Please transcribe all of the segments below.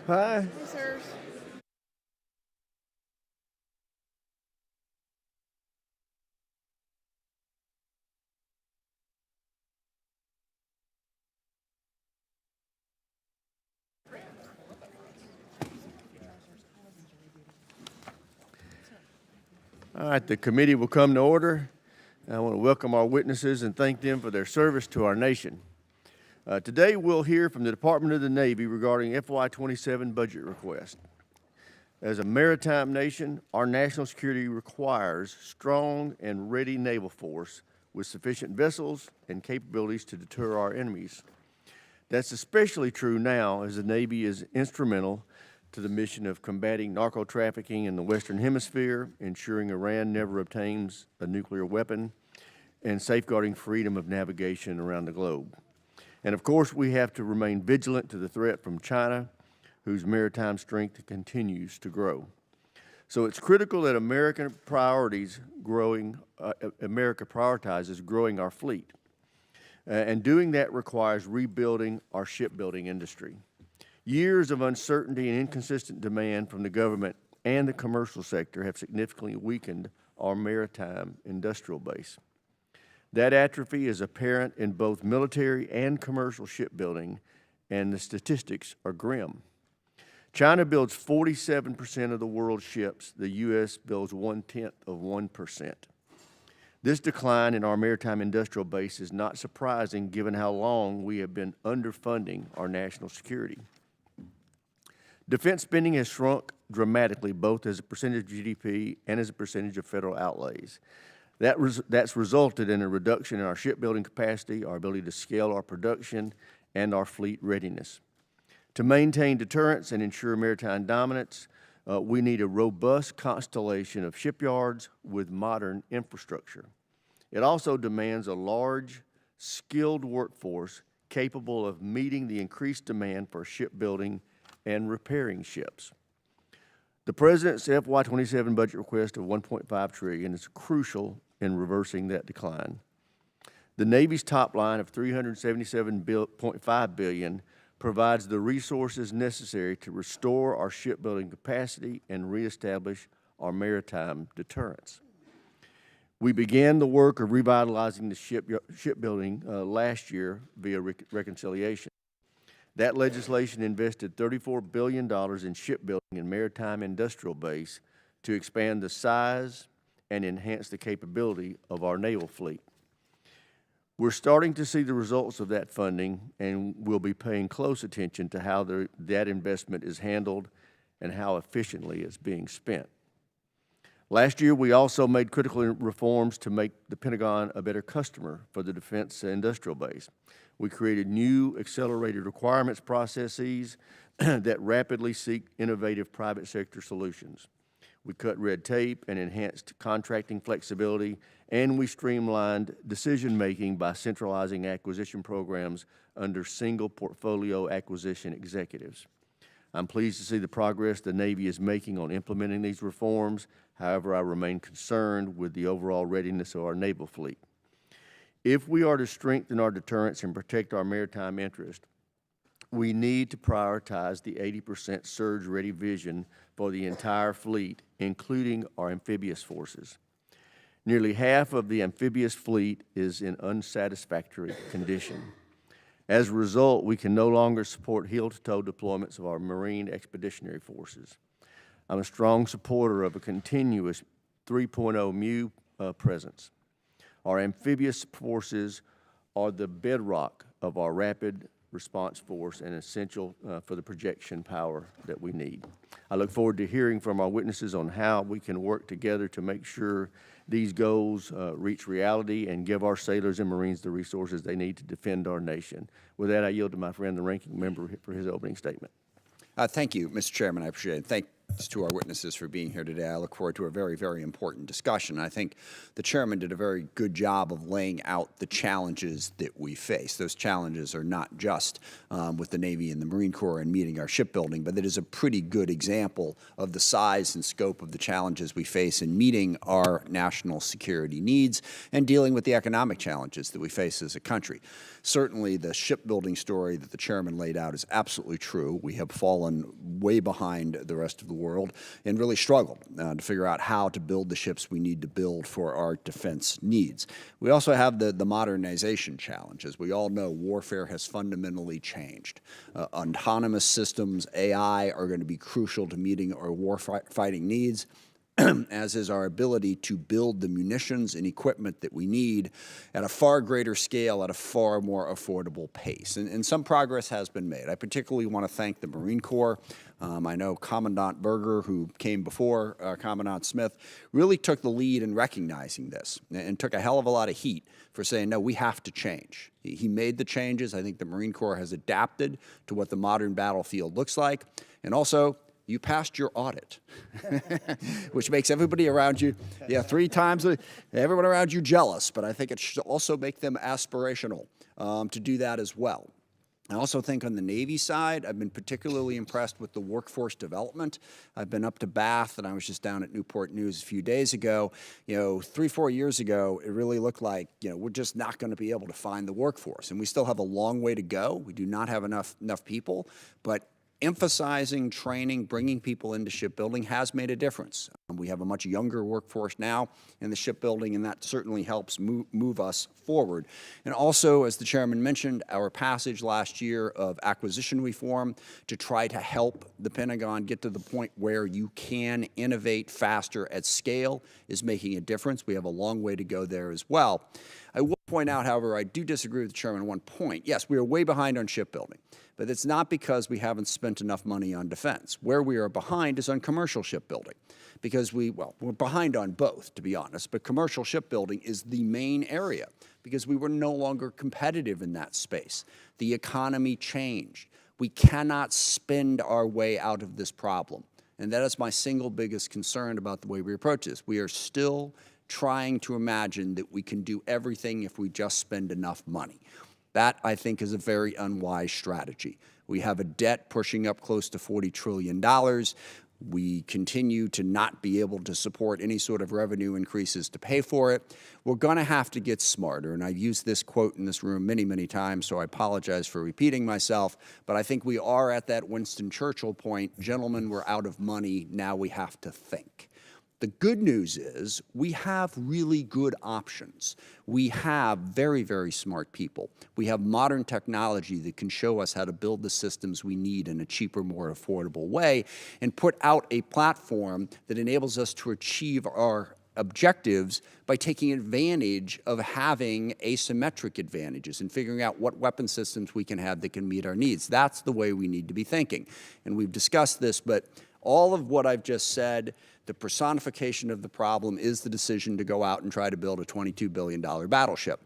Hi. Hey, sirs. All right, the committee will come to order. I want to welcome our witnesses and thank them for their service to our nation. Today, we'll hear from the Department of the Navy regarding FY27 budget request. As a maritime nation, our national security requires strong and ready naval force with sufficient vessels and capabilities to deter our enemies. That's especially true now as the Navy is instrumental to the mission of combating narco trafficking in the Western Hemisphere, ensuring Iran never obtains a nuclear weapon, and safeguarding freedom of navigation around the globe. And of course, we have to remain vigilant to the threat from China, whose maritime strength continues to grow. So it's critical that America prioritizes growing our fleet. And doing that requires rebuilding our shipbuilding industry. Years of uncertainty and inconsistent demand from the government and the commercial sector have significantly weakened our maritime industrial base. That atrophy is apparent in both military and commercial shipbuilding, and the statistics are grim. China builds 47% of the world's ships. The U.S. builds 0.1%. This decline in our maritime industrial base is not surprising given how long we have been underfunding our national security. Defense spending has shrunk dramatically, both as a percentage of GDP and as a percentage of federal outlays. That's resulted in a reduction in our shipbuilding capacity, our ability to scale our production, and our fleet readiness. To maintain deterrence and ensure maritime dominance, we need a robust constellation of shipyards with modern infrastructure. It also demands a large, skilled workforce capable of meeting the increased demand for shipbuilding and repairing ships. The President's FY27 budget request of $1.5 trillion is crucial in reversing that decline. The Navy's top line of $377.5 billion provides the resources necessary to restore our shipbuilding capacity and reestablish our maritime deterrence. We began the work of revitalizing the shipbuilding last year via reconciliation. That legislation invested $34 billion in shipbuilding and maritime industrial base to expand the size and enhance the capability of our naval fleet. We're starting to see the results of that funding, and we'll be paying close attention to how that investment is handled and how efficiently it's being spent. Last year, we also made critical reforms to make the Pentagon a better customer for the defense industrial base. We created new accelerated requirements processes that rapidly seek innovative private sector solutions. We cut red tape and enhanced contracting flexibility, and we streamlined decision-making by centralizing acquisition programs under single portfolio acquisition executives. I'm pleased to see the progress the Navy is making on implementing these reforms. However, I remain concerned with the overall readiness of our naval fleet. If we are to strengthen our deterrence and protect our maritime interest, we need to prioritize the 80% surge-ready vision for the entire fleet, including our amphibious forces. Nearly half of the amphibious fleet is in unsatisfactory condition. As a result, we can no longer support heel-to-toe deployments of our Marine Expeditionary Forces. I'm a strong supporter of a continuous 3.0 MU presence. Our amphibious forces are the bedrock of our rapid response force and essential for the projection power that we need. I look forward to hearing from our witnesses on how we can work together to make sure these goals reach reality and give our sailors and Marines the resources they need to defend our nation. With that, I yield to my friend, the ranking member, for his opening statement. Thank you, Mr. Chairman. I appreciate it. to our witnesses for being here today. I look forward to a very, very important discussion. I think the chairman did a very good job of laying out the challenges that we face. Those challenges are not just with the Navy and the Marine Corps and meeting our shipbuilding, but it is a pretty good example of the size and scope of the challenges we face in meeting our national security needs and dealing with the economic challenges that we face as a country. Certainly, the shipbuilding story that the chairman laid out is absolutely true. We have fallen way behind the rest of the world and really struggled to figure out how to build the ships we need to build for our defense needs. We also have the modernization challenge. As we all know, warfare has fundamentally changed. Autonomous systems, AI, are going to be crucial to meeting our warfighting needs, as is our ability to build the munitions and equipment that we need at a far greater scale, at a far more affordable pace. And some progress has been made. I particularly want to thank the Marine Corps. I know Commandant Berger, who came before Commandant Smith, really took the lead in recognizing this and took a hell of a lot of heat for saying, no, we have to change. He made the changes. I think the Marine Corps has adapted to what the modern battlefield looks like. And also, you passed your audit, which makes everybody around you, 3 times, everyone around you jealous, but I think it should also make them aspirational to do that as well. I also think on the Navy side, I've been particularly impressed with the workforce development. I've been up to Bath, and I was just down at Newport News a few days ago. 3-4 years ago, it really looked like, we're just not going to be able to find the workforce, and we still have a long way to go. We do not have enough people, but emphasizing training, bringing people into shipbuilding has made a difference. We have a much younger workforce now in the shipbuilding, and that certainly helps move us forward. And also, as the chairman mentioned, our passage last year of acquisition reform to try to help the Pentagon get to the point where you can innovate faster at scale is making a difference. We have a long way to go there as well. I will point out, however, I do disagree with the chairman on one point. Yes, we are way behind on shipbuilding, but it's not because we haven't spent enough money on defense. Where we are behind is on commercial shipbuilding, because we're behind on both, to be honest, but commercial shipbuilding is the main area because we were no longer competitive in that space. The economy changed. We cannot spend our way out of this problem, and that is my single biggest concern about the way we approach this. We are still trying to imagine that we can do everything if we just spend enough money. That, I think, is a very unwise strategy. We have a debt pushing up close to $40 trillion. We continue to not be able to support any sort of revenue increases to pay for it. We're going to have to get smarter, and I've used this quote in this room many, many times, so I apologize for repeating myself, but I think we are at that Winston Churchill point. Gentlemen, we're out of money. Now we have to think. The good news is we have really good options. We have very, very smart people. We have modern technology that can show us how to build the systems we need in a cheaper, more affordable way and put out a platform that enables us to achieve our objectives by taking advantage of having asymmetric advantages and figuring out what weapon systems we can have that can meet our needs. That's the way we need to be thinking. And we've discussed this, but all of what I've just said, the personification of the problem is the decision to go out and try to build a $22 billion battleship.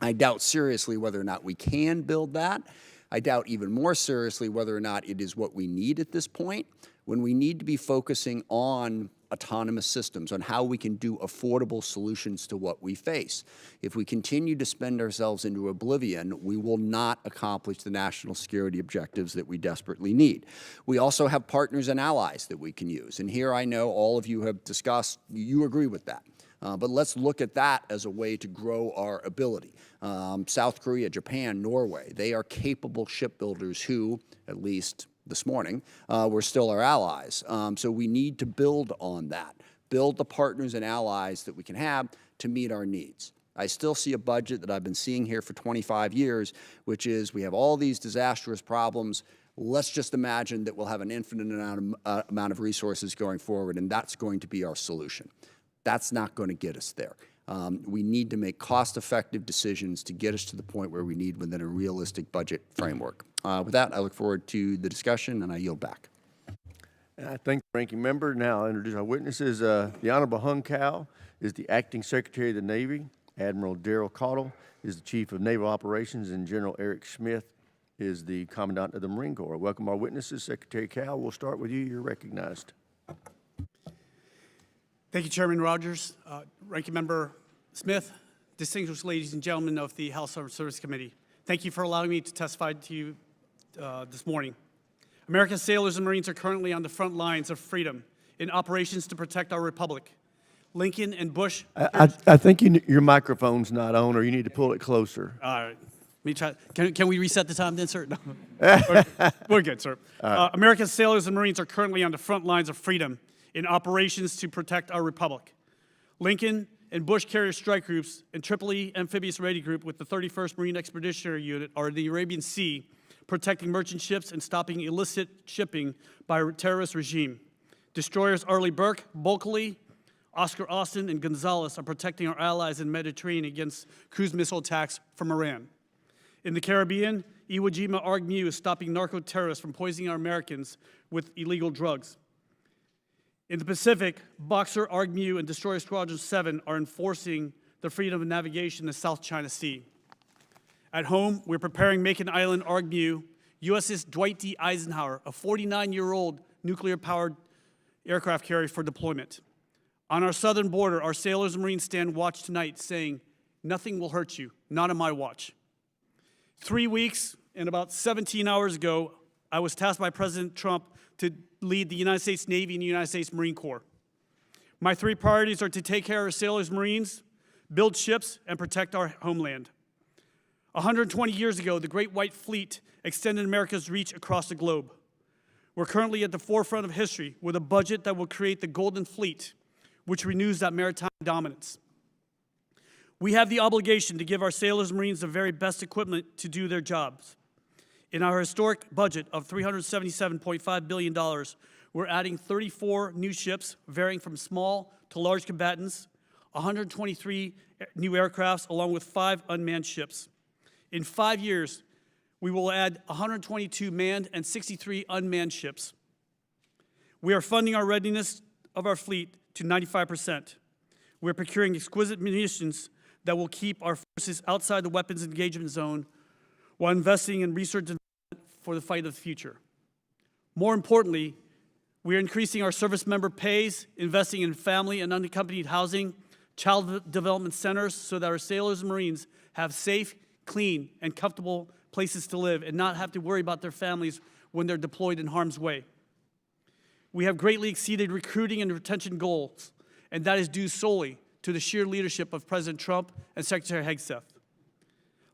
I doubt seriously whether or not we can build that. I doubt even more seriously whether or not it is what we need at this point, when we need to be focusing on autonomous systems, on how we can do affordable solutions to what we face. If we continue to spend ourselves into oblivion, we will not accomplish the national security objectives that we desperately need. We also have partners and allies that we can use. And here I know all of you have discussed, you agree with that. But let's look at that as a way to grow our ability. South Korea, Japan, Norway, they are capable shipbuilders who, at least this morning, were still our allies. So we need to build on that, build the partners and allies that we can have to meet our needs. I still see a budget that I've been seeing here for 25 years, which is we have all these disastrous problems. Let's just imagine that we'll have an infinite amount of resources going forward, and that's going to be our solution. That's not going to get us there. We need to make cost-effective decisions to get us to the point where we need within a realistic budget framework. With that, I look forward to the discussion, and I yield back. I thank the ranking member. Now I'll introduce our witnesses. The Honorable Hung Cao is the Acting Secretary of the Navy. Admiral Daryl Caudle is the Chief of Naval Operations, and General Eric Smith is the Commandant of the Marine Corps. Welcome our witnesses. Secretary Caudle, we'll start with you. You're recognized. Thank you, Chairman Rogers, Ranking Member Smith, distinguished ladies and gentlemen of the House Armed Services Committee. Thank you for allowing me to testify to you this morning. American sailors and Marines are currently on the front lines of freedom in operations to protect our republic. Lincoln and Bush. I think your microphone's not on, or you need to pull it closer. All right. Let me try. Can we reset the time then, sir? No. We're good, sir. American sailors and Marines are currently on the front lines of freedom in operations to protect our republic. Lincoln and Bush carrier strike groups and Tripoli Amphibious Ready Group with the 31st Marine Expeditionary Unit are in the Arabian Sea, protecting merchant ships and stopping illicit shipping by a terrorist regime. Destroyers Arleigh Burke, Bulkeley, Oscar Austin, and Gonzalez are protecting our allies in the Mediterranean against cruise missile attacks from Iran. In the Caribbean, Iwo Jima ARG-MU is stopping narco-terrorists from poisoning our Americans with illegal drugs. In the Pacific, Boxer ARG-MU and Destroyer Squadron 7 are enforcing the freedom of navigation in the South China Sea. At home, we're preparing Macon Island ARG-MU, USS Dwight D. Eisenhower, a 49-year-old nuclear-powered aircraft carrier for deployment. On our southern border, our sailors and Marines stand watch tonight saying, "Nothing will hurt you, not on my watch." 3 weeks and about 17 hours ago, I was tasked by President Trump to lead the United States Navy and the United States Marine Corps. My 3 priorities are to take care of our sailors and Marines, build ships, and protect our homeland. 120 years ago, the Great White Fleet extended America's reach across the globe. We're currently at the forefront of history with a budget that will create the Golden Fleet, which renews that maritime dominance. We have the obligation to give our sailors and Marines the very best equipment to do their jobs. In our historic budget of $377.5 billion, we're adding 34 new ships, varying from small to large combatants, 123 new aircrafts, along with 5 unmanned ships. In 5 years, we will add 122 manned and 63 unmanned ships. We are funding our readiness of our fleet to 95%. We're procuring exquisite munitions that will keep our forces outside the weapons engagement zone while investing in research and development for the fight of the future. More importantly, we are increasing our service member pays, investing in family and unaccompanied housing, child development centers so that our sailors and Marines have safe, clean, and comfortable places to live and not have to worry about their families when they're deployed in harm's way. We have greatly exceeded recruiting and retention goals, and that is due solely to the sheer leadership of President Trump and Secretary Hegseth.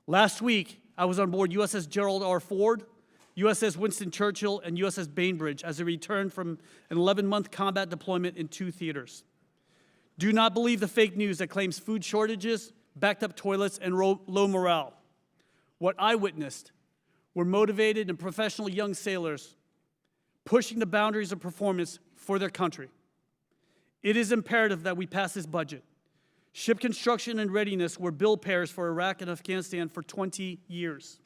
Last week, I was on board USS Gerald R. Ford, USS Winston Churchill, and USS Bainbridge as they returned from an 11-month combat deployment in 2 theaters. Do not believe the fake news that claims food shortages, backed up toilets, and low morale. What I witnessed were motivated and professional young sailors pushing the boundaries of performance for their country. It is imperative that we pass this budget. Ship construction and readiness were bill payers for Iraq and Afghanistan for 20 years.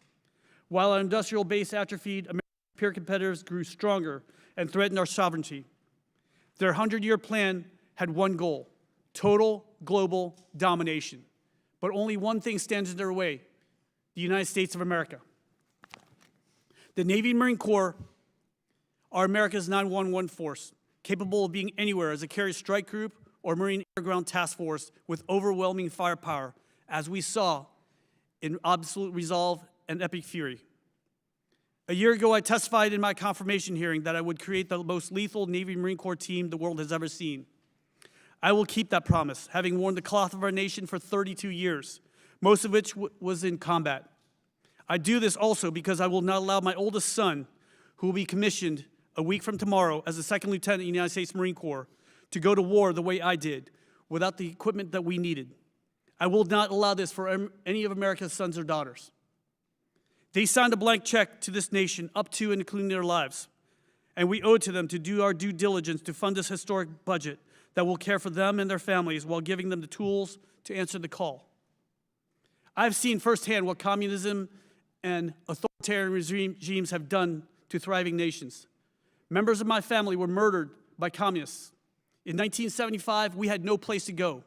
While our industrial base atrophied, American peer competitors grew stronger and threatened our sovereignty. Their 100-year plan had one goal: total global domination. But only one thing stands in their way: the United States of America. The Navy and Marine Corps are America's 911 force, capable of being anywhere as a carrier strike group or Marine Air Ground Task Force with overwhelming firepower, as we saw in Absolute Resolve and Epic Fury. A year ago, I testified in my confirmation hearing that I would create the most lethal Navy and Marine Corps team the world has ever seen. I will keep that promise, having worn the cloth of our nation for 32 years, most of which was in combat. I do this also because I will not allow my oldest son, who will be commissioned a week from tomorrow as a second lieutenant in the United States Marine Corps, to go to war the way I did, without the equipment that we needed. I will not allow this for any of America's sons or daughters. They signed a blank check to this nation up to and including their lives, and we owe it to them to do our due diligence to fund this historic budget that will care for them and their families while giving them the tools to answer the call. I've seen firsthand what communism and authoritarian regimes have done to thriving nations. Members of my family were murdered by communists. In 1975, we had no place to go.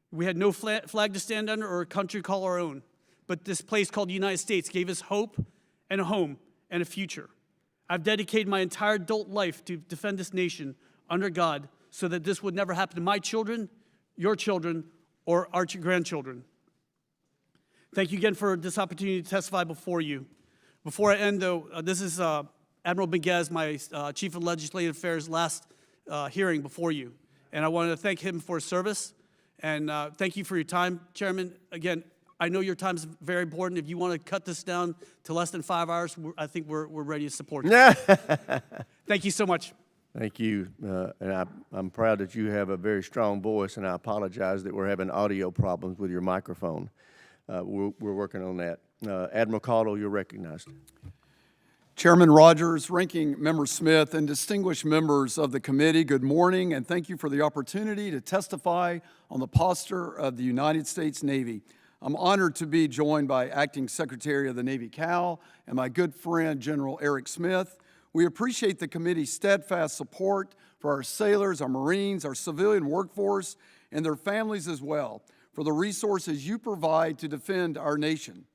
We had no flag to stand under or a country to call our own. But this place called the United States gave us hope and a home and a future. I've dedicated my entire adult life to defend this nation under God so that this would never happen to my children, your children, or our grandchildren. Thank you again for this opportunity to testify before you. Before I end, though, this is Admiral Benguez, my Chief of Legislative Affairs, last hearing before you. And I wanted to thank him for his service. And thank you for your time, Chairman. Again, I know your time is very important. If you want to cut this down to less than 5 hours, I think we're ready to support you. Thank you so much. Thank you. And I'm proud that you have a very strong voice, and I apologize that we're having audio problems with your microphone. We're working on that. Admiral Caudle, you're recognized. Chairman Rogers, Ranking Member Smith, and distinguished members of the committee, good morning, and thank you for the opportunity to testify on the posture of the United States Navy. I'm honored to be joined by Acting Secretary of the Navy, Cal, and my good friend, General Eric Smith. We appreciate the committee's steadfast support for our sailors, our Marines, our civilian workforce, and their families as well, for the resources you provide to defend our nation.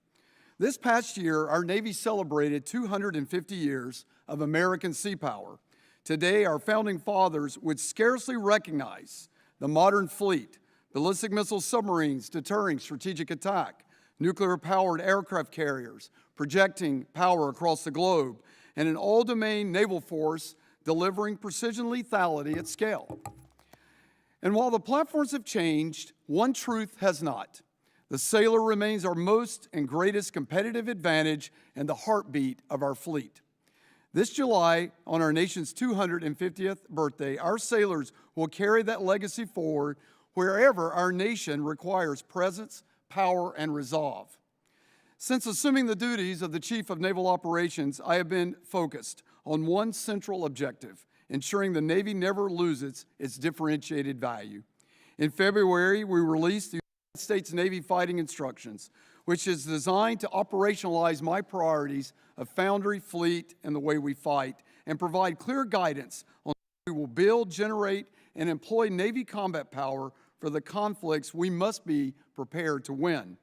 This past year, our Navy celebrated 250 years of American sea power. Today, our founding fathers would scarcely recognize the modern fleet, ballistic missile submarines deterring strategic attack, nuclear-powered aircraft carriers projecting power across the globe, and an all-domain naval force delivering precision lethality at scale. And while the platforms have changed, one truth has not. The sailor remains our most and greatest competitive advantage and the heartbeat of our fleet. This July, on our nation's 250th birthday, our sailors will carry that legacy forward wherever our nation requires presence, power, and resolve. Since assuming the duties of the Chief of Naval Operations, I have been focused on one central objective: ensuring the Navy never loses its differentiated value. In February, we released the United States Navy Fighting Instructions, which is designed to operationalize my priorities of foundry, fleet, and the way we fight, and provide clear guidance on how we will build, generate, and employ Navy combat power for the conflicts we must be prepared to win.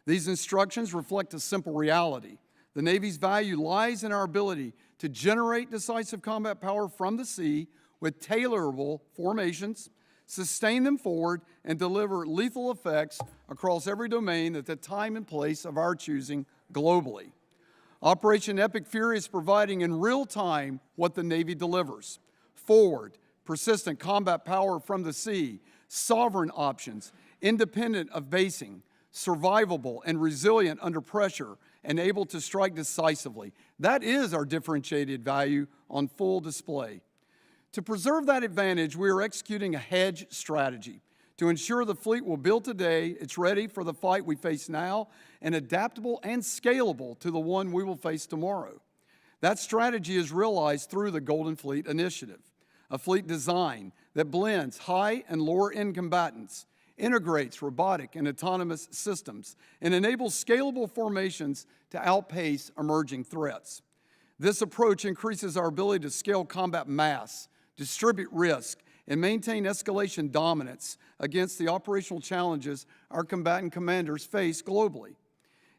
These instructions reflect a simple reality. The Navy's value lies in our ability to generate decisive combat power from the sea with tailorable formations, sustain them forward, and deliver lethal effects across every domain at the time and place of our choosing globally. Operation Epic Fury is providing in real time what the Navy delivers: forward, persistent combat power from the sea, sovereign options, independent of basing, survivable and resilient under pressure, and able to strike decisively. That is our differentiated value on full display. To preserve that advantage, we are executing a hedge strategy to ensure the fleet will build today, it's ready for the fight we face now, and adaptable and scalable to the one we will face tomorrow. That strategy is realized through the Golden Fleet Initiative, a fleet design that blends high and lower-end combatants, integrates robotic and autonomous systems, and enables scalable formations to outpace emerging threats. This approach increases our ability to scale combat mass, distribute risk, and maintain escalation dominance against the operational challenges our combatant commanders face globally.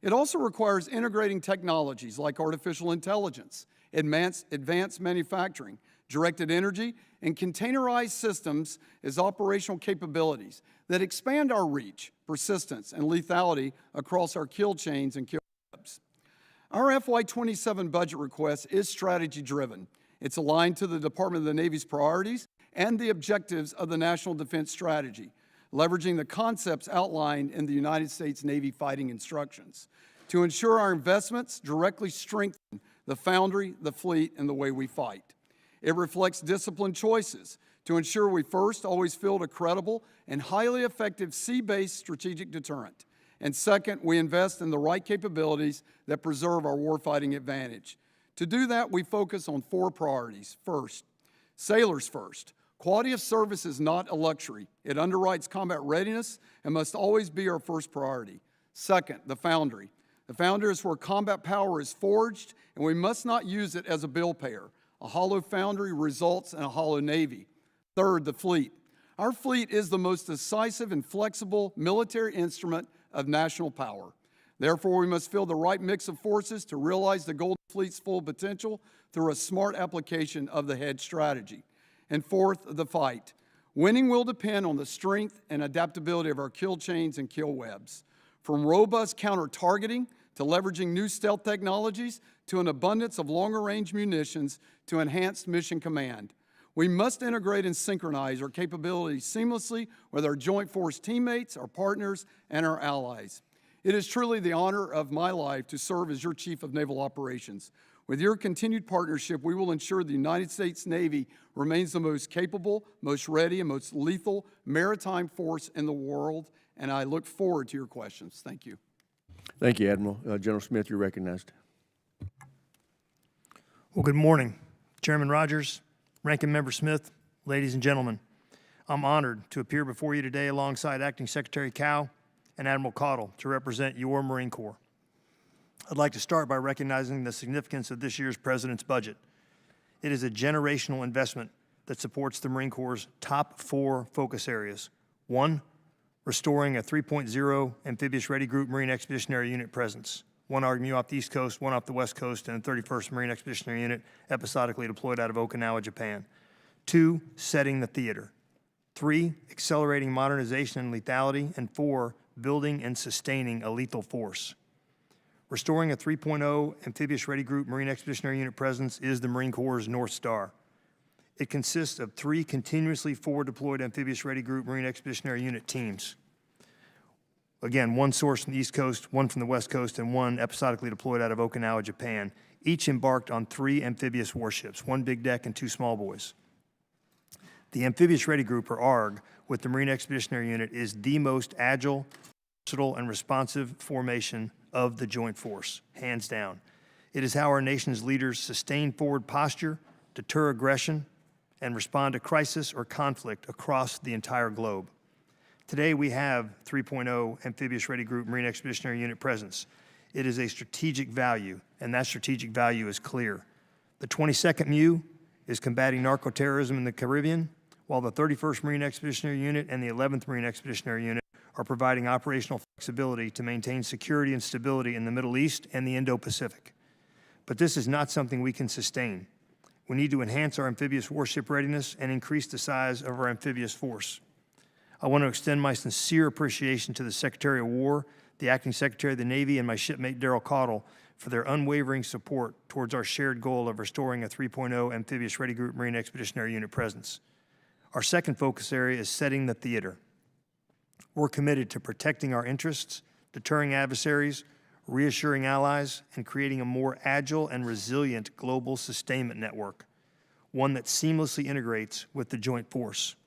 It also requires integrating technologies like artificial intelligence, advanced manufacturing, directed energy, and containerized systems as operational capabilities that expand our reach, persistence, and lethality across our kill chains and kill hubs. Our FY27 budget request is strategy-driven. It's aligned to the Department of the Navy's priorities and the objectives of the National Defense Strategy, leveraging the concepts outlined in the United States Navy Fighting Instructions to ensure our investments directly strengthen the foundry, the fleet, and the way we fight. It reflects disciplined choices to ensure we first always field a credible and highly effective sea-based strategic deterrent. And second, we invest in the right capabilities that preserve our warfighting advantage. To do that, we focus on 4 priorities. First, sailors first. Quality of service is not a luxury. It underwrites combat readiness and must always be our first priority. Second, the foundry. The foundry is where combat power is forged, and we must not use it as a bill payer. A hollow foundry results in a hollow Navy. Third, the fleet. Our fleet is the most decisive and flexible military instrument of national power. Therefore, we must field the right mix of forces to realize the Golden Fleet's full potential through a smart application of the HEAD strategy. And fourth, the fight. Winning will depend on the strength and adaptability of our kill chains and kill webs. From robust counter-targeting to leveraging new stealth technologies to an abundance of longer-range munitions to enhanced mission command. We must integrate and synchronize our capabilities seamlessly with our joint force teammates, our partners, and our allies. It is truly the honor of my life to serve as your Chief of Naval Operations. With your continued partnership, we will ensure the United States Navy remains the most capable, most ready, and most lethal maritime force in the world, and I look forward to your questions. Thank you. Thank you, Admiral. General Smith, you're recognized. Well, good morning, Chairman Rogers, Ranking Member Smith, ladies and gentlemen. I'm honored to appear before you today alongside Acting Secretary Cow and Admiral Caudle to represent your Marine Corps. I'd like to start by recognizing the significance of this year's President's budget. It is a generational investment that supports the Marine Corps' top 4 focus areas. 1, restoring a 3.0 amphibious ready group Marine Expeditionary Unit presence. 1 RMU off the East Coast, 1 off the West Coast, and a 31st Marine Expeditionary Unit episodically deployed out of Okinawa, Japan. 2, setting the theater. 3, accelerating modernization and lethality. And 4, building and sustaining a lethal force. Restoring a 3.0 amphibious ready group Marine Expeditionary Unit presence is the Marine Corps' North Star. It consists of 3 continuously forward deployed amphibious ready group Marine Expeditionary Unit teams. Again, 1 sourced from the East Coast, 1 from the West Coast, and 1 episodically deployed out of Okinawa, Japan. Each embarked on 3 amphibious warships, 1 big deck and 2 small boys. The Amphibious Ready Group, or ARG, with the Marine Expeditionary Unit is the most agile, versatile, and responsive formation of the joint force, hands down. It is how our nation's leaders sustain forward posture, deter aggression, and respond to crisis or conflict across the entire globe. Today, we have 3.0 Amphibious Ready Group Marine Expeditionary Unit presence. It is a strategic value, and that strategic value is clear. The 22nd MU is combating narco-terrorism in the Caribbean, while the 31st Marine Expeditionary Unit and the 11th Marine Expeditionary Unit are providing operational flexibility to maintain security and stability in the Middle East and the Indo-Pacific. But this is not something we can sustain. We need to enhance our amphibious warship readiness and increase the size of our amphibious force. I want to extend my sincere appreciation to the Secretary of War, the Acting Secretary of the Navy, and my shipmate Daryl Caudle for their unwavering support towards our shared goal of restoring a 3.0 Amphibious Ready Group Marine Expeditionary Unit presence. Our second focus area is setting the theater. We're committed to protecting our interests, deterring adversaries, reassuring allies, and creating a more agile and resilient global sustainment network, one that seamlessly integrates with the joint force.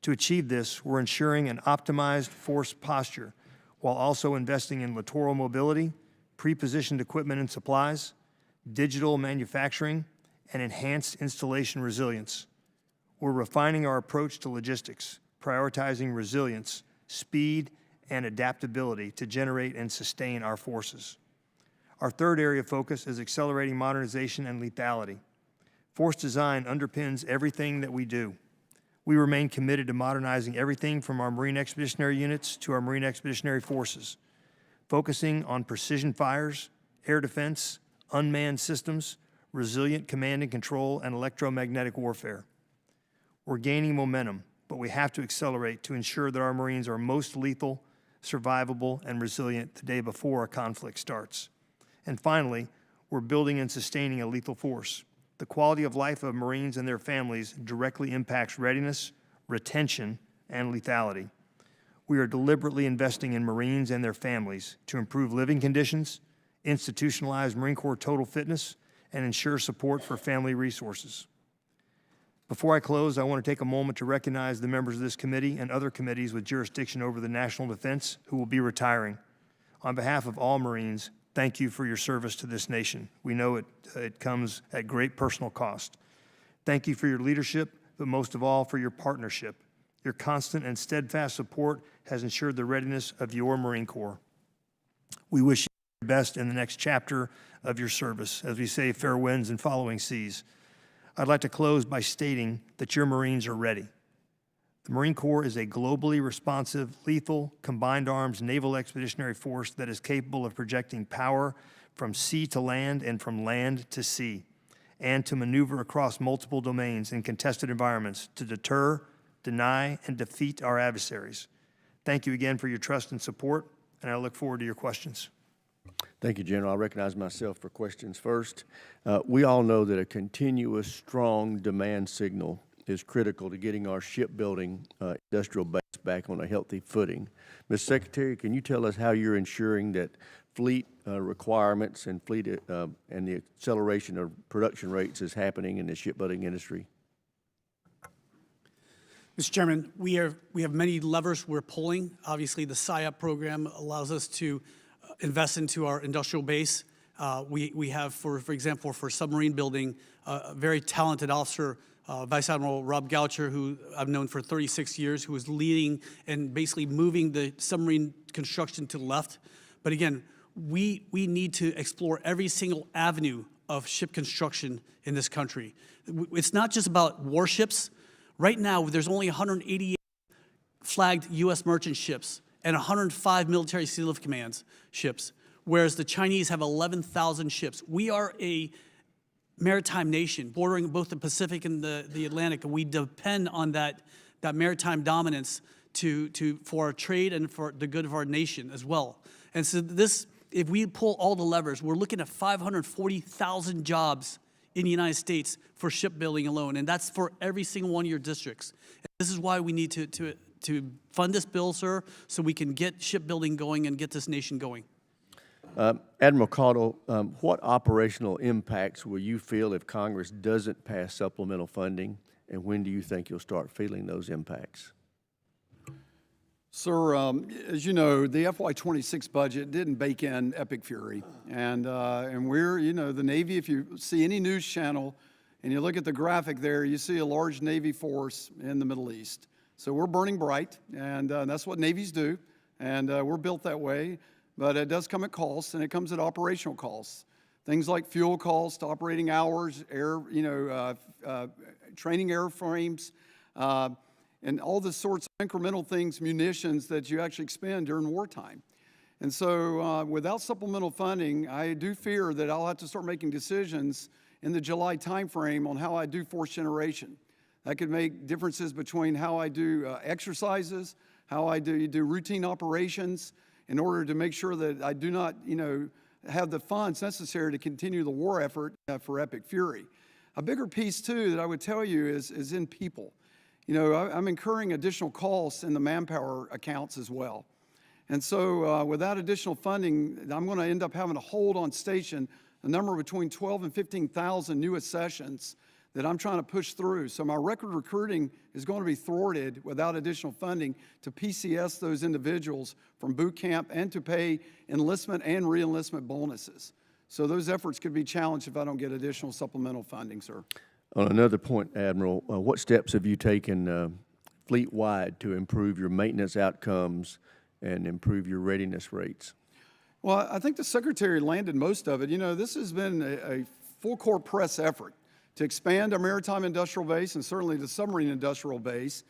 To achieve this, we're ensuring an optimized force posture while also investing in littoral mobility, pre-positioned equipment and supplies, digital manufacturing, and enhanced installation resilience. We're refining our approach to logistics, prioritizing resilience, speed, and adaptability to generate and sustain our forces. Our third area of focus is accelerating modernization and lethality. Force design underpins everything that we do. We remain committed to modernizing everything from our Marine Expeditionary Units to our Marine Expeditionary Forces, focusing on precision fires, air defense, unmanned systems, resilient command and control, and electromagnetic warfare. We're gaining momentum, but we have to accelerate to ensure that our Marines are most lethal, survivable, and resilient the day before a conflict starts. And finally, we're building and sustaining a lethal force. The quality of life of Marines and their families directly impacts readiness, retention, and lethality. We are deliberately investing in Marines and their families to improve living conditions, institutionalize Marine Corps total fitness, and ensure support for family resources. Before I close, I want to take a moment to recognize the members of this committee and other committees with jurisdiction over the national defense who will be retiring. On behalf of all Marines, thank you for your service to this nation. We know it comes at great personal cost. Thank you for your leadership, but most of all for your partnership. Your constant and steadfast support has ensured the readiness of your Marine Corps. We wish you the best in the next chapter of your service, as we say, fair winds and following seas. I'd like to close by stating that your Marines are ready. The Marine Corps is a globally responsive, lethal, combined arms naval expeditionary force that is capable of projecting power from sea to land and from land to sea, and to maneuver across multiple domains in contested environments to deter, deny, and defeat our adversaries. Thank you again for your trust and support, and I look forward to your questions. Thank you, General. I recognize myself for questions first. We all know that a continuous, strong demand signal is critical to getting our shipbuilding industrial base back on a healthy footing. Ms. Secretary, can you tell us how you're ensuring that fleet requirements and fleet and the acceleration of production rates is happening in the shipbuilding industry? Mr. Chairman, we have many levers we're pulling. Obviously, the SIOP program allows us to invest into our industrial base. We have, for example, for submarine building, a very talented officer, Vice Admiral Rob Goucher, who I've known for 36 years, who is leading and basically moving the submarine construction to the left. But again, we need to explore every single avenue of ship construction in this country. It's not just about warships. Right now, there's only 188 flagged U.S. merchant ships and 105 military sea lift commands ships, whereas the Chinese have 11,000 ships. We are a maritime nation bordering both the Pacific and the Atlantic, and we depend on that maritime dominance for our trade and for the good of our nation as well. And so if we pull all the levers, we're looking at 540,000 jobs in the United States for shipbuilding alone, and that's for every single one of your districts. And this is why we need to fund this bill, sir, so we can get shipbuilding going and get this nation going. Admiral Caudle, what operational impacts will you feel if Congress doesn't pass supplemental funding, and when do you think you'll start feeling those impacts? Sir, as you know, the FY26 budget didn't bake in Epic Fury. And we're, the Navy, if you see any news channel and you look at the graphic there, you see a large Navy force in the Middle East. So we're burning bright, and that's what Navies do. And we're built that way. But it does come at costs, and it comes at operational costs. Things like fuel costs, operating hours, training airframes, and all the sorts of incremental things, munitions that you actually expend during wartime. And so without supplemental funding, I do fear that I'll have to start making decisions in the July timeframe on how I do force generation. That could make differences between how I do exercises, how I do routine operations, in order to make sure that I do not, have the funds necessary to continue the war effort for Epic Fury. A bigger piece, too, that I would tell you is in people. I'm incurring additional costs in the manpower accounts as well. And so without additional funding, I'm going to end up having to hold on station a number between 12 and 15,000 new accessions that I'm trying to push through. So my record recruiting is going to be thwarted without additional funding to PCS those individuals from boot camp and to pay enlistment and re-enlistment bonuses. So those efforts could be challenged if I don't get additional supplemental funding, sir. On another point, Admiral, what steps have you taken fleet-wide to improve your maintenance outcomes and improve your readiness rates? Well, I think the Secretary landed most of it. This has been a full-court press effort to expand our maritime industrial base and certainly the submarine industrial base.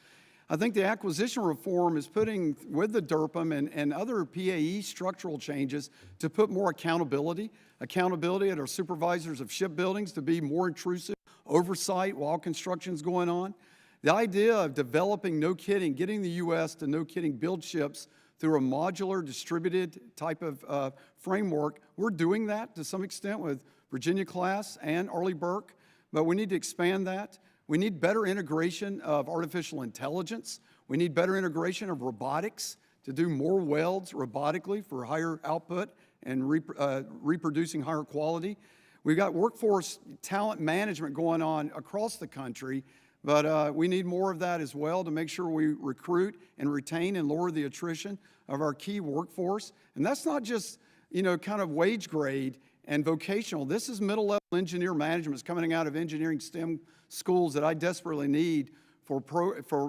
I think the acquisition reform is putting, with the DERPM and other PAE structural changes, to put more accountability at our supervisors of shipbuildings to be more intrusive oversight while construction's going on. The idea of developing, no kidding, getting the U.S. to no kidding build ships through a modular, distributed type of framework, we're doing that to some extent with Virginia-class and Arleigh Burke. But we need to expand that. We need better integration of artificial intelligence. We need better integration of robotics to do more welds robotically for higher output and reproducing higher quality. We've got workforce talent management going on across the country, but we need more of that as well to make sure we recruit and retain and lower the attrition of our key workforce. And that's not just, kind of wage grade and vocational. This is middle-level engineer management coming out of engineering STEM schools that I desperately need for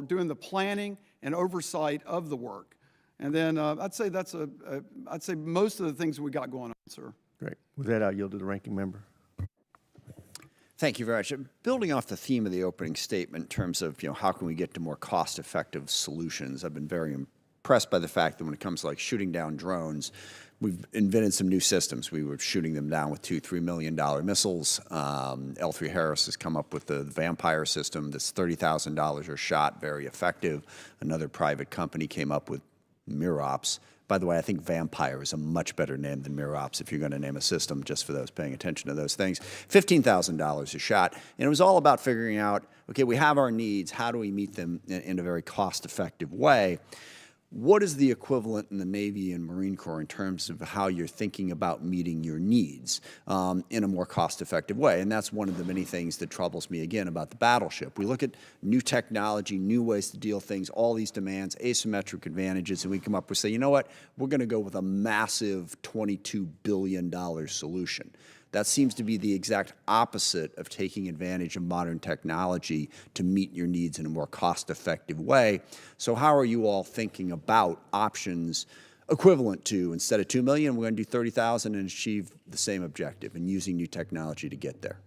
doing the planning and oversight of the work. And then I'd say most of the things we got going on, sir. Great. With that, I'll yield to the ranking member. Thank you very much. Building off the theme of the opening statement in terms of, how can we get to more cost-effective solutions, I've been very impressed by the fact that when it comes to like shooting down drones, we've invented some new systems. We were shooting them down with $2-3 million missiles. L3 Harris has come up with the Vampire system that's $30,000 a shot, very effective. Another private company came up with Mirops. By the way, I think Vampire is a much better name than Mirops if you're going to name a system, just for those paying attention to those things. $15,000 a shot. And it was all about figuring out, okay, we have our needs. How do we meet them in a very cost-effective way? What is the equivalent in the Navy and Marine Corps in terms of how you're thinking about meeting your needs in a more cost-effective way? And that's one of the many things that troubles me, again, about the battleship. We look at new technology, new ways to deal things, all these demands, asymmetric advantages, and we come up with, say, you know what, we're going to go with a massive $22 billion solution. That seems to be the exact opposite of taking advantage of modern technology to meet your needs in a more cost-effective way. So how are you all thinking about options equivalent to, instead of $2 million, we're going to do $30,000 and achieve the same objective, and using new technology to get there?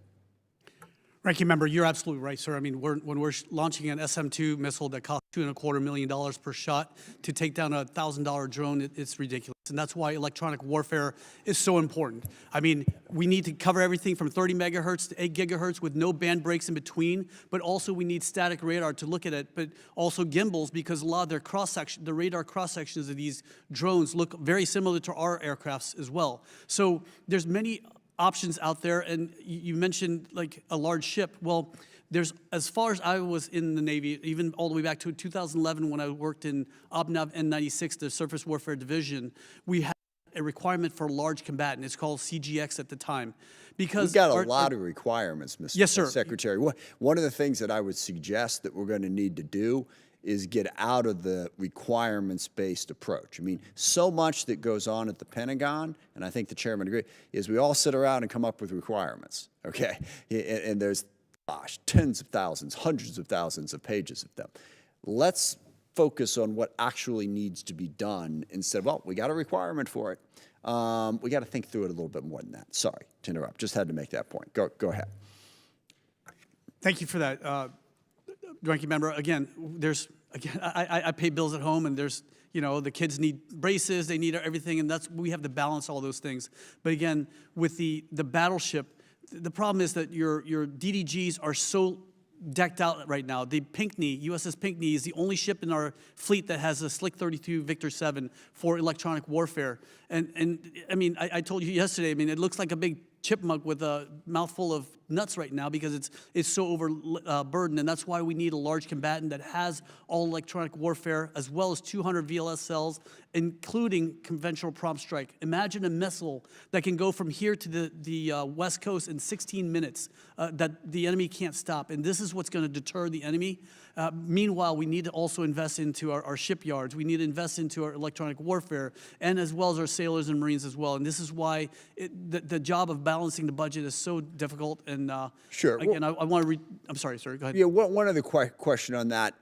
Ranking Member, you're absolutely right, sir. I mean, when we're launching an SM-2 missile that costs $2.25 million per shot to take down a $1,000 drone, it's ridiculous. And that's why electronic warfare is so important. I mean, we need to cover everything from 30 megahertz to 8 gigahertz with no band breaks in between, but also we need static radar to look at it, but also gimbals, because a lot of their cross-section, the radar cross-sections of these drones look very similar to our aircrafts as well. So there's many options out there, and you mentioned like a large ship. Well, there's, as far as I was in the Navy, even all the way back to 2011 when I worked in OPNAV N96, the Surface Warfare Division, we had a requirement for a large combatant. It's called CGX at the time. Because we've got a lot of requirements, Mr. Yes, sir. Secretary. One of the things that I would suggest that we're going to need to do is get out of the requirements-based approach. I mean, so much that goes on at the Pentagon, and I think the chairman agreed, is we all sit around and come up with requirements, okay? And there's, gosh, tens of thousands, hundreds of thousands of pages of them. Let's focus on what actually needs to be done instead of, well, we got a requirement for it. We got to think through it a little bit more than that. Sorry to interrupt. Just had to make that point. Go ahead. Thank you for that. Ranking Member, again, I pay bills at home, and there's, the kids need braces, they need everything, and we have to balance all those things. But again, with the battleship, the problem is that your DDGs are so decked out right now. The Pinckney, USS Pinckney, is the only ship in our fleet that has a Slick 32 Victor 7 for electronic warfare. And I mean, I told you yesterday, I mean, it looks like a big chipmunk with a mouthful of nuts right now because it's so overburdened, and that's why we need a large combatant that has all electronic warfare as well as 200 VLS cells, including conventional prompt strike. Imagine a missile that can go from here to the West Coast in 16 minutes that the enemy can't stop, and this is what's going to deter the enemy. Meanwhile, we need to also invest into our shipyards. We need to invest into our electronic warfare, and as well as our sailors and Marines as well. And this is why the job of balancing the budget is so difficult. And sure. Again, I want to I'm sorry, sir. Go ahead. Yeah. One other question on that.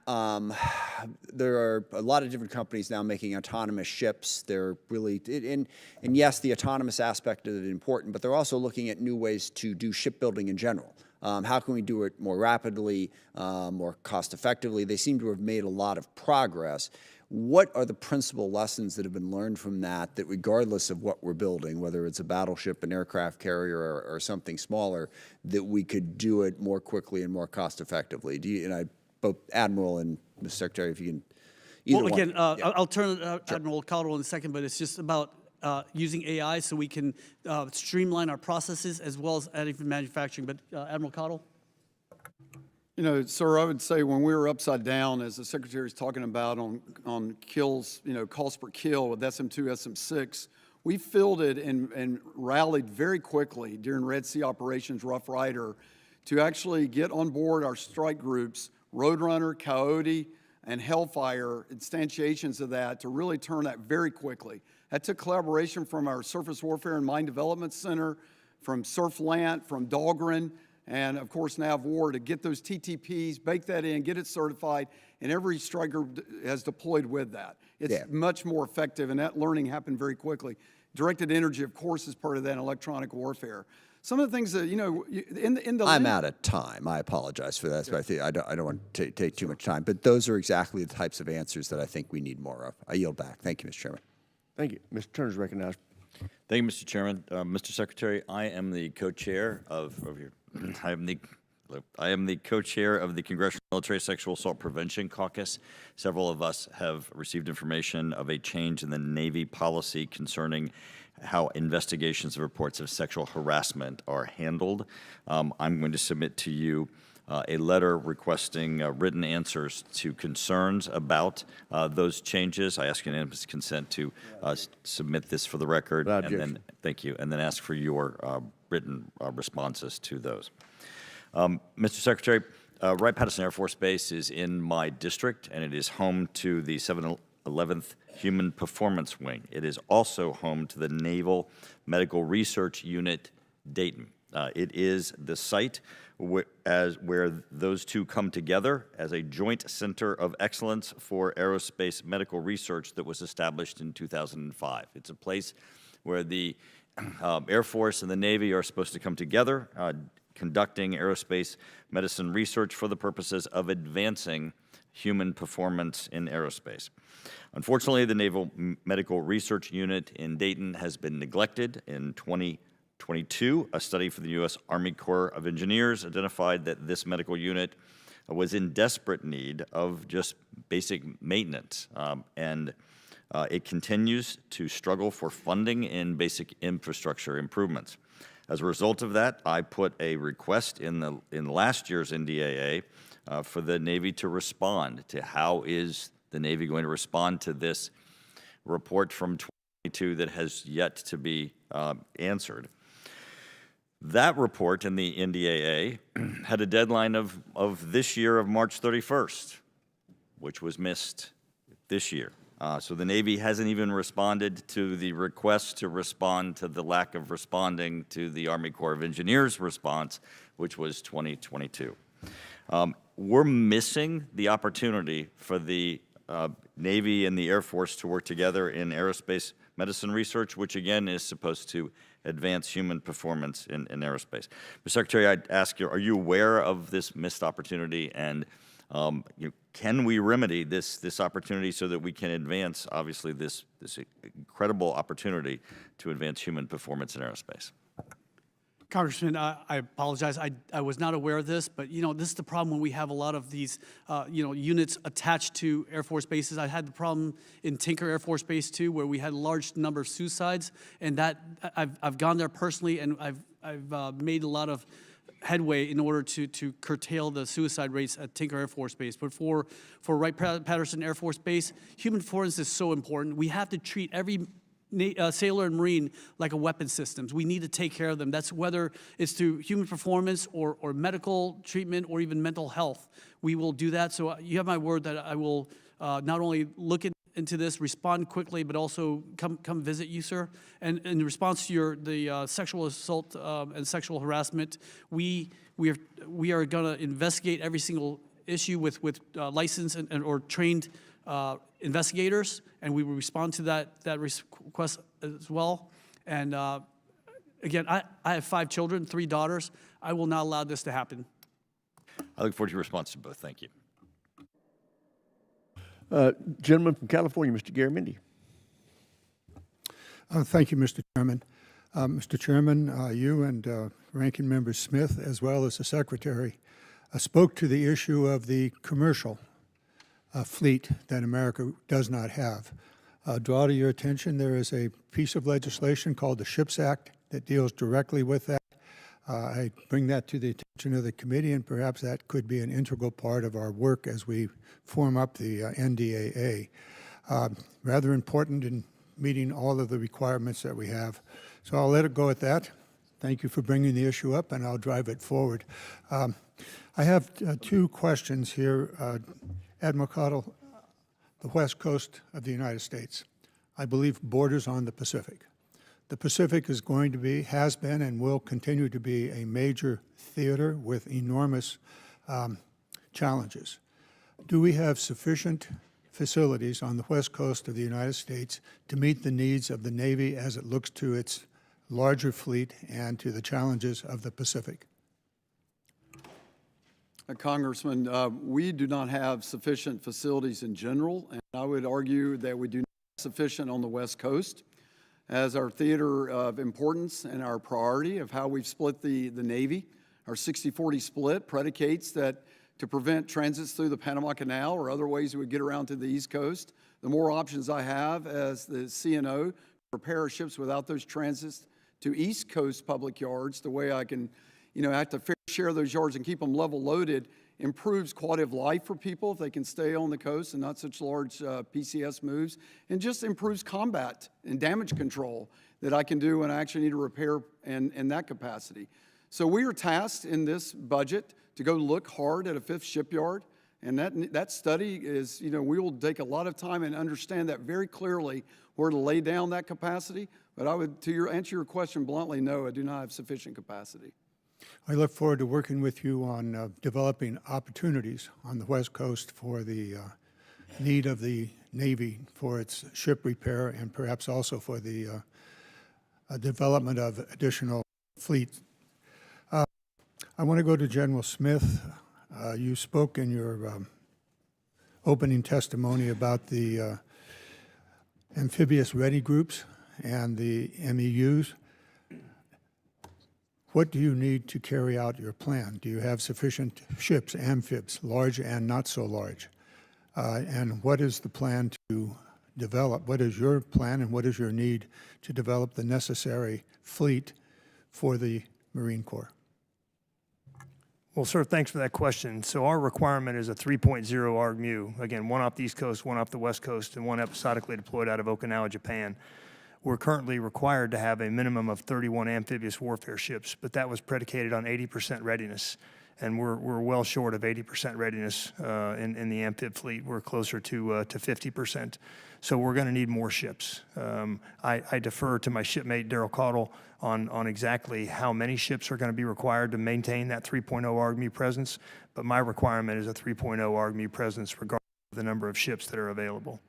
There are a lot of different companies now making autonomous ships. They're really and yes, the autonomous aspect is important, but they're also looking at new ways to do shipbuilding in general. How can we do it more rapidly, more cost effectively? They seem to have made a lot of progress. What are the principal lessons that have been learned from that regardless of what we're building, whether it's a battleship, an aircraft carrier, or something smaller, that we could do it more quickly and more cost effectively? Both Admiral and Mr. Secretary, if you can either well, again, one. Yeah. I'll turn Admiral Caudle in a second, but it's just about using AI so we can streamline our processes as well as additive manufacturing. But Admiral Caudle? Sir, I would say when we were upside down, as the Secretary is talking about on kills, cost per kill with SM-2, SM-6, we fielded and rallied very quickly during Red Sea operations, Rough Rider, to actually get on board our strike groups, Roadrunner, Coyote, and Hellfire, instantiations of that, to really turn that very quickly. That took collaboration from our Surface Warfare and Mine Development Center, from SurfLant, from Dahlgren, and of course NavWar, to get those TTPs, bake that in, get it certified, and every strike group has deployed with that. It's much more effective, and that learning happened very quickly. Directed energy, of course, is part of that in electronic warfare. some of the things that, you know, in the I'm out of time. I apologize for that. But I don't want to take too much time. But those are exactly the types of answers that I think we need more of. I yield back. Thank you, Mr. Chairman. Thank you. Mr. Turner's recognized. Thank you, Mr. Chairman. Mr. Secretary, I am the co-chair of I am the co-chair of the Congressional Military Sexual Assault Prevention Caucus. Several of us have received information of a change in the Navy policy concerning how investigations of reports of sexual harassment are handled. I'm going to submit to you a letter requesting written answers to concerns about those changes. I ask unanimous consent to submit this for the record. Without and then, objection. thank you, and then ask for your written responses to those. Mr. Secretary, Wright-Patterson Air Force Base is in my district, and it is home to the 711th Human Performance Wing. It is also home to the Naval Medical Research Unit, Dayton. It is the site where those two come together as a joint center of excellence for aerospace medical research that was established in 2005. It's a place where the Air Force and the Navy are supposed to come together, conducting aerospace medicine research for the purposes of advancing human performance in aerospace. Unfortunately, the Naval Medical Research Unit in Dayton has been neglected. In 2022, a study for the U.S. Army Corps of Engineers identified that this medical unit was in desperate need of just basic maintenance, and it continues to struggle for funding in basic infrastructure improvements. As a result of that, I put a request in last year's NDAA for the Navy to respond to how is the Navy going to respond to this report from 2022 that has yet to be answered. That report in the NDAA had a deadline of this year of March 31st, which was missed this year. So the Navy hasn't even responded to the request to respond to the lack of responding to the Army Corps of Engineers response, which was 2022. We're missing the opportunity for the Navy and the Air Force to work together in aerospace medicine research, which again is supposed to advance human performance in aerospace. Mr. Secretary, I'd ask you, are you aware of this missed opportunity, and can we remedy this opportunity so that we can advance, obviously, this incredible opportunity to advance human performance in aerospace? Congressman, I apologize. I was not aware of this, but this is the problem when we have a lot of these units attached to Air Force bases. I had the problem in Tinker Air Force Base too, where we had a large number of suicides, and that I've gone there personally, and I've made a lot of headway in order to curtail the suicide rates at Tinker Air Force Base. But for Wright-Patterson Air Force Base, human performance is so important. We have to treat every sailor and Marine like a weapon systems. We need to take care of them. That's whether it's through human performance or medical treatment or even mental health. We will do that. So you have my word that I will not only look into this, respond quickly, but also come visit you, sir. And in response to the sexual assault and sexual harassment, we are going to investigate every single issue with licensed or trained investigators, and we will respond to that request as well. And again, I have 5 children, 3 daughters. I will not allow this to happen. I look forward to your response to both. Thank you. Gentleman from California, Mr. Garamendi. Thank you, Mr. Chairman. Mr. Chairman, you and Ranking Member Smith, as well as the Secretary, spoke to the issue of the commercial fleet that America does not have. Draw to your attention, there is a piece of legislation called the Ships Act that deals directly with that. I bring that to the attention of the committee, and perhaps that could be an integral part of our work as we form up the NDAA. Rather important in meeting all of the requirements that we have. So I'll let it go at that. Thank you for bringing the issue up, and I'll drive it forward. I have 2 questions here. Admiral Caudle, the west coast of the United States, I believe, borders on the Pacific. The Pacific is going to be, has been, and will continue to be a major theater with enormous challenges. Do we have sufficient facilities on the west coast of the United States to meet the needs of the Navy as it looks to its larger fleet and to the challenges of the Pacific? Congressman, we do not have sufficient facilities in general, and I would argue that we do not have sufficient on the West Coast. As our theater of importance and our priority of how we've split the Navy, our 60-40 split predicates that to prevent transits through the Panama Canal or other ways we would get around to the East Coast, the more options I have as the CNO to repair ships without those transits to East Coast public yards, the way I can, have to fair share those yards and keep them level loaded, improves quality of life for people if they can stay on the coast and not such large PCS moves, and just improves combat and damage control that I can do when I actually need to repair in that capacity. So we are tasked in this budget to go look hard at a fifth shipyard, and that study is, we will take a lot of time and understand that very clearly where to lay down that capacity. But I would, answer your question bluntly, no, I do not have sufficient capacity. I look forward to working with you on developing opportunities on the West Coast for the need of the Navy for its ship repair and perhaps also for the development of additional fleet. I want to go to General Smith. You spoke in your opening testimony about the amphibious ready groups and the MEUs. What do you need to carry out your plan? Do you have sufficient ships, amphibs, large and not so large? And what is the plan to develop? What is your plan and what is your need to develop the necessary fleet for the Marine Corps? Well, sir, thanks for that question. So our requirement is a 3.0 ARG-MU. Again, one off the East Coast, one off the West Coast, and one episodically deployed out of Okinawa, Japan. We're currently required to have a minimum of 31 amphibious warfare ships, but that was predicated on 80% readiness. And we're well short of 80% readiness in the amphib fleet. We're closer to 50%. So we're going to need more ships. I defer to my shipmate, Daryl Caudle, on exactly how many ships are going to be required to maintain that 3.0 ARG-MU presence. But my requirement is a 3.0 ARG-MU presence regardless of the number of ships that are available.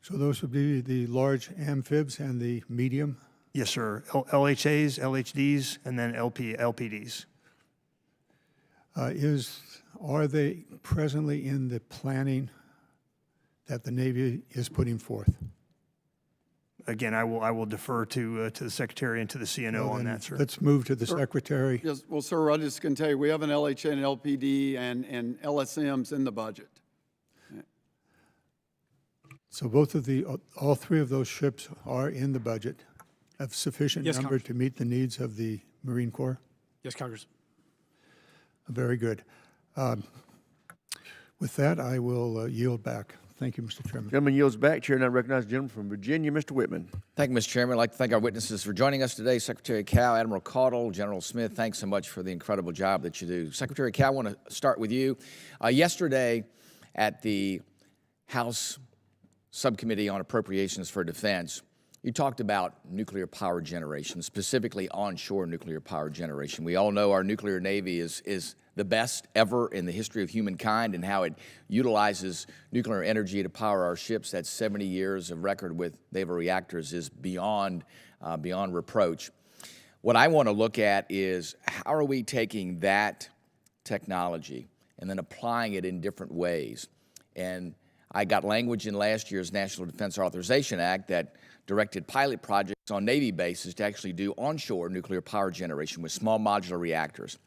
So those would be the large amphibs and the medium? Yes, sir. LHAs, LHDs, and then LPDs. Are they presently in the planning that the Navy is putting forth? Again, I will defer to the Secretary and to the CNO on that, sir. Let's move to the Secretary. Yes, well, sir, I just can tell you, we have an LHA and LPD and LSMs in the budget. So all three of those ships are in the budget of sufficient Yes, number Congress. to meet the needs of the Marine Corps? Yes, Congress. Very good. With that, I will yield back. Thank you, Mr. Chairman. Gentleman yields back. Chair now recognizes the gentleman from Virginia, Mr. Whitman. Thank you, Mr. Chairman. I'd like to thank our witnesses for joining us today. Secretary Cow, Admiral Caudle, General Smith, thanks so much for the incredible job that you do. Secretary Cow, I want to start with you. Yesterday at the House Subcommittee on Appropriations for Defense, you talked about nuclear power generation, specifically onshore nuclear power generation. We all know our nuclear navy is the best ever in the history of humankind, and how it utilizes nuclear energy to power our ships. That's 70 years of record with naval reactors is beyond reproach. What I want to look at is how are we taking that technology and then applying it in different ways. And I got language in last year's National Defense Authorization Act that directed pilot projects on Navy bases to actually do onshore nuclear power generation with small modular reactors.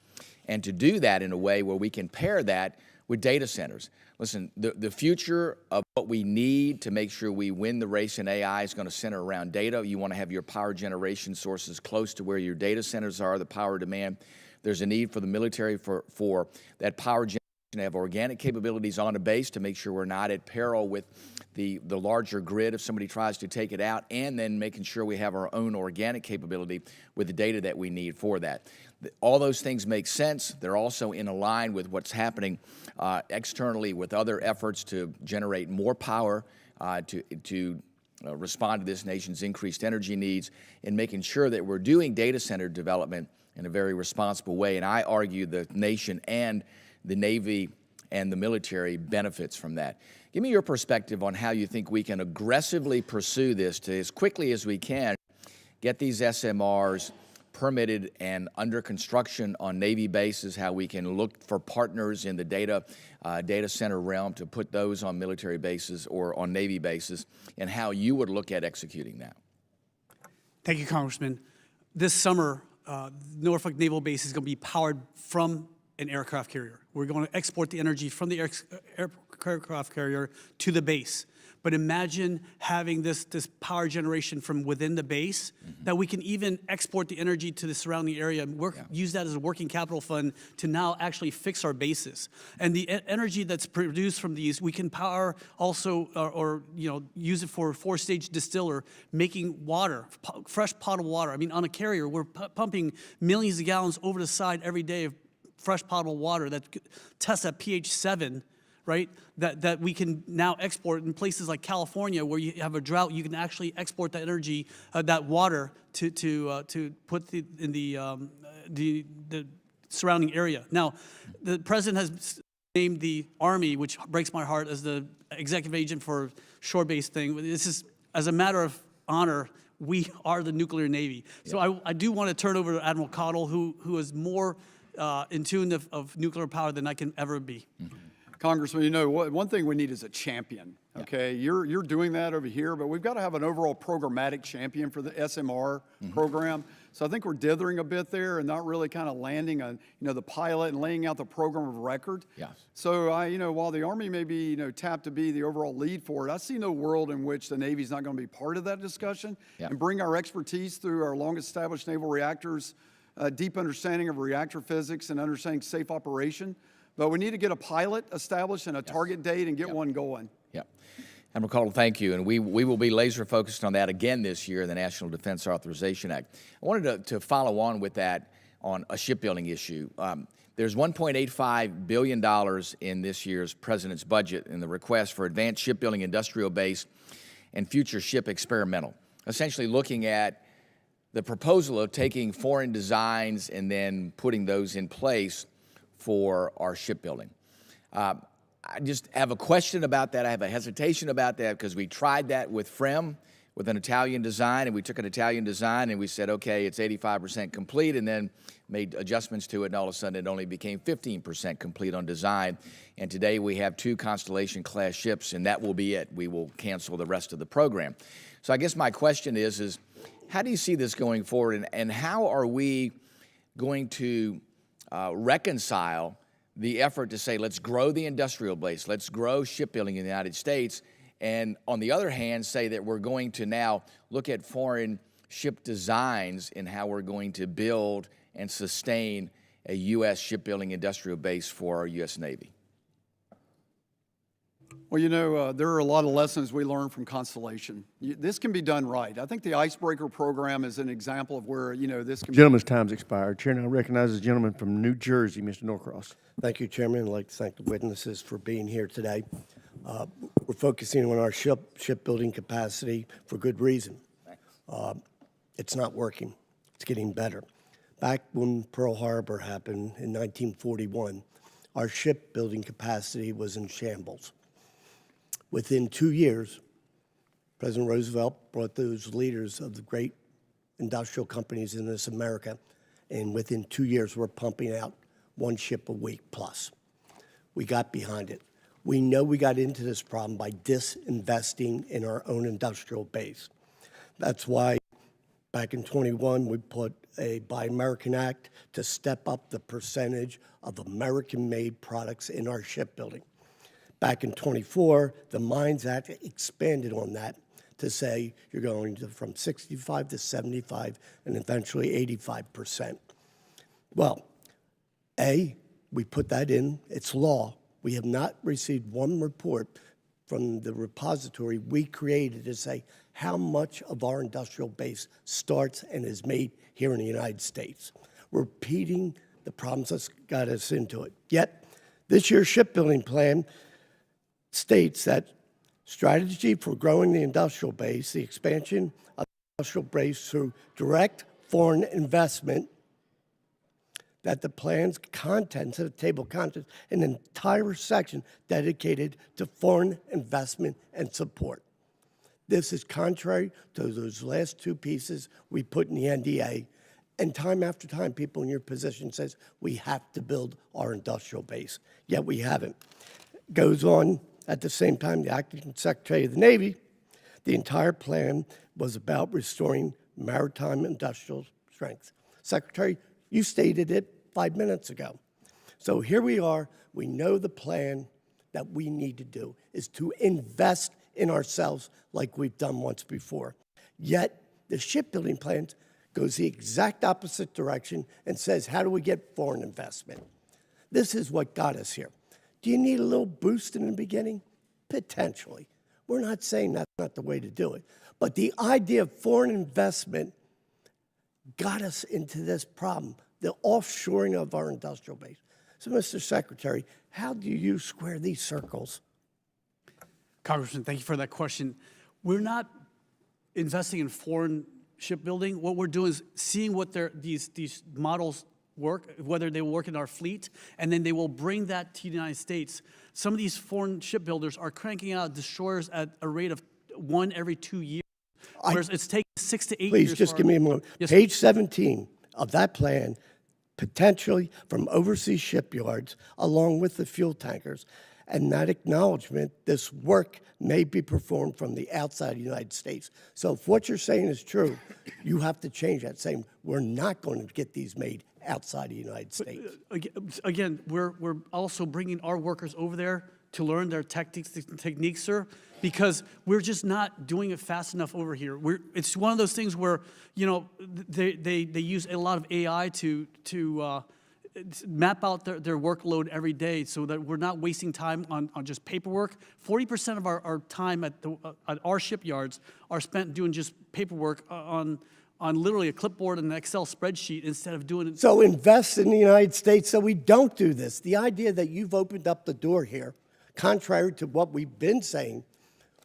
And to do that in a way where we can pair that with data centers. Listen, the future of what we need to make sure we win the race in AI is going to center around data. You want to have your power generation sources close to where your data centers are, the power demand. There's a need for the military for that power generation to have organic capabilities on a base to make sure we're not at peril with the larger grid if somebody tries to take it out, and then making sure we have our own organic capability with the data that we need for that. All those things make sense. They're also in line with what's happening externally with other efforts to generate more power to respond to this nation's increased energy needs, and making sure that we're doing data center development in a very responsible way. And I argue the nation and the Navy and the military benefits from that. Give me your perspective on how you think we can aggressively pursue this to, as quickly as we can, get these SMRs permitted and under construction on Navy bases, how we can look for partners in the data center realm to put those on military bases or on Navy bases, and how you would look at executing that. Thank you, Congressman. This summer, Norfolk Naval Base is going to be powered from an aircraft carrier. We're going to export the energy from the aircraft carrier to the base. But imagine having this power generation from within the base, that we can even export the energy to the surrounding area and use that as a working capital fund to now actually fix our bases. And the energy that's produced from these, we can power also, or use it for a 4-stage distiller, making water, fresh potable water. I mean, on a carrier, we're pumping millions of gallons over the side every day of fresh potable water that tests at pH 7, right? That we can now export in places like California, where you have a drought. You can actually export that energy, that water, to put in the surrounding area. Now, the president has named the Army, which breaks my heart, as the executive agent for shore-based thing. This is, as a matter of honor, we are the nuclear Navy. So I do want to turn over to Admiral Caudle, who is more in tune of nuclear power than I can ever be. Congressman, one thing we need is a champion, okay? You're doing that over here, but we've got to have an overall programmatic champion for the SMR program. So I think we're dithering a bit there and not really kind of landing on, the pilot and laying out the program of record. Yes. So, while the Army may be, tapped to be the overall lead for it, I see no world in which the Navy's not going to be part of that discussion and bring our expertise through our long-established naval reactors, deep understanding of reactor physics and understanding safe operation. But we need to get a pilot established and a target date and get one going. Yep. Admiral Caudle, thank you. And we will be laser focused on that again this year, the National Defense Authorization Act. I wanted to follow on with that on a shipbuilding issue. There's $1.85 billion in this year's President's budget in the request for Advanced Shipbuilding Industrial Base and Future Ship Experimental, essentially looking at the proposal of taking foreign designs and then putting those in place for our shipbuilding. I just have a question about that. I have a hesitation about that because we tried that with FREM, with an Italian design, and we took an Italian design and we said, okay, it's 85% complete, and then made adjustments to it, and all of a sudden it only became 15% complete on design. And today we have 2 Constellation-class ships, and that will be it. We will cancel the rest of the program. So I guess my question is how do you see this going forward, and how are we going to reconcile the effort to say, let's grow the industrial base, let's grow shipbuilding in the United States, and on the other hand, say that we're going to now look at foreign ship designs and how we're going to build and sustain a U.S. shipbuilding industrial base for our U.S. Navy? Well, there are a lot of lessons we learned from Constellation. This can be done right. I think the Icebreaker program is an example of where, this can Gentleman's time's expired. Chair now recognizes the gentleman from New Jersey, Mr. Norcross. Thank you, Chairman. I'd like to thank the witnesses for being here today. We're focusing on our shipbuilding capacity for good reason. It's not working. It's getting better. Back when Pearl Harbor happened in 1941, our shipbuilding capacity was in shambles. Within 2 years, President Roosevelt brought those leaders of the great industrial companies in this America, and within 2 years, we're pumping out 1 ship a week plus. We got behind it. We know we got into this problem by disinvesting in our own industrial base. That's why back in 21, we put a Buy American Act to step up the percentage of American-made products in our shipbuilding. Back in 24, the Mines Act expanded on that to say you're going from 65 to 75 and eventually 85%. Well, we put that in, it's law. We have not received one report from the repository we created to say how much of our industrial base starts and is made here in the United States. We're repeating the problems that got us into it. Yet, this year's shipbuilding plan states that strategy for growing the industrial base, the expansion of the industrial base through direct foreign investment, that the plan's contents, the table contents, an entire section dedicated to foreign investment and support. This is contrary to those last two pieces we put in the NDA. And time after time, people in your position says, we have to build our industrial base. Yet we haven't. Goes on, at the same time, the Acting Secretary of the Navy, the entire plan was about restoring maritime industrial strength. Secretary, you stated it 5 minutes ago. So here we are. We know the plan that we need to do is to invest in ourselves like we've done once before. Yet the shipbuilding plan goes the exact opposite direction and says, how do we get foreign investment? This is what got us here. Do you need a little boost in the beginning? Potentially. We're not saying that's not the way to do it. But the idea of foreign investment got us into this problem, the offshoring of our industrial base. So, Mr. Secretary, how do you square these circles? Congressman, thank you for that question. We're not investing in foreign shipbuilding. What we're doing is seeing what these models work, whether they will work in our fleet, and then they will bring that to the United States. Some of these foreign shipbuilders are cranking out destroyers at a rate of 1 every 2 years, whereas it's taking 6 to 8 years. Please, just give me a moment. Yes, Page 17 of that plan, potentially from overseas shipyards, along with the fuel tankers, and that acknowledgement, this work may be performed from the outside of the United States. So if what you're saying is true, you have to change that, saying we're not going to get these made outside of the United States. Again, we're also bringing our workers over there to learn their techniques, sir, because we're just not doing it fast enough over here. It's one of those things where, you know, they use a lot of AI to map out their workload every day so that we're not wasting time on just paperwork. 40% of our time at our shipyards are spent doing just paperwork on literally a clipboard and an Excel spreadsheet instead of doing it. So invest in the United States so we don't do this. The idea that you've opened up the door here, contrary to what we've been saying,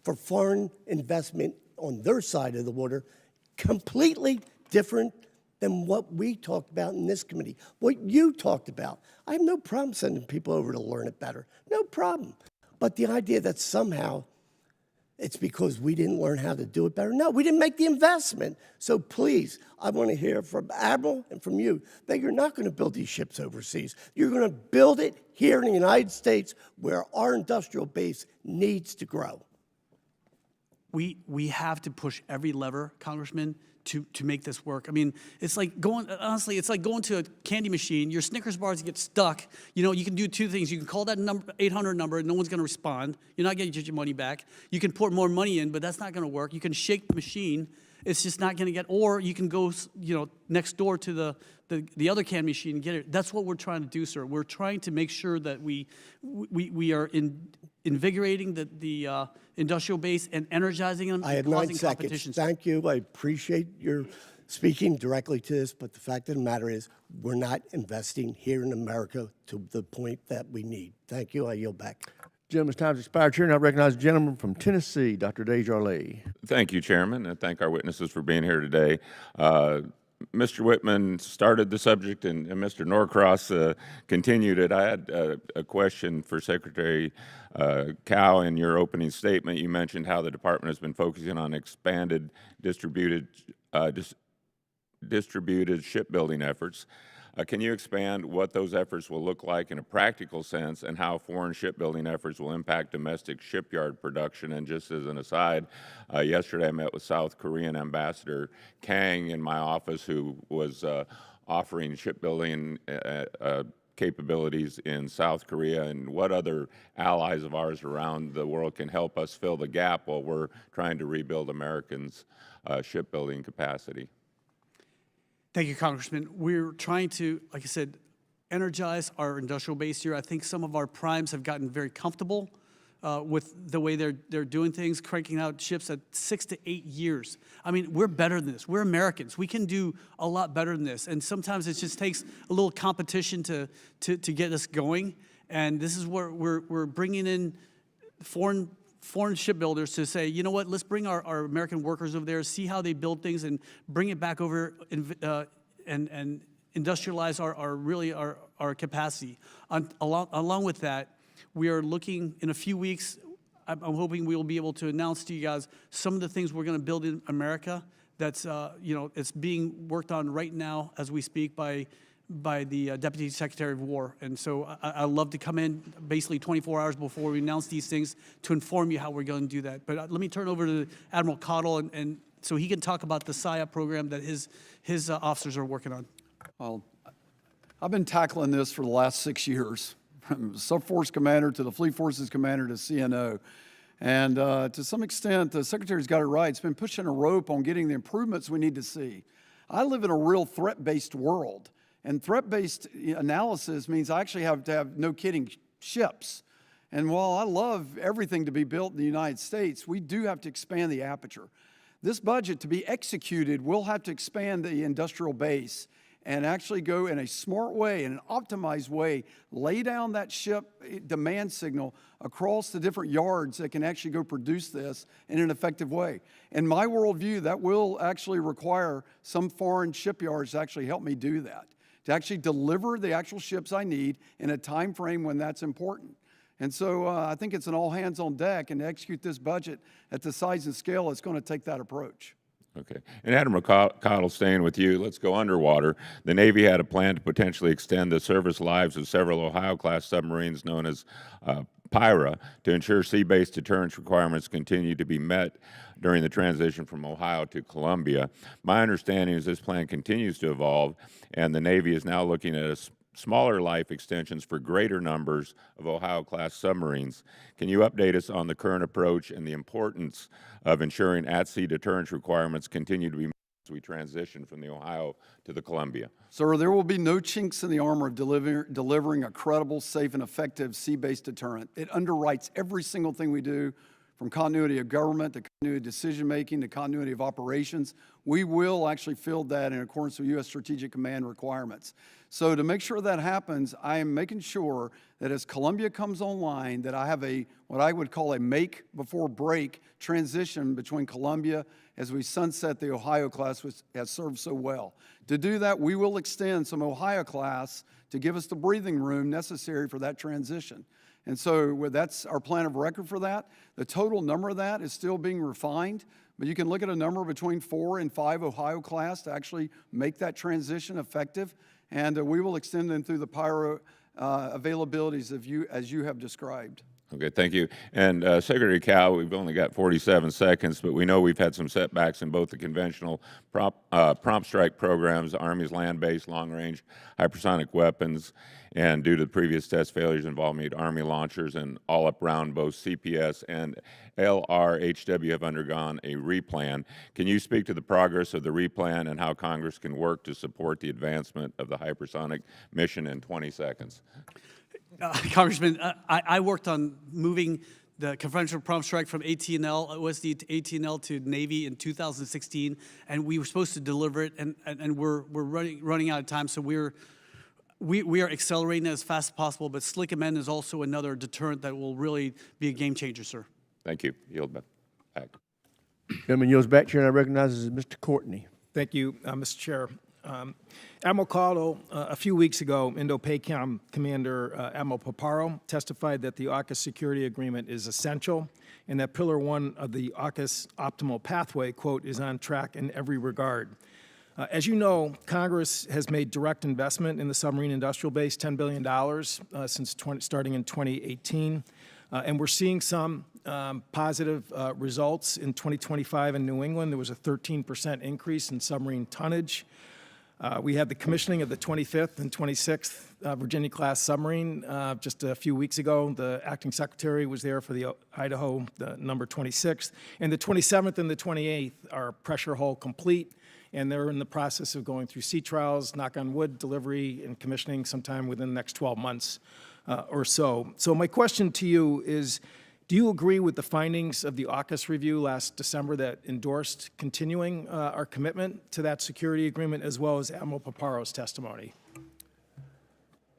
for foreign investment on their side of the water, completely different than what we talked about in this committee, what you talked about. I have no problem sending people over to learn it better, no problem. But the idea that somehow it's because we didn't learn how to do it better. No, we didn't make the investment. So please, I want to hear from Admiral and from you that you're not going to build these ships overseas. You're going to build it here in the United States where our industrial base needs to grow. We have to push every lever, Congressman, to make this work. I mean, it's like honestly, it's like going to a candy machine. Your Snickers bars get stuck. You know, you can do two things. You can call that number, 800 number, and no one's going to respond. You're not going to get your money back. You can put more money in, but that's not going to work. You can shake the machine. It's just not going to get, or you can go, you know, next door to the other candy machine and get it. That's what we're trying to do, sir. We're trying to make sure that we are invigorating the industrial base and energizing them. I have 9 seconds. Thank you. I appreciate your speaking directly to this, but the fact of the matter is we're not investing here in America to the point that we need. Thank you. I yield back. Gentleman's time has expired. Chair now recognizes the gentleman from Tennessee, Dr. Desjardins. Thank you, Chairman, and thank our witnesses for being here today. Mr. Whitman started the subject, and Mr. Norcross continued it. I had a question for Secretary Cow. In your opening statement, you mentioned how the department has been focusing on expanded distributed shipbuilding efforts. Can you expand what those efforts will look like in a practical sense and how foreign shipbuilding efforts will impact domestic shipyard production? And just as an aside, yesterday I met with South Korean Ambassador Kang in my office, who was offering shipbuilding capabilities in South Korea, and what other allies of ours around the world can help us fill the gap while we're trying to rebuild Americans' shipbuilding capacity. Thank you, Congressman. We're trying to, like I said, energize our industrial base here. I think some of our primes have gotten very comfortable with the way they're doing things, cranking out ships at 6 to 8 years. I mean, we're better than this. We're Americans. We can do a lot better than this. And sometimes it just takes a little competition to get us going. And this is where we're bringing in foreign shipbuilders to say, you know what, let's bring our American workers over there, see how they build things, and bring it back over and industrialize our capacity. Along with that, we are looking in a few weeks. I'm hoping we'll be able to announce to you guys some of the things we're going to build in America. That's it's being worked on right now as we speak by the Deputy Secretary of War. And so I love to come in basically 24 hours before we announce these things to inform you how we're going to do that. But let me turn over to Admiral Caudle, and so he can talk about the SIA program that his officers are working on. Well, I've been tackling this for the last 6 years, from Subforce Commander to the Fleet Forces Commander to CNO. And to some extent, the Secretary's got it right. It's been pushing a rope on getting the improvements we need to see. I live in a real threat-based world. And threat-based analysis means I actually have to have, no kidding, ships. And while I love everything to be built in the United States, we do have to expand the aperture. This budget, to be executed, we'll have to expand the industrial base and actually go in a smart way, in an optimized way, lay down that ship demand signal across the different yards that can actually go produce this in an effective way. In my worldview, that will actually require some foreign shipyards to actually help me do that, to actually deliver the actual ships I need in a time frame when that's important. And so I think it's an all hands on deck, and to execute this budget at the size and scale, it's going to take that approach. Okay. And Admiral Caudle, staying with you, let's go underwater. The Navy had a plan to potentially extend the service lives of several Ohio-class submarines known as PIRA to ensure sea-based deterrence requirements continue to be met during the transition from Ohio to Columbia. My understanding is this plan continues to evolve, and the Navy is now looking at smaller life extensions for greater numbers of Ohio-class submarines. Can you update us on the current approach and the importance of ensuring at-sea deterrence requirements continue to be met as we transition from the Ohio to the Columbia? Sir, there will be no chinks in the armor of delivering a credible, safe, and effective sea-based deterrent. It underwrites every single thing we do, from continuity of government to continuity of decision-making to continuity of operations. We will actually field that in accordance with U.S. Strategic Command requirements. So to make sure that happens, I am making sure that as Columbia comes online, that I have what I would call a make before break transition between Columbia as we sunset the Ohio class, which has served so well. To do that, we will extend some Ohio class to give us the breathing room necessary for that transition. And so that's our plan of record for that. The total number of that is still being refined, but you can look at a number between 4 and 5 Ohio class to actually make that transition effective. And we will extend them through the PIRA availabilities as you have described. Okay, thank you. And Secretary Cal, we've only got 47 seconds, but we know we've had some setbacks in both the conventional prompt strike programs, Army's land-based long-range hypersonic weapons, and due to the previous test failures involving Army launchers, and all up round both CPS and LRHW have undergone a replan. Can you speak to the progress of the replan and how Congress can work to support the advancement of the hypersonic mission in 20 seconds? Congressman, I worked on moving the conventional prompt strike from AT&L, OSD to AT&L to Navy in 2016, and we were supposed to deliver it, and we're running out of time, so we are accelerating it as fast as possible, but Slick Amend is also another deterrent that will really be a game changer, sir. Thank you. Yield back. Gentleman yields back, Chair, and I recognize Mr. Courtney. Thank you, Mr. Chair. Admiral Caudle, a few weeks ago, Indo-PACOM Commander Admiral Paparo testified that the AUKUS security agreement is essential and that Pillar 1 of the AUKUS optimal pathway, quote, is on track in every regard. As you know, Congress has made direct investment in the submarine industrial base, $10 billion starting in 2018, and we're seeing some positive results. In 2025 in New England, there was a 13% increase in submarine tonnage. We had the commissioning of the 25th and 26th Virginia-class submarine just a few weeks ago. The acting secretary was there for the Idaho, the number 26th. And the 27th and the 28th are pressure hull complete, and they're in the process of going through sea trials, knock on wood, delivery and commissioning sometime within the next 12 months or so. So my question to you is, do you agree with the findings of the AUKUS review last December that endorsed continuing our commitment to that security agreement, as well as Admiral Paparo's testimony?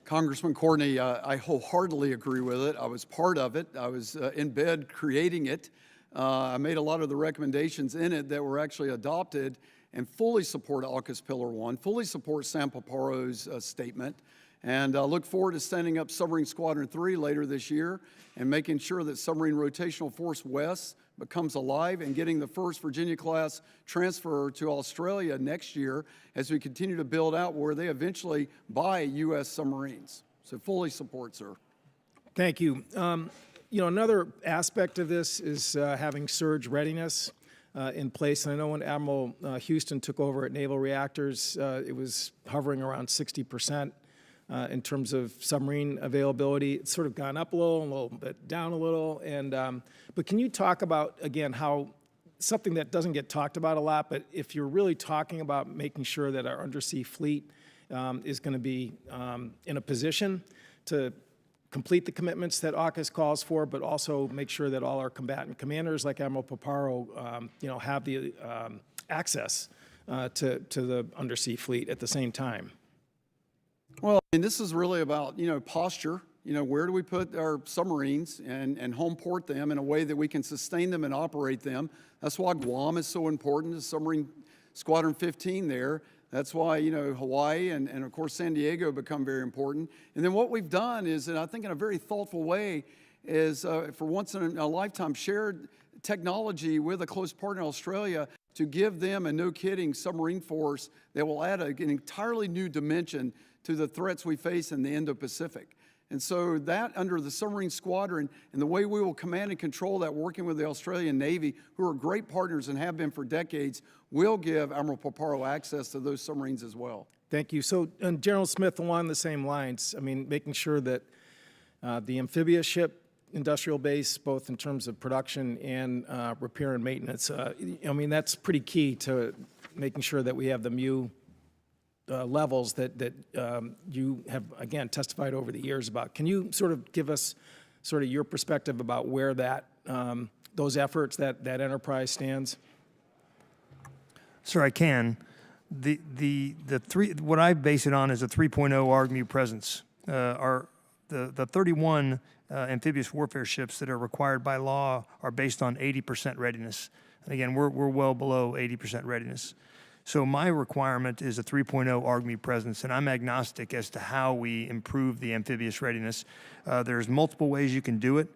Congressman Courtney, I wholeheartedly agree with it. I was part of it. I was in bed creating it. I made a lot of the recommendations in it that were actually adopted, and fully support AUKUS Pillar 1, fully support Sam Paparo's statement. And I look forward to standing up Submarine Squadron 3 later this year and making sure that Submarine Rotational Force West becomes alive and getting the first Virginia-class transfer to Australia next year as we continue to build out where they eventually buy U.S. submarines. So fully support, sir. Thank you. You know, another aspect of this is having surge readiness in place. And I know when Admiral Houston took over at Naval Reactors, it was hovering around 60% in terms of submarine availability. It's sort of gone up a little bit down a little. And but can you talk about, again, how something that doesn't get talked about a lot, but if you're really talking about making sure that our undersea fleet is going to be in a position to complete the commitments that AUKUS calls for, but also make sure that all our combatant commanders like Admiral Paparo, you know, have the access to the undersea fleet at the same time. Well, and this is really about, you know, posture. You know, where do we put our submarines and home port them in a way that we can sustain them and operate them? That's why Guam is so important, the Submarine Squadron 15 there. That's why, you know, Hawaii and of course San Diego become very important. And then what we've done is, and I think in a very thoughtful way, is for once in a lifetime shared technology with a close partner in Australia to give them a no-kidding submarine force that will add an entirely new dimension to the threats we face in the Indo-Pacific. And so that under the submarine squadron and the way we will command and control that working with the Australian Navy, who are great partners and have been for decades, will give Admiral Paparo access to those submarines as well. Thank you. So, and General Smith, along the same lines, I mean, making sure that the amphibious ship industrial base, both in terms of production and repair and maintenance, I mean, that's pretty key to making sure that we have the MU levels that you have, again, testified over the years about. Can you sort of give us sort of your perspective about where that, those efforts, that enterprise stands? Sir, I can. What I base it on is a 3.0 ARGMU presence. The 31 amphibious warfare ships that are required by law are based on 80% readiness. And again, we're well below 80% readiness. So my requirement is a 3.0 ARGMU presence, and I'm agnostic as to how we improve the amphibious readiness. There's multiple ways you can do it.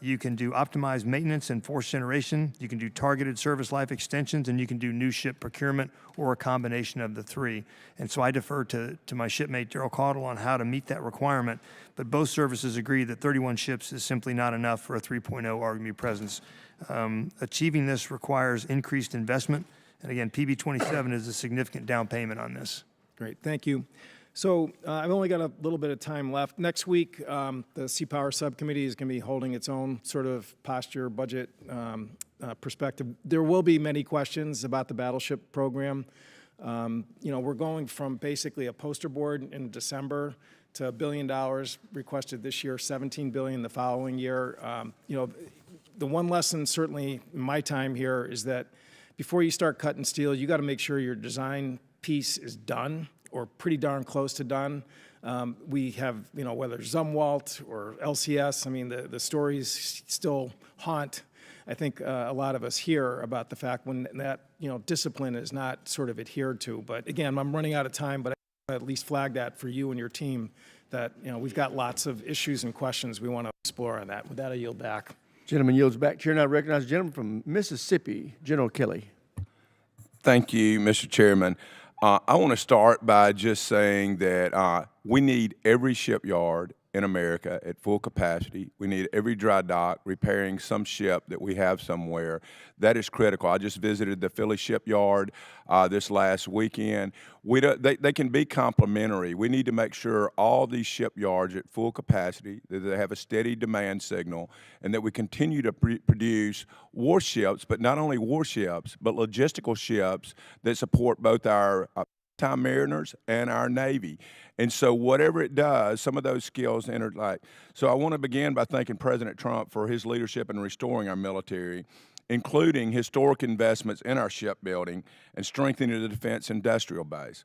You can do optimized maintenance and force generation. You can do targeted service life extensions, and you can do new ship procurement or a combination of the three. And so I defer to my shipmate, Daryl Caudle, on how to meet that requirement. But both services agree that 31 ships is simply not enough for a 3.0 ARGMU presence. Achieving this requires increased investment. And again, PB27 is a significant down payment on this. Great, thank you. So I've only got a little bit of time left. Next week, the Sea Power Subcommittee is going to be holding its own sort of posture budget perspective. There will be many questions about the battleship program. You know, we're going from basically a poster board in December to $1 billion requested this year, $17 billion the following year. You know, the one lesson certainly in my time here is that before you start cutting steel, you got to make sure your design piece is done or pretty darn close to done. We have, you know, whether Zumwalt or LCS, I mean, the stories still haunt, I think, a lot of us here about the fact when that, you know, discipline is not sort of adhered to. But again, I'm running out of time, but I at least flag that for you and your team that, you know, we've got lots of issues and questions we want to explore on that. With that, I yield back. Gentleman yields back. Chair now recognizes the gentleman from Mississippi, General Kelly. Thank you, Mr. Chairman. I want to start by just saying that we need every shipyard in America at full capacity. We need every dry dock repairing some ship that we have somewhere. That is critical. I just visited the Philly shipyard this last weekend. They can be complementary. We need to make sure all these shipyards at full capacity, that they have a steady demand signal, and that we continue to produce warships, but not only warships, but logistical ships that support both our time mariners and our Navy. And so whatever it does, some of those skills interlike. So I want to begin by thanking President Trump for his leadership in restoring our military, including historic investments in our shipbuilding and strengthening the defense industrial base.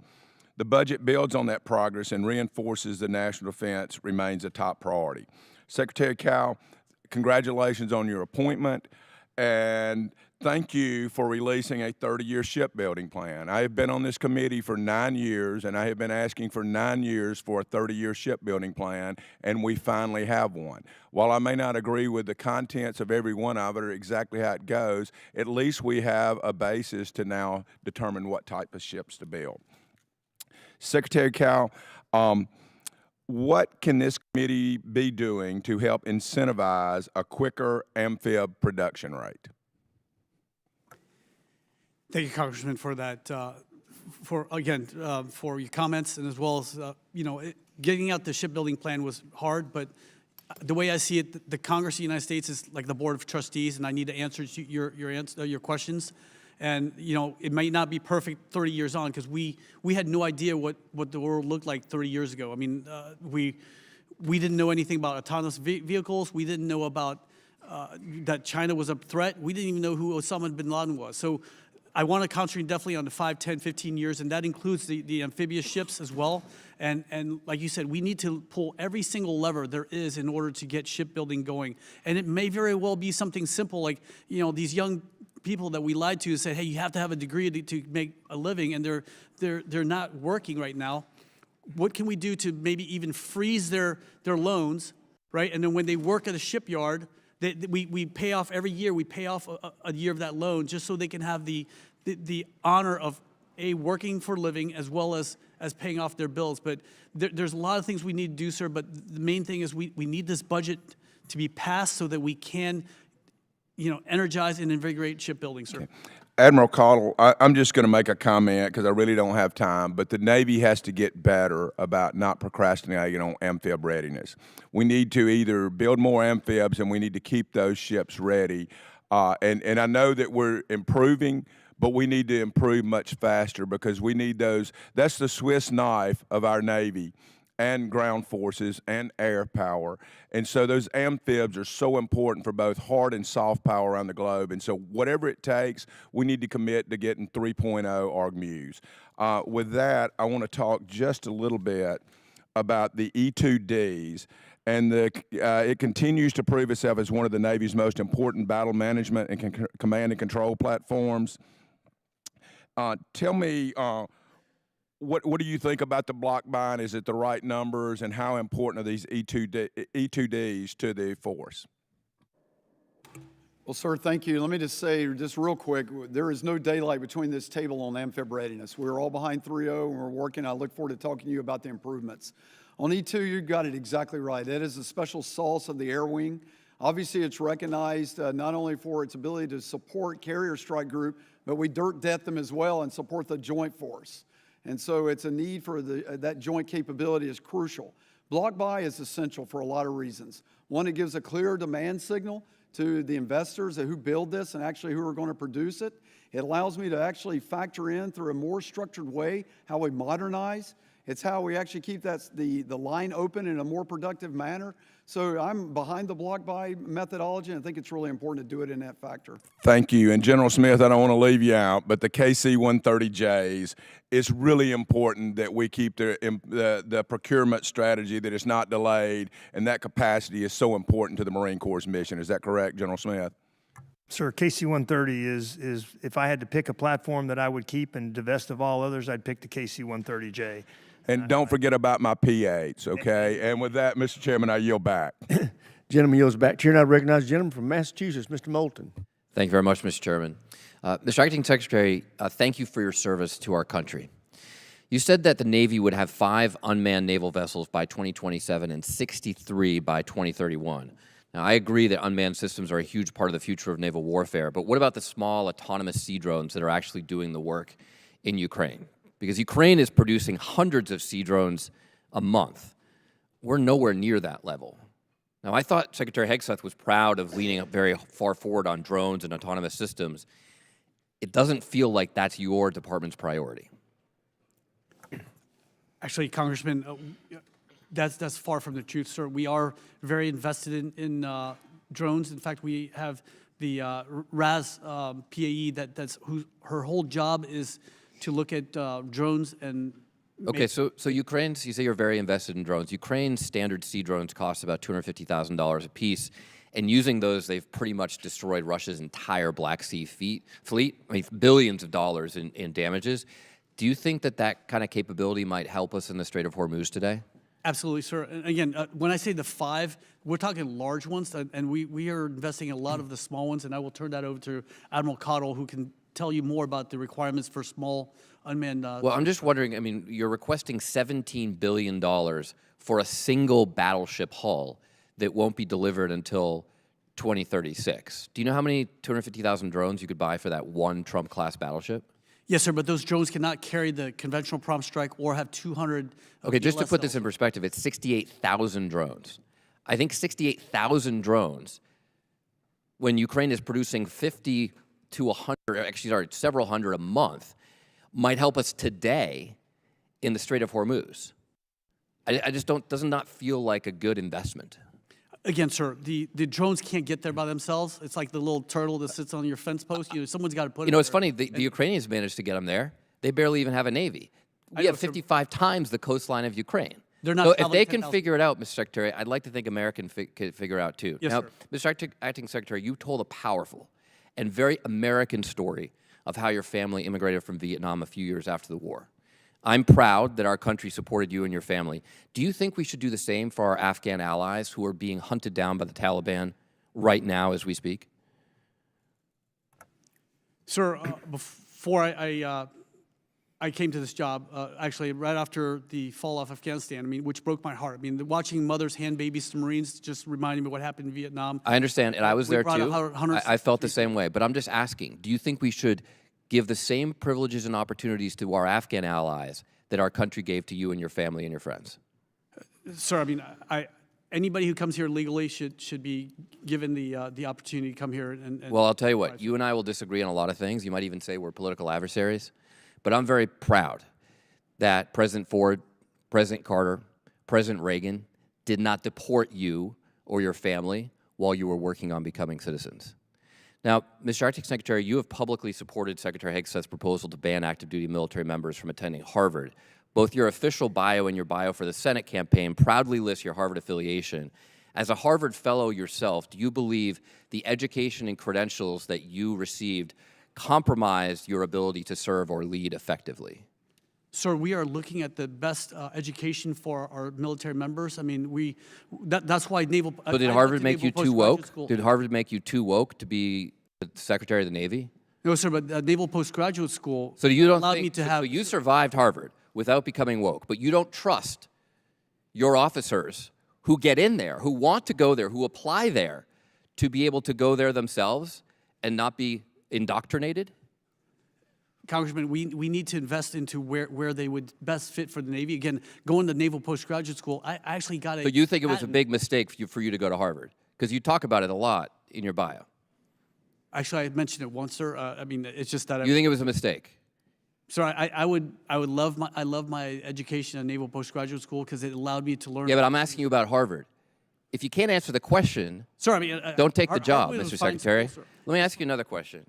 The budget builds on that progress and reinforces the national defense remains a top priority. Secretary Cowell, congratulations on your appointment. And thank you for releasing a 30-year shipbuilding plan. I have been on this committee for 9 years, and I have been asking for 9 years for a 30-year shipbuilding plan, and we finally have one. While I may not agree with the contents of every one of it or exactly how it goes, at least we have a basis to now determine what type of ships to build. Secretary Caudle, what can this committee be doing to help incentivize a quicker amphib production rate? Thank you, Congressman, for that, for your comments, and as well as, getting out the shipbuilding plan was hard, but the way I see it, the Congress of the United States is like the Board of Trustees, and I need to answer your questions. And, it might not be perfect 30 years on, because we had no idea what the world looked like 30 years ago. I mean, we didn't know anything about autonomous vehicles. We didn't know about that China was a threat. We didn't even know who Osama bin Laden was. So I want to concentrate definitely on the 5, 10, 15 years, and that includes the amphibious ships as well. And like you said, we need to pull every single lever there is in order to get shipbuilding going. And it may very well be something simple like, these young people that we lied to said, hey, you have to have a degree to make a living, and they're not working right now. What can we do to maybe even freeze their loans, right? And then when they work at a shipyard, we pay off every year. We pay off a year of that loan just so they can have the honor of working for a living as well as paying off their bills. But there's a lot of things we need to do, sir. But the main thing is we need this budget to be passed so that we can energize and invigorate shipbuilding, sir. Okay. Admiral Caudle, I'm just going to make a comment because I really don't have time, but the Navy has to get better about not procrastinating on amphib readiness. We need to either build more amphibs, and we need to keep those ships ready. And I know that we're improving, but we need to improve much faster because we need those. That's the Swiss knife of our Navy and ground forces and air power. And so those amphibs are so important for both hard and soft power around the globe. And so whatever it takes, we need to commit to getting 3.0 ARG-MUs. With that, I want to talk just a little bit about the E-2Ds. And it continues to prove itself as one of the Navy's most important battle management and command and control platforms. Tell me, what do you think about the block buying? Is it the right numbers, and how important are these E-2Ds to the force? Well, sir, thank you. Let me just say, just real quick, there is no daylight between this table on amphib readiness. We're all behind 3.0, and we're working. I look forward to talking to you about the improvements. On E2, you got it exactly right. That is a special sauce of the air wing. Obviously, it's recognized not only for its ability to support carrier strike group, but we dirt debt them as well and support the joint force. And so it's a need for that joint capability is crucial. Block buy is essential for a lot of reasons. One, it gives a clear demand signal to the investors who build this and actually who are going to produce it. It allows me to actually factor in through a more structured way how we modernize. It's how we actually keep the line open in a more productive manner. So I'm behind the block buy methodology, and I think it's really important to do it in that factor. Thank you. And General Smith, I don't want to leave you out, but the KC-130Js, it's really important that we keep the procurement strategy, that it's not delayed, and that capacity is so important to the Marine Corps' mission. Is that correct, General Smith? Sir, KC-130 is if I had to pick a platform that I would keep and divest of all others, I'd pick the KC-130J. And don't forget about my P-8s, okay? And with that, Mr. Chairman, I yield back. Gentleman yields back. Chair, now recognize the gentleman from Massachusetts, Mr. Moulton. Thank you very much, Mr. Chairman. Mr. Acting Secretary, thank you for your service to our country. You said that the Navy would have 5 unmanned naval vessels by 2027 and 63 by 2031. Now, I agree that unmanned systems are a huge part of the future of naval warfare, but what about the small autonomous sea drones that are actually doing the work in Ukraine? Because Ukraine is producing hundreds of sea drones a month. We're nowhere near that level. Now, I thought Secretary Hegseth was proud of leaning up very far forward on drones and autonomous systems. It doesn't feel like that's your department's priority. Actually, Congressman, that's far from the truth, sir. We are very invested in drones. In fact, we have the RAS PAE her whole job is to look at drones and. Okay, so Ukraine's, you say you're very invested in drones. Ukraine's standard sea drones cost about $250,000 a piece, And using those, they've pretty much destroyed Russia's entire Black Sea fleet. I mean, billions of dollars in damages. Do you think that that kind of capability might help us in the Strait of Hormuz today? Absolutely, sir. And again, when I say the 5, we're talking large ones, and we are investing in a lot of the small ones, and I will turn that over to Admiral Caudle, who can tell you more about the requirements for small unmanned. Well, I'm just wondering, I mean, you're requesting $17 billion for a single battleship hull that won't be delivered until 2036. Do you know how many 250,000 drones you could buy for that one Trump-class battleship? Yes, sir, but those drones cannot carry the conventional prompt strike or have 200. Okay, just to put this in perspective, it's 68,000 drones. I think 68,000 drones, when Ukraine is producing 50 to 100, actually, sorry, several hundred a month, might help us today in the Strait of Hormuz. I just does not feel like a good investment. Again, sir, the drones can't get there by themselves. It's like the little turtle that sits on your fence post. You know, someone's got to put it there. It's funny, the Ukrainians managed to get them there. They barely even have a navy. We have 55 times the coastline of Ukraine. They're not. So if they can figure it out, Mr. Secretary, I'd like to think America can figure it out too. Yes, now, sir. Mr. Acting Secretary, you told a powerful and very American story of how your family immigrated from Vietnam a few years after the war. I'm proud that our country supported you and your family. Do you think we should do the same for our Afghan allies who are being hunted down by the Taliban right now as we speak? Sir, before I came to this job, actually right after the fall of Afghanistan, I mean, which broke my heart. I mean, watching mothers hand babies to Marines just reminded me what happened in Vietnam. I understand, and I was there too. 100 I felt the same way, but I'm just asking, do you think we should give the same privileges and opportunities to our Afghan allies that our country gave to you and your family and your friends? Sir, I mean, anybody who comes here legally should be given the opportunity to come here and well, I'll tell you what, you and I will disagree on a lot of things. You might even say we're political adversaries, but I'm very proud that President Ford, President Carter, President Reagan did not deport you or your family while you were working on becoming citizens. Now, Mr. Acting Secretary, you have publicly supported Secretary Hegseth's proposal to ban active duty military members from attending Harvard. Both your official bio and your bio for the Senate campaign proudly list your Harvard affiliation. As a Harvard fellow yourself, do you believe the education and credentials that you received compromised your ability to serve or lead effectively? Sir, we are looking at the best education for our military members. I mean, that's why Naval. So did Harvard make you too woke? Did Harvard make you too woke to be the Secretary of the Navy? No, sir, but Naval Postgraduate School so you don't allowed think, me to have. So you survived Harvard without becoming woke, but you don't trust your officers who get in there, who want to go there, who apply there, to be able to go there themselves and not be indoctrinated? Congressman, we need to invest into where they would best fit for the Navy. Again, going to Naval Postgraduate School, I actually got a. So you think it was a big mistake for you to go to Harvard? Because you talk about it a lot in your bio. Actually, I mentioned it once, sir. I mean, it's just that. You think it was a mistake? Sir, I would love my education at Naval Postgraduate School because it allowed me to learn. Yeah, but I'm asking you about Harvard. If you can't answer the question, sir, I mean, don't take the job, Harvard is Mr. a fine Secretary. school, sir. Let me ask you another question.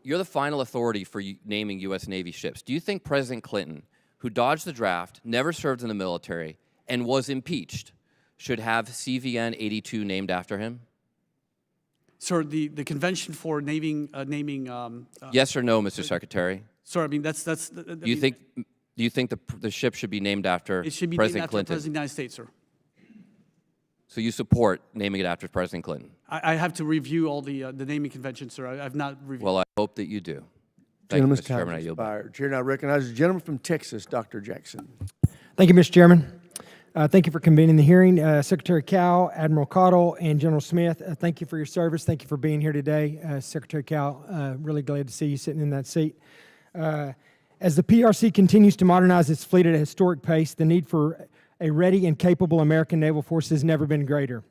You're the final authority for naming U.S. Navy ships. Do you think President Clinton, who dodged the draft, never served in the military, and was impeached, should have CVN 82 named after him? Sir, the convention for naming. Yes or no, Mr. Secretary? Sir, I mean that's. Do you think the ship should be named after it should be President named after Clinton? the President of the United States, sir. So you support naming it after President Clinton? I have to review all the naming conventions, sir. I've not reviewed. Well, I hope that you do. Thank you, Gentleman's Mr. time Chairman. I has yield back. expired. Chair now recognizes the gentleman from Texas, Dr. Jackson. Thank you, Mr. Chairman. Thank you for convening the hearing. Secretary Caudle, Admiral Caudle, and General Smith, thank you for your service. Thank you for being here today. Secretary Caudle, really glad to see you sitting in that seat. As the PRC continues to modernize its fleet at a historic pace, the need for a ready and capable American naval force has never been greater.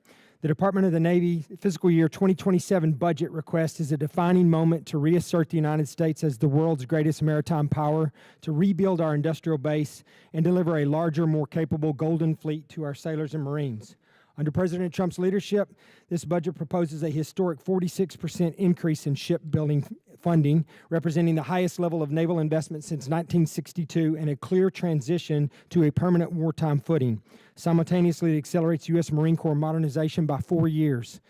The Department of the Navy fiscal year 2027 budget request is a defining moment to reassert the United States as the world's greatest maritime power, to rebuild our industrial base, and deliver a larger, more capable Golden Fleet to our sailors and Marines. Under President Trump's leadership, this budget proposes a historic 46% increase in shipbuilding funding, representing the highest level of naval investment since 1962 and a clear transition to a permanent wartime footing. Simultaneously, it accelerates U.S. Marine Corps modernization by 4 years.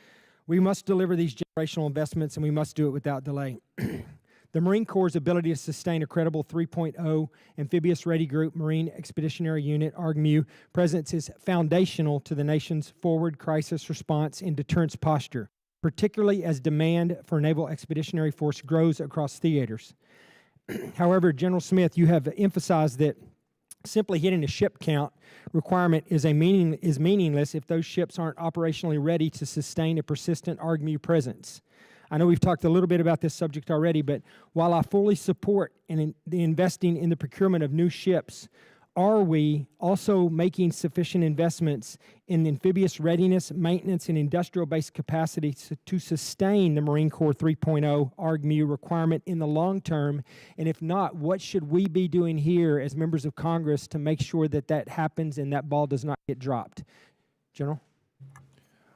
We must deliver these generational investments, and we must do it without delay. The Marine Corps' ability to sustain a credible 3.0 amphibious ready group Marine Expeditionary Unit, ARGMU, presence is foundational to the nation's forward crisis response and deterrence posture, particularly as demand for Naval Expeditionary Force grows across theaters. However, General Smith, you have emphasized that simply hitting a ship count requirement is meaningless if those ships aren't operationally ready to sustain a persistent ARGMU presence. I know we've talked a little bit about this subject already, but while I fully support the investing in the procurement of new ships, are we also making sufficient investments in amphibious readiness, maintenance, and industrial-based capacity to sustain the Marine Corps 3.0 ARGMU requirement in the long term? And if not, what should we be doing here as members of Congress to make sure that that happens and that ball does not get dropped? General?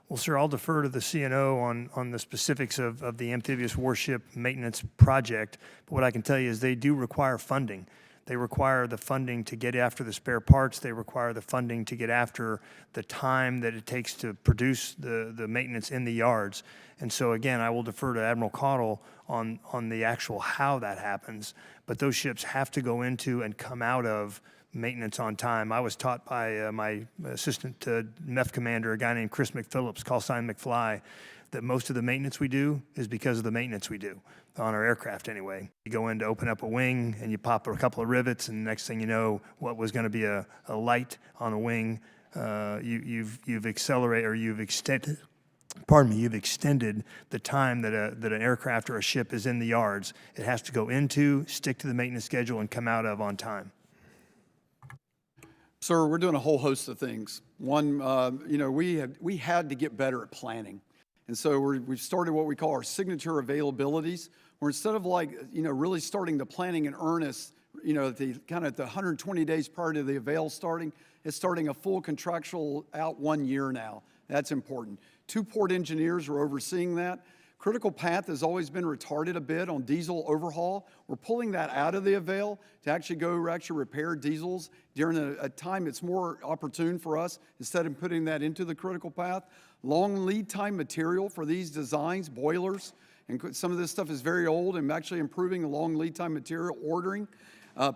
Well, sir, I'll defer to the CNO on the specifics of the amphibious warship maintenance project. But what I can tell you is they do require funding. They require the funding to get after the spare parts. They require the funding to get after the time that it takes to produce the maintenance in the yards. And so, again, I will defer to Admiral Caudle on the actual how that happens. But those ships have to go into and come out of maintenance on time. I was taught by my assistant MEF commander, a guy named Chris McPhillips, call sign McFly, that most of the maintenance we do is because of the maintenance we do on our aircraft anyway. You go in to open up a wing and you pop a couple of rivets, and the next thing you know, what was going to be a light on a wing, you've accelerated, or you've extended. You've extended the time that an aircraft or a ship is in the yards. It has to go into, stick to the maintenance schedule, and come out of on time. Sir, we're doing a whole host of things. One, we had to get better at planning. And so we've started what we call our signature availabilities, where instead of really starting the planning in earnest, the 120 days prior to the avail starting, it's starting a full contractual out 1 year now. That's important. 2 port engineers are overseeing that. Critical path has always been retarded a bit on diesel overhaul. We're pulling that out of the avail to actually repair diesels during a time it's more opportune for us instead of putting that into the critical path. Long lead time material for these designs, boilers, and some of this stuff is very old, and actually improving the long lead time material ordering.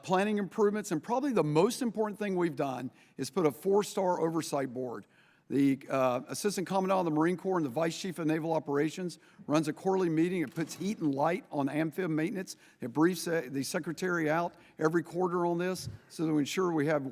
Planning improvements, and probably the most important thing we've done is put a 4-star oversight board. The Assistant Commandant of the Marine Corps and the Vice Chief of Naval Operations runs a quarterly meeting. It puts heat and light on amphib maintenance. It briefs the Secretary out every quarter on this so to ensure we have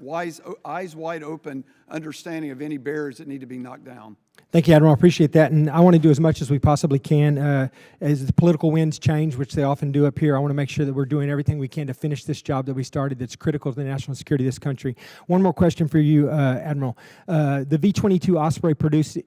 eyes wide open understanding of any barriers that need to be knocked down. Thank you, Admiral. I appreciate that. And I want to do as much as we possibly can. As the political winds change, which they often do up here, I want to make sure that we're doing everything we can to finish this job that we started that's critical to the national security of this country. One more question for you, Admiral. The V-22 Osprey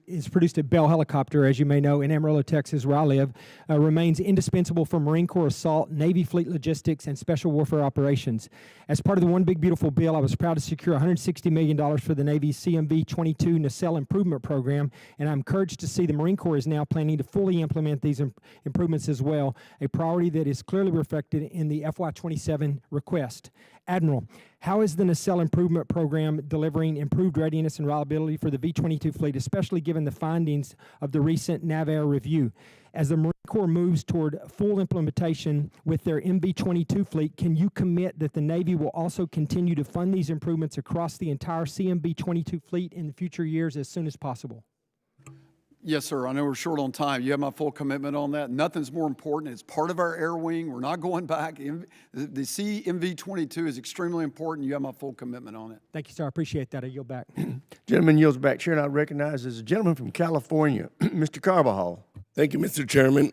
is produced at Bell Helicopter, as you may know, in Amarillo, Texas, where I live, remains indispensable for Marine Corps assault, Navy fleet logistics, and special warfare operations. As part of the One Big Beautiful Bill, I was proud to secure $160 million for the Navy's CMV-22 Nacelle Improvement Program, and I'm encouraged to see the Marine Corps is now planning to fully implement these improvements as well, a priority that is clearly reflected in the FY27 request. Admiral, how is the Nacelle Improvement Program delivering improved readiness and reliability for the V-22 fleet, especially given the findings of the recent Naval review? As the Marine Corps moves toward full implementation with their MV-22 fleet, can you commit that the Navy will also continue to fund these improvements across the entire CMV-22 fleet in future years as soon as possible? Yes, sir. I know we're short on time. You have my full commitment on that. Nothing's more important. It's part of our air wing. We're not going back. The CMV-22 is extremely important. You have my full commitment on it. Thank you, sir. I appreciate that. I yield back. Gentleman yields back. Chair, and I recognize as a gentleman from California, Mr. Carbajal. Thank you, Mr. Chairman,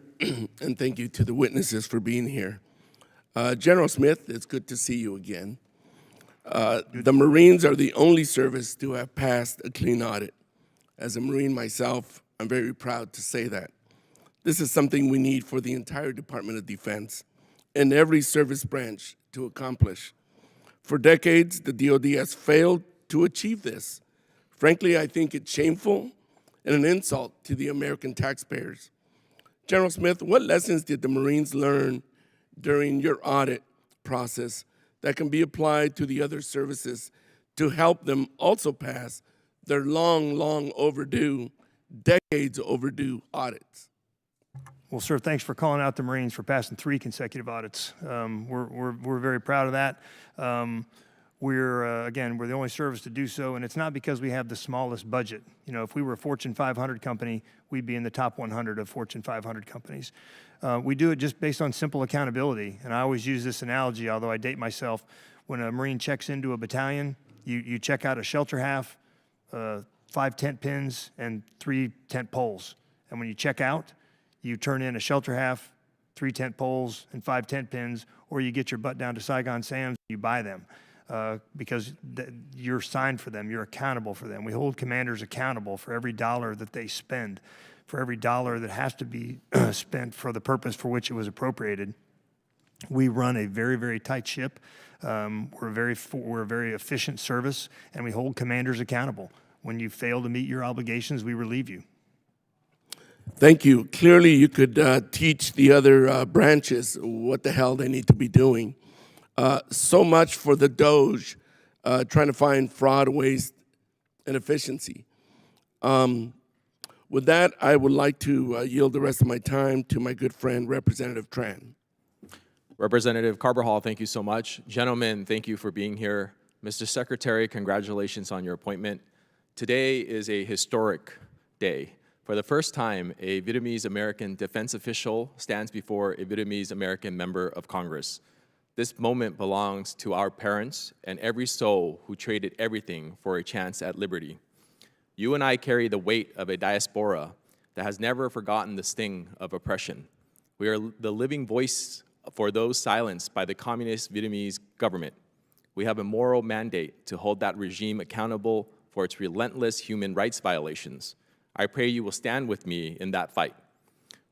and thank you to the witnesses for being here. General Smith, it's good to see you again. The Marines are the only service to have passed a clean audit. As a Marine myself, I'm very proud to say that. This is something we need for the entire Department of Defense and every service branch to accomplish. For decades, the DoD has failed to achieve this. Frankly, I think it's shameful and an insult to the American taxpayers. General Smith, what lessons did the Marines learn during your audit process that can be applied to the other services to help them also pass their long, long overdue decades overdue audits? Well, sir, thanks for calling out the Marines for passing 3 consecutive audits. We're very proud of that. Again, we're the only service to do so, and it's not because we have the smallest budget. You know, if we were a Fortune 500 company, we'd be in the top 100 of Fortune 500 companies. We do it just based on simple accountability, and I always use this analogy, although I date myself. When a Marine checks into a battalion, you check out a shelter half, 5 tent pins, and 3 tent poles. And when you check out, you turn in a shelter half, 3 tent poles, and 5 tent pins, or you get your butt down to Saigon Sam's, you buy them. Because you're signed for them, you're accountable for them. We hold commanders accountable for every dollar that they spend, for every dollar that has to be spent for the purpose for which it was appropriated. We run a very, very tight ship. We're a very efficient service, and we hold commanders accountable. When you fail to meet your obligations, we relieve you. Thank you. Clearly, you could teach the other branches what the hell they need to be doing. So much for the Doge trying to find fraud, waste, and efficiency. With that, I would like to yield the rest of my time to my good friend, Representative Tran. Representative Carvajal, thank you so much. Gentlemen, thank you for being here. Mr. Secretary, congratulations on your appointment. Today is a historic day. For the first time, a Vietnamese American defense official stands before a Vietnamese American member of Congress. This moment belongs to our parents and every soul who traded everything for a chance at liberty. You and I carry the weight of a diaspora that has never forgotten the sting of oppression. We are the living voice for those silenced by the communist Vietnamese government. We have a moral mandate to hold that regime accountable for its relentless human rights violations. I pray you will stand with me in that fight.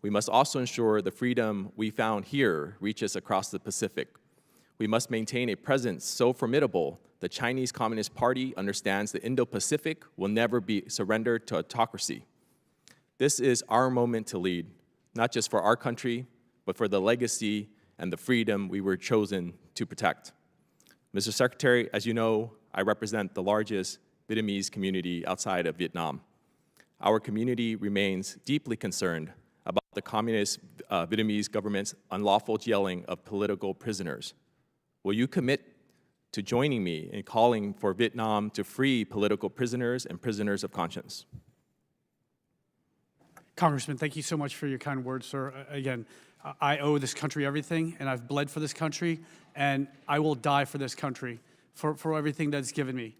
We must also ensure the freedom we found here reaches across the Pacific. We must maintain a presence so formidable the Chinese Communist Party understands the Indo-Pacific will never be surrendered to autocracy. This is our moment to lead, not just for our country, but for the legacy and the freedom we were chosen to protect. Mr. Secretary, as you know, I represent the largest Vietnamese community outside of Vietnam. Our community remains deeply concerned about the communist Vietnamese government's unlawful jailing of political prisoners. Will you commit to joining me in calling for Vietnam to free political prisoners and prisoners of conscience? Congressman, thank you so much for your kind words, sir. Again, I owe this country everything, and I've bled for this country, and I will die for this country, for everything that it's given me.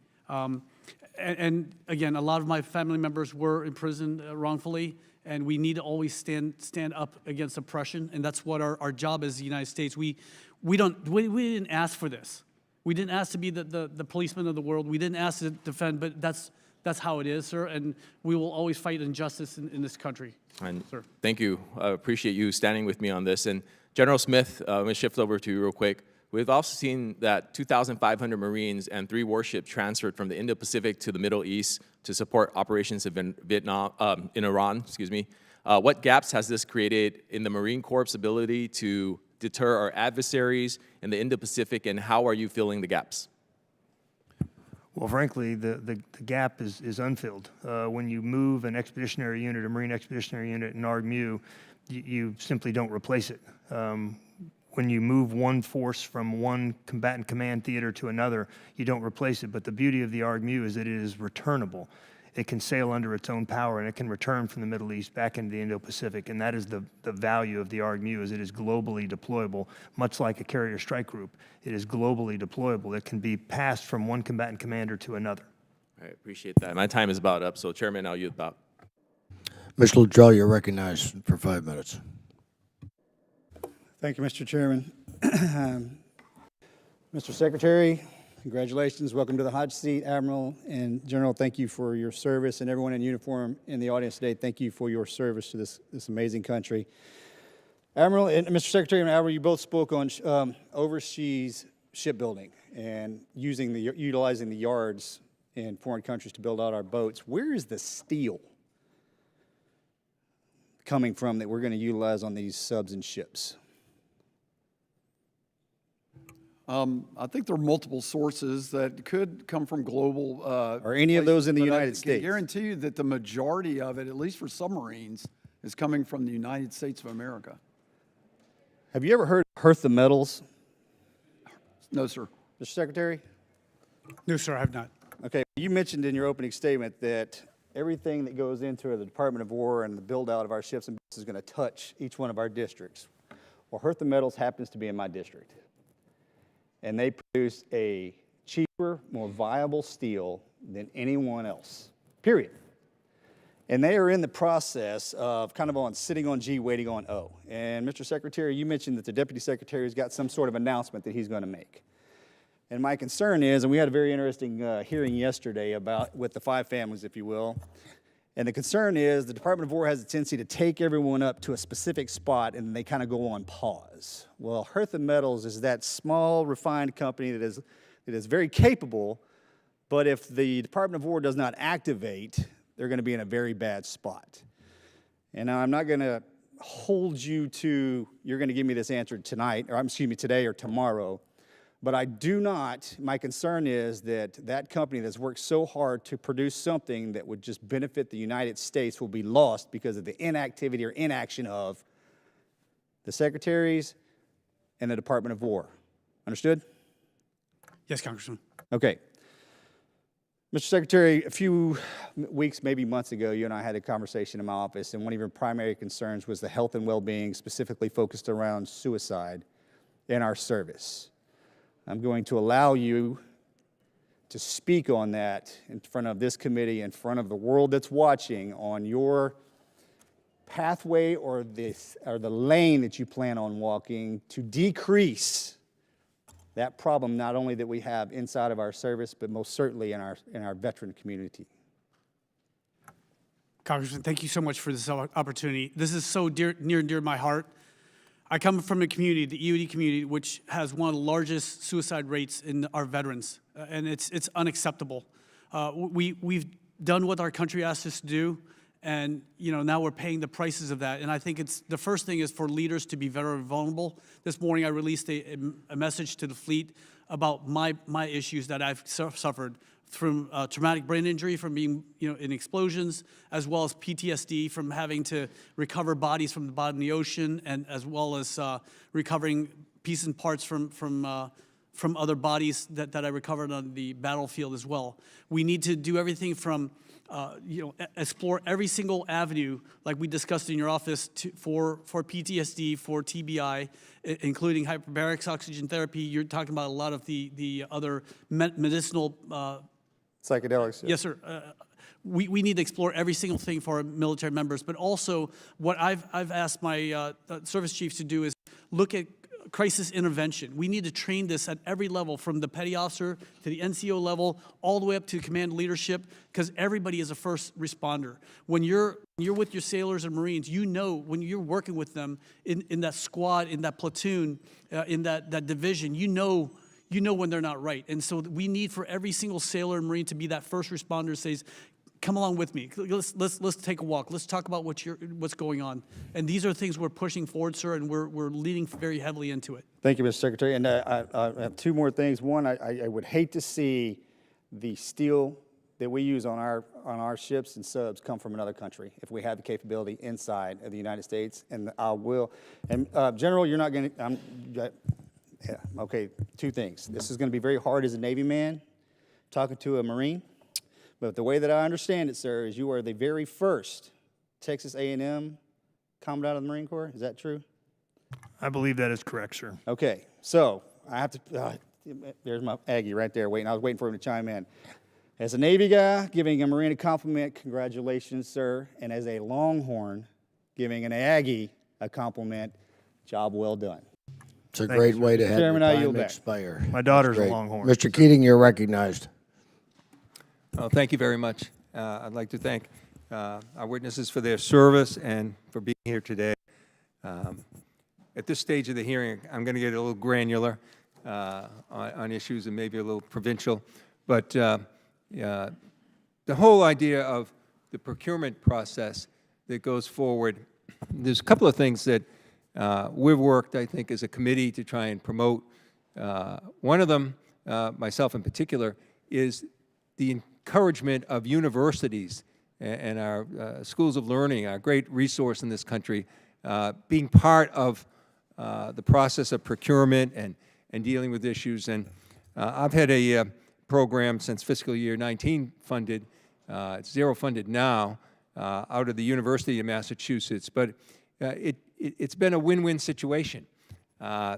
And again, a lot of my family members were imprisoned wrongfully, and we need to always stand up against oppression, and that's what our job is in the United States. We didn't ask for this. We didn't ask to be the policeman of the world. We didn't ask to defend, but that's how it is, sir, and we will always fight injustice in this country. And sir. Thank you. I appreciate you standing with me on this. And General Smith, let me shift over to you real quick. We've also seen that 2,500 Marines and 3 warships transferred from the Indo-Pacific to the Middle East to support operations in Iran. Excuse me. What gaps has this created in the Marine Corps' ability to deter our adversaries in the Indo-Pacific, and how are you filling the gaps? Well, frankly, the gap is unfilled. When you move an expeditionary unit, a Marine expeditionary unit in ARGMU, you simply don't replace it. When you move one force from one combatant command theater to another, you don't replace it. But the beauty of the ARGMU is that it is returnable. It can sail under its own power, and it can return from the Middle East back into the Indo-Pacific. And that is the value of the ARGMU, is it is globally deployable, much like a carrier strike group. It is globally deployable. It can be passed from one combatant commander to another. I appreciate that. My time is about up, so Chairman, I'll yield back. Mr. Ladraw, you're recognized for 5 minutes. Thank you, Mr. Chairman. Mr. Secretary, congratulations. Welcome to the hot seat. Admiral and General, thank you for your service. And everyone in uniform in the audience today, thank you for your service to this amazing country. Admiral and Mr. Secretary and Admiral, you both spoke on overseas shipbuilding and utilizing the yards in foreign countries to build out our boats. Where is the steel coming from that we're going to utilize on these subs and ships? I think there are multiple sources that could come from global. Are any of those in the places, but United States? I can guarantee you that the majority of it, at least for submarines, is coming from the United States of America. Have you ever heard of Hertha Metals, No, sir. Mr. Secretary? No, sir, I have not. Okay, you mentioned in your opening statement that everything that goes into the Department of War and the build-out of our ships and boats is going to touch each one of our districts. Well, Hertha Metals happens to be in my district. And they produce a cheaper, more viable steel than anyone else, period. And they are in the process of kind of sitting on G, waiting on O. And Mr. Secretary, you mentioned that the Deputy Secretary has got some sort of announcement that he's going to make. And my concern is, and we had a very interesting hearing yesterday with the 5 families, if you will, and the concern is the Department of War has a tendency to take everyone up to a specific spot and they kind of go on pause. Well, Hertha Metals is that small, refined company that is very capable, but if the Department of War does not activate, they're going to be in a very bad spot. And now I'm not going to hold you to, you're going to give me this answer tonight, or excuse me, today or tomorrow. But I do not, my concern is that that company that's worked so hard to produce something that would just benefit the United States will be lost because of the inactivity or inaction of the secretaries and the Department of War. Understood? Yes, Congressman. Okay. Mr. Secretary, a few weeks, maybe months ago, you and I had a conversation in my office, and one of your primary concerns was the health and well-being, specifically focused around suicide in our service. I'm going to allow you to speak on that in front of this committee, in front of the world that's watching, on your pathway or the lane that you plan on walking to decrease that problem, not only that we have inside of our service, but most certainly in our veteran community. Congressman, thank you so much for this opportunity. This is so near and dear to my heart. I come from a community, the EOD community, which has one of the largest suicide rates in our veterans, and it's unacceptable. We've done what our country asked us to do, and now we're paying the prices of that. And I think the first thing is for leaders to be very vulnerable. This morning I released a message to the fleet about my issues that I've suffered from traumatic brain injury from being in explosions, as well as PTSD from having to recover bodies from the bottom of the ocean, and as well as recovering pieces and parts from other bodies that I recovered on the battlefield as well. We need to do everything from explore every single avenue, like we discussed in your office, for PTSD, for TBI, including hyperbaric oxygen therapy. You're talking about a lot of the other medicinal psychedelics. Yes, sir. We need to explore every single thing for our military members, but also what I've asked my service chiefs to do is look at crisis intervention. We need to train this at every level, from the petty officer to the NCO level, all the way up to command leadership, because everybody is a first responder. When you're with your sailors and Marines, when you're working with them in that squad, in that platoon, in that division, you know when they're not right. And so we need for every single sailor and Marine to be that first responder who says, come along with me. Let's take a walk. Let's talk about what's going on. And these are things we're pushing forward, sir, and we're leaning very heavily into it. Thank you, Mr. Secretary. And I have 2 more things. One, I would hate to see the steel that we use on our ships and subs come from another country if we have the capability inside of the United States. And I will. And General, you're not going to. Yeah, okay, 2 things. This is going to be very hard as a Navy man talking to a Marine. But the way that I understand it, sir, is you are the very first Texas A&M Commandant of the Marine Corps. Is that true? I believe that is correct, sir. Okay, so I have to, there's my Aggie right there waiting. I was waiting for him to chime in. As a Navy guy, giving a Marine a compliment, congratulations, sir. And as a Longhorn, giving an Aggie a compliment, job well done. It's a great way to have your time back. expire. My daughter's a Longhorn. Mr. Keating, you're recognized. Well, thank you very much. I'd like to thank our witnesses for their service and for being here today. At this stage of the hearing, I'm going to get a little granular on issues and maybe a little provincial, but the whole idea of the procurement process that goes forward, there's a couple of things that we've worked, I think, as a committee to try and promote One of them, myself in particular, is the encouragement of universities and our schools of learning, our great resource in this country, being part of the process of procurement and dealing with issues. And I've had a program since fiscal year 19 funded, it's zero funded now, out of the University of Massachusetts, but it's been a win-win situation.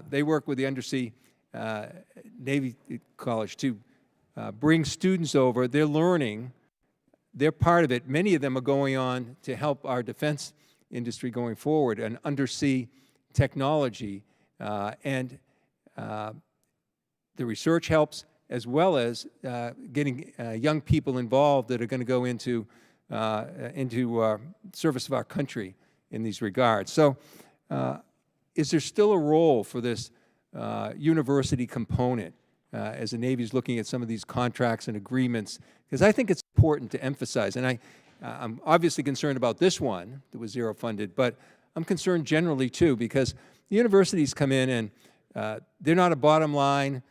They work with the Undersea Navy College to bring students over. They're learning. They're part of it. Many of them are going on to help our defense industry going forward and undersea technology. And the research helps, as well as getting young people involved that are going to go into service of our country in these regards. So is there still a role for this university component as the Navy is looking at some of these contracts and agreements? Because I think it's important to emphasize, and I'm obviously concerned about this one that was zero funded, but I'm concerned generally too, because the universities come in and they're not a bottom line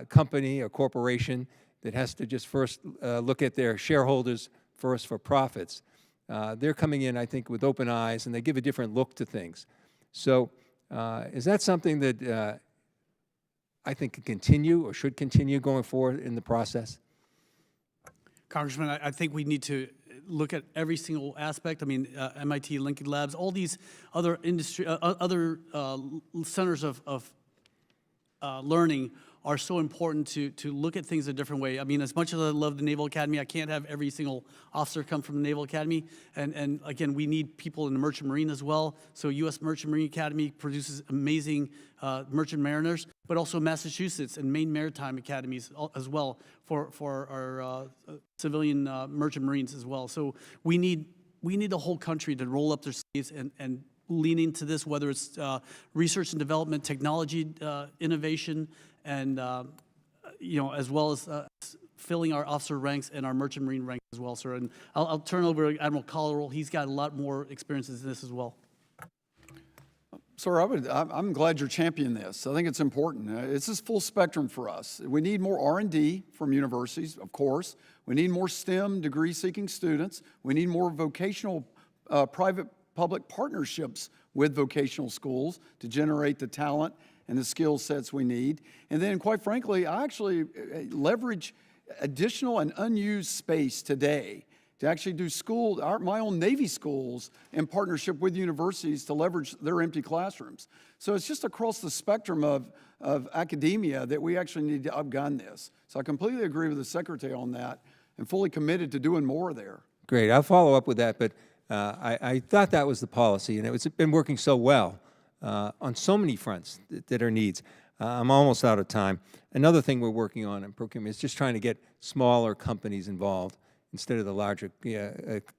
company or corporation that has to just first look at their shareholders first for profits. They're coming in, I think, with open eyes, and they give a different look to things. So is that something that I think can continue or should continue going forward in the process? Congressman, I think we need to look at every single aspect. I mean, MIT, Lincoln Labs, all these other industry, other centers of learning are so important to look at things a different way. I mean, as much as I love the Naval Academy, I can't have every single officer come from the Naval Academy. And again, we need people in the Merchant Marine as well. So U.S. Merchant Marine Academy produces amazing merchant mariners, but also Massachusetts and Maine Maritime Academies as well for our civilian merchant marines as well. So we need the whole country to roll up their sleeves and lean into this, whether it's research and development, technology, innovation, and as well as filling our officer ranks and our merchant marine ranks as well, sir. And I'll turn over to Admiral Caudle. He's got a lot more experiences in this as well. Sir, I'm glad you're championing this. I think it's important. It's this full spectrum for us. We need more R&D from universities, of course. We need more STEM degree-seeking students. We need more vocational private-public partnerships with vocational schools to generate the talent and the skill sets we need. And then, quite frankly, I actually leverage additional and unused space today to actually do my own Navy schools in partnership with universities to leverage their empty classrooms. So it's just across the spectrum of academia that we actually need to upgun this. So I completely agree with the Secretary on that and fully committed to doing more there. Great. I'll follow up with that, but I thought that was the policy, and it's been working so well on so many fronts that are needs. I'm almost out of time. Another thing we're working on in procurement is just trying to get smaller companies involved instead of the larger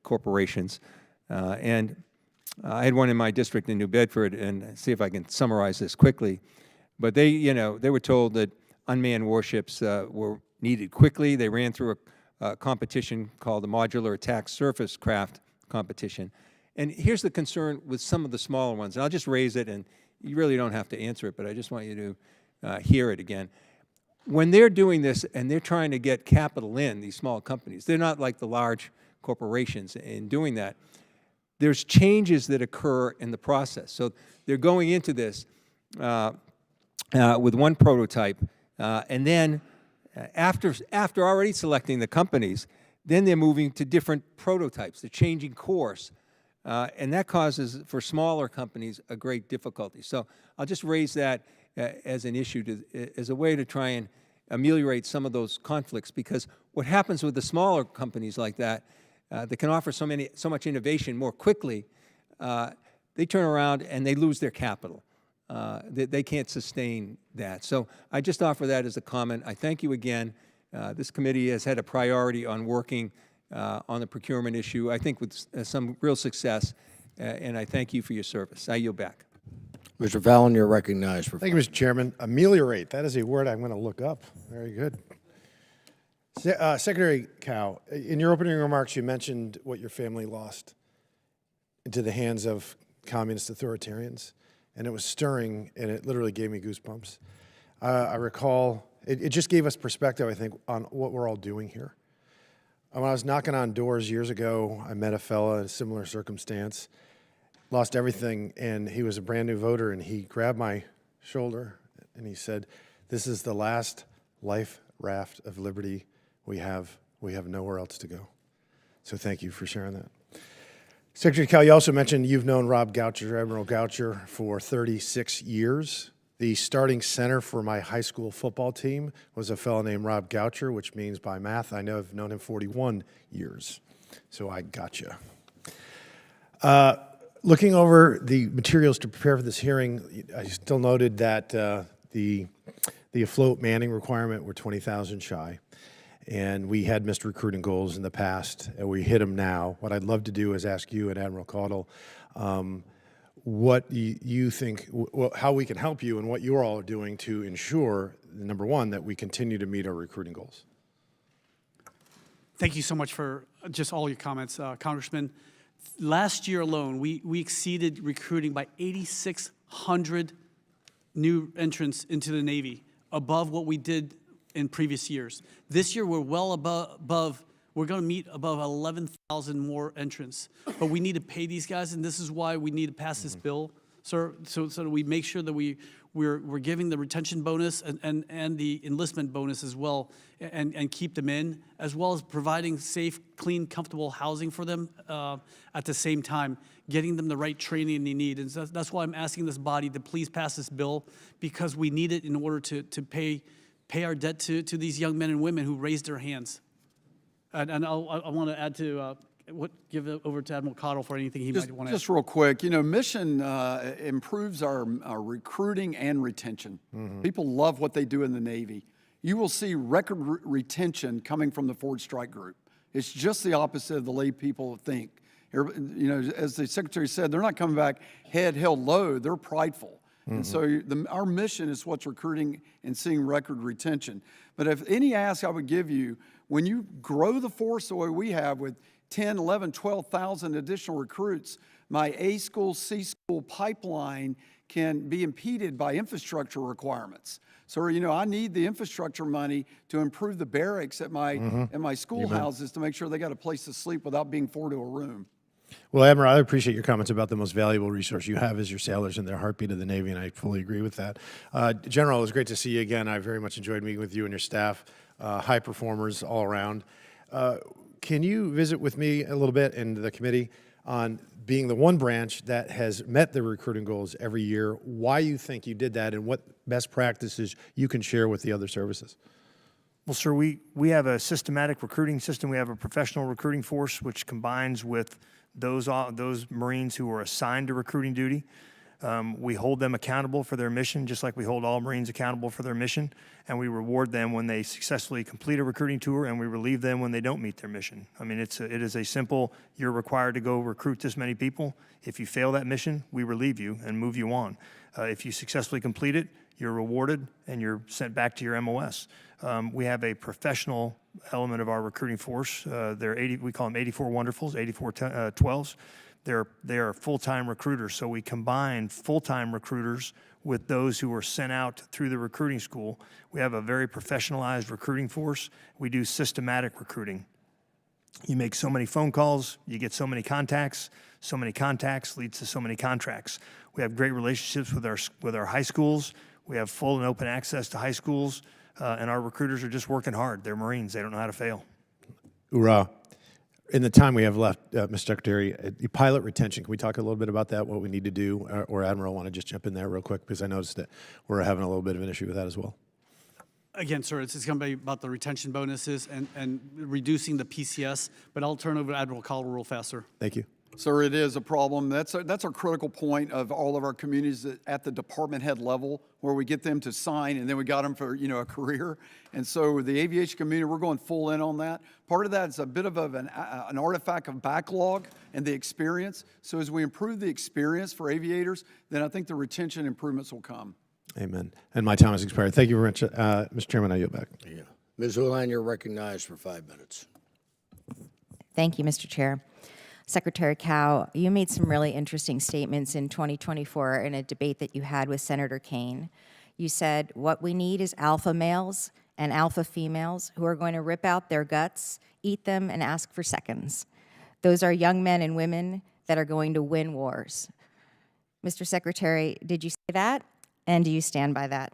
corporations. And I had one in my district in New Bedford, and see if I can summarize this quickly. But they were told that unmanned warships were needed quickly. They ran through a competition called the Modular Attack Surface Craft Competition. And here's the concern with some of the smaller ones. And I'll just raise it, and you really don't have to answer it, but I just want you to hear it again. When they're doing this and they're trying to get capital in, these small companies, they're not like the large corporations in doing that. There's changes that occur in the process. So they're going into this with one prototype, and then after already selecting the companies, then they're moving to different prototypes. They're changing course. And that causes, for smaller companies, a great difficulty. So I'll just raise that as an issue, as a way to try and ameliorate some of those conflicts, because what happens with the smaller companies like that can offer so much innovation more quickly, they turn around and they lose their capital. They can't sustain that. So I just offer that as a comment. I thank you again. This committee has had a priority on working on the procurement issue, I think with some real success, and I thank you for your service. I yield back. Mr. Fallon, you're recognized for. Thank you, Mr. Chairman. Ameliorate, that is a word I'm going to look up. Very good. Secretary Cow, in your opening remarks, you mentioned what your family lost into the hands of communist authoritarians, and it was stirring, and it literally gave me goosebumps. I recall, it just gave us perspective, I think, on what we're all doing here. When I was knocking on doors years ago, I met a fella in a similar circumstance, lost everything, and he was a brand new voter, and he grabbed my shoulder and he said, "This is the last life raft of liberty we have. We have nowhere else to go." So thank you for sharing that. Secretary Cal, you also mentioned you've known Rob Goucher, Admiral Goucher, for 36 years. The starting center for my high school football team was a fellow named Rob Goucher, which means by math, I know I've known him 41 years. So I gotcha. Looking over the materials to prepare for this hearing, I still noted that the afloat manning requirement were 20,000 shy. And we had missed recruiting goals in the past, and we hit them now. What I'd love to do is ask you and Admiral Caudle what you think, how we can help you and what you're all doing to ensure, number one, that we continue to meet our recruiting goals. Thank you so much for just all your comments, Congressman. Last year alone, we exceeded recruiting by 8,600 new entrants into the Navy, above what we did in previous years. This year, we're well above, we're going to meet above 11,000 more entrants. But we need to pay these guys, and this is why we need to pass this bill, sir, so that we make sure that we're giving the retention bonus and the enlistment bonus as well, and keep them in, as well as providing safe, clean, comfortable housing for them at the same time, getting them the right training they need. And so that's why I'm asking this body to please pass this bill, because we need it in order to pay our debt to these young men and women who raised their hands. And I want to add to give it over to Admiral Caudle for anything he might want to add. Just real quick, you know, mission improves our recruiting and retention. People love what they do in the Navy. You will see record retention coming from the Forward Strike Group. It's just the opposite of the lay people think. You know, as the Secretary said, they're not coming back head held low, they're prideful. And so our mission is what's recruiting and seeing record retention. But if any ask I would give you, when you grow the force the way we have with 10, 11, 12,000 additional recruits, my A school, C school pipeline can be impeded by infrastructure requirements. So, you know, I need the infrastructure money to improve the barracks at my schoolhouses to make sure they got a place to sleep without being forced to a room. Well, Admiral, I appreciate your comments about the most valuable resource you have is your sailors and their heartbeat of the Navy, and I fully agree with that. General, it was great to see you again. I very much enjoyed meeting with you and your staff, high performers all around. Can you visit with me a little bit and the committee on being the one branch that has met the recruiting goals every year, why you think you did that, and what best practices you can share with the other services? Well, sir, we have a systematic recruiting system. We have a professional recruiting force, which combines with those Marines who are assigned to recruiting duty. We hold them accountable for their mission, just like we hold all Marines accountable for their mission, and we reward them when they successfully complete a recruiting tour, and we relieve them when they don't meet their mission. I mean, it is a simple, you're required to go recruit this many people. If you fail that mission, we relieve you and move you on. If you successfully complete it, you're rewarded and you're sent back to your MOS. We have a professional element of our recruiting force. We call them 84 Wonderfuls, 84 12s. They are full-time recruiters, so we combine full-time recruiters with those who are sent out through the recruiting school. We have a very professionalized recruiting force. We do systematic recruiting. You make so many phone calls, you get so many contacts leads to so many contracts. We have great relationships with our high schools. We have full and open access to high schools, and our recruiters are just working hard. They're Marines. They don't know how to fail. Hoorah. In the time we have left, Mr. Secretary, pilot retention, can we talk a little bit about that, what we need to do? Or Admiral, want to just jump in there real quick, because I noticed that we're having a little bit of an issue with that as well. Again, sir, it's going to be about the retention bonuses and reducing the PCS, but I'll turn over to Admiral Caudle real fast, sir. Thank you. Sir, it is a problem. That's a critical point of all of our communities at the department head level, where we get them to sign, and then we got them for, you know, a career. And so the aviation community, we're going full in on that. Part of that is a bit of an artifact of backlog and the experience. So as we improve the experience for aviators, then I think the retention improvements will come. Amen. And my time has expired. Thank you very much. Mr. Chairman, I yield back. Yeah. Ms. Ulan, you're recognized for 5 minutes. Thank you, Mr. Chair. Secretary Cal, you made some really interesting statements in 2024 in a debate that you had with Senator Kaine. You said what we need is alpha males and alpha females who are going to rip out their guts, eat them, and ask for seconds. Those are young men and women that are going to win wars. Mr. Secretary, did you say that? And do you stand by that?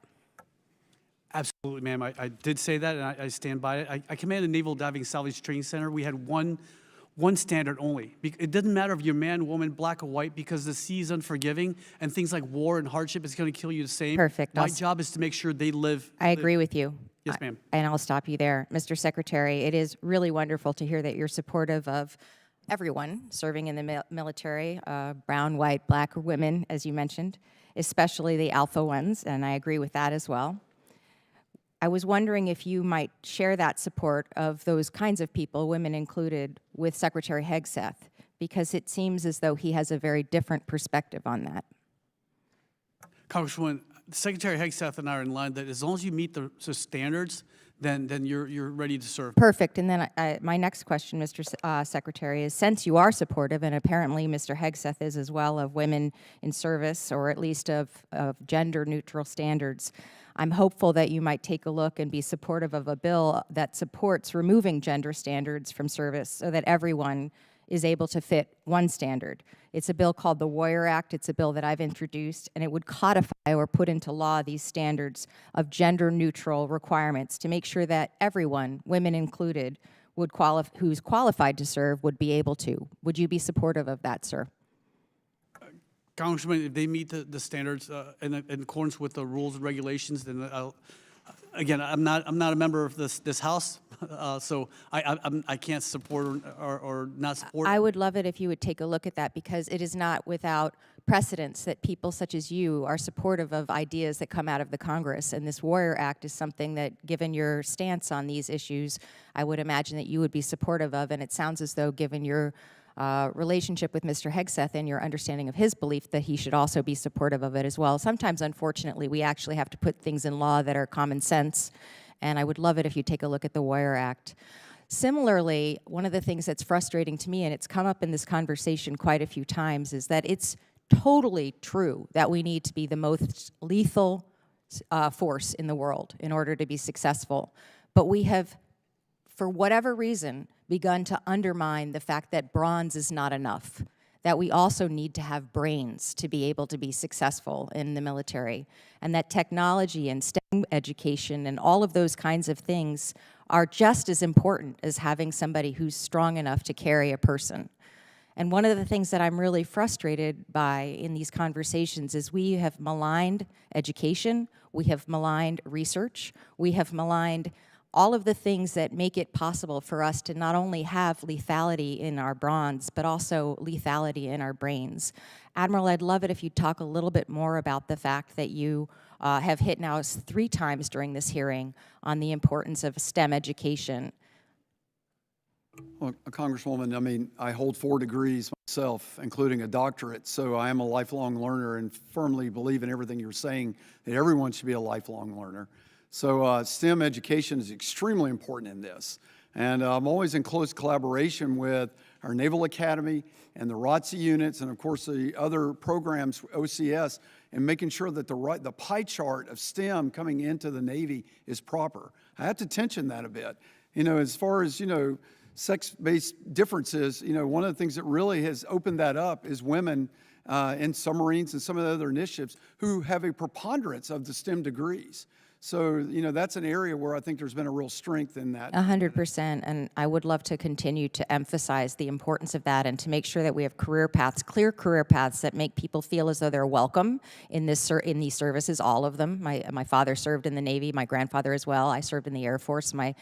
Absolutely, ma'am. I did say that, and I stand by it. I command the Naval Diving Salvage Training Center. We had one standard only. It doesn't matter if you're man, woman, black or white, because the sea is unforgiving, and things like war and hardship is going to kill you the same. Perfect. My job is to make sure they live. I agree with you. Yes, ma'am. And I'll stop you there. Mr. Secretary, it is really wonderful to hear that you're supportive of everyone serving in the military, brown, white, black, or women, as you mentioned, especially the alpha ones, and I agree with that as well. I was wondering if you might share that support of those kinds of people, women included, with Secretary Hegseth, because it seems as though he has a very different perspective on that. Congresswoman, Secretary Hegseth and I are in line that as long as you meet the standards, then you're ready to serve. Perfect. And then my next question, Mr. Secretary, is since you are supportive, and apparently Mr. Hegseth is as well, of women in service, or at least of gender-neutral standards, I'm hopeful that you might take a look and be supportive of a bill that supports removing gender standards from service so that everyone is able to fit one standard. It's a bill called the Warrior Act. It's a bill that I've introduced, and it would codify or put into law these standards of gender-neutral requirements to make sure that everyone, women included, who's qualified to serve would be able to. Would you be supportive of that, sir? Congressman, if they meet the standards in accordance with the rules and regulations, then again, I'm not a member of this House, so I can't support or not support. I would love it if you would take a look at that, because it is not without precedence that people such as you are supportive of ideas that come out of the Congress. And this Warrior Act is something that, given your stance on these issues, I would imagine that you would be supportive of. And it sounds as though, given your relationship with Mr. Hegseth and your understanding of his belief, that he should also be supportive of it as well. Sometimes, unfortunately, we actually have to put things in law that are common sense, and I would love it if you take a look at the Warrior Act. Similarly, one of the things that's frustrating to me, and it's come up in this conversation quite a few times, is that it's totally true that we need to be the most lethal force in the world in order to be successful. But we have, for whatever reason, begun to undermine the fact that bronze is not enough, that we also need to have brains to be able to be successful in the military, and that technology and STEM education and all of those kinds of things are just as important as having somebody who's strong enough to carry a person. And one of the things that I'm really frustrated by in these conversations is we have maligned education, we have maligned research, we have maligned all of the things that make it possible for us to not only have lethality in our bronze, but also lethality in our brains. Admiral, I'd love it if you'd talk a little bit more about the fact that you have hit now 3 times during this hearing on the importance of STEM education. Well, Congresswoman, I mean, I hold 4 degrees myself, including a doctorate, so I am a lifelong learner and firmly believe in everything you're saying, that everyone should be a lifelong learner. So STEM education is extremely important in this. And I'm always in close collaboration with our Naval Academy and the ROTC units and, of course, the other programs, OCS, and making sure that the pie chart of STEM coming into the Navy is proper. I have to tension that a bit. You know, as far as, sex-based differences, one of the things that really has opened that up is women in submarines and some of the other initiatives who have a preponderance of the STEM degrees. So, that's an area where I think there's been a real strength in that. 100%, and I would love to continue to emphasize the importance of that and to make sure that we have career paths, clear career paths that make people feel as though they're welcome in these services, all of them. My father served in the Navy, my grandfather as well. I served in the Air Force, my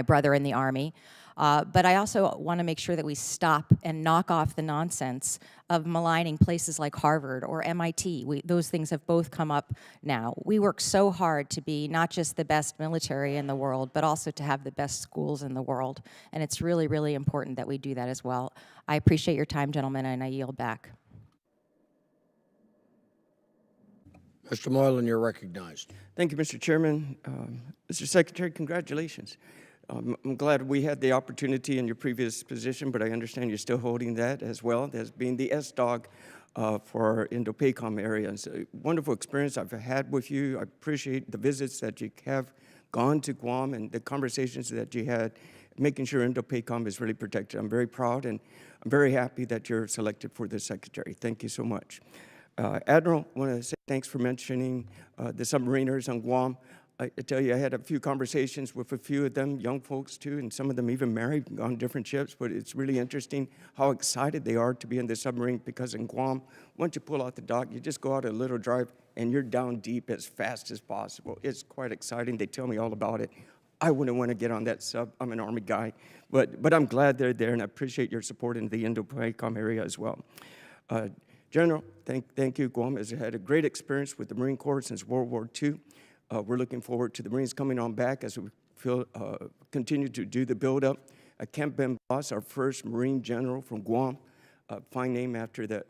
brother in the Army. But I also want to make sure that we stop and knock off the nonsense of maligning places like Harvard or MIT. Those things have both come up now. We work so hard to be not just the best military in the world, but also to have the best schools in the world. And it's really, really important that we do that as well. I appreciate your time, gentlemen, and I yield back. Mr. Moylan, you're recognized. Thank you, Mr. Chairman. Mr. Secretary, congratulations. I'm glad we had the opportunity in your previous position, but I understand you're still holding that as well as being the S-Dog for our Indo-PACOM area. It's a wonderful experience I've had with you. I appreciate the visits that you have gone to Guam and the conversations that you had, making sure Indo-PACOM is really protected. I'm very proud, and I'm very happy that you're selected for this secretary. Thank you so much. Admiral, I want to say thanks for mentioning the submariners on Guam. I tell you, I had a few conversations with a few of them, young folks too, and some of them even married on different ships, but it's really interesting how excited they are to be in the submarine, because in Guam, once you pull out the dock, you just go out a little drive and you're down deep as fast as possible. It's quite exciting. They tell me all about it. I wouldn't want to get on that sub. I'm an Army guy, but I'm glad they're there, and I appreciate your support in the Indo-PACOM area as well. General, thank you. Guam has had a great experience with the Marine Corps since World War II. We're looking forward to the Marines coming on back as we continue to do the build-up. Camp Ben Boss, our first Marine general from Guam, fine name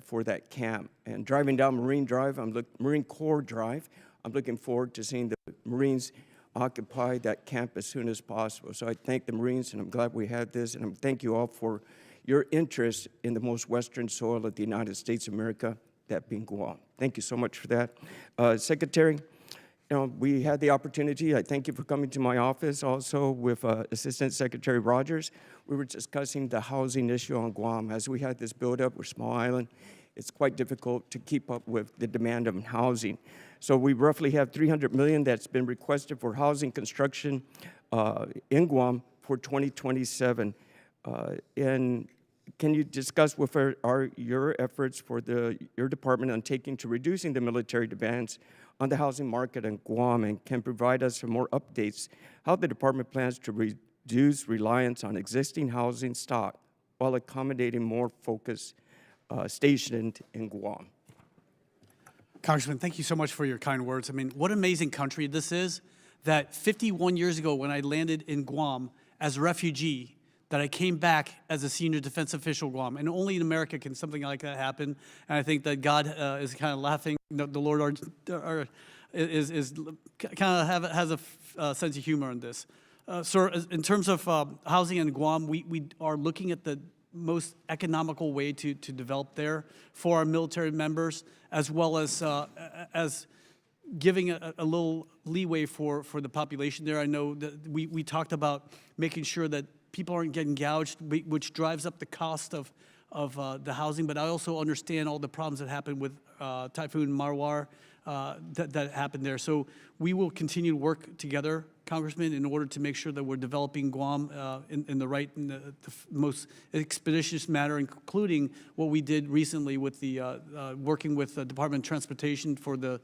for that camp. And driving down Marine Corps Drive, I'm looking forward to seeing the Marines occupy that camp as soon as possible. So I thank the Marines, and I'm glad we had this, and I thank you all for your interest in the most western soil of the United States of America, that being Guam. Thank you so much for that. Secretary, we had the opportunity, I thank you for coming to my office also with Assistant Secretary Rogers. We were discussing the housing issue on Guam. As we had this buildup, we're a small island, it's quite difficult to keep up with the demand of housing. So we roughly have $300 million that's been requested for housing construction in Guam for 2027. And can you discuss with your efforts for your department on taking to reducing the military demands on the housing market in Guam, and can provide us some more updates how the department plans to reduce reliance on existing housing stock while accommodating more focus stationed in Guam? Congressman, thank you so much for your kind words. I mean, what an amazing country this is, that 51 years ago when I landed in Guam as a refugee, that I came back as a senior defense official in Guam. And only in America can something like that happen. And I think that God is kind of laughing. The Lord is kind of has a sense of humor in this. Sir, in terms of housing in Guam, we are looking at the most economical way to develop there for our military members, as well as giving a little leeway for the population there. I know that we talked about making sure that people aren't getting gouged, which drives up the cost of the housing. But I also understand all the problems that happened with Typhoon Marwar that happened there. So we will continue to work together, Congressman, in order to make sure that we're developing Guam in the most expeditious manner, including what we did recently with the working with the Department of Transportation for the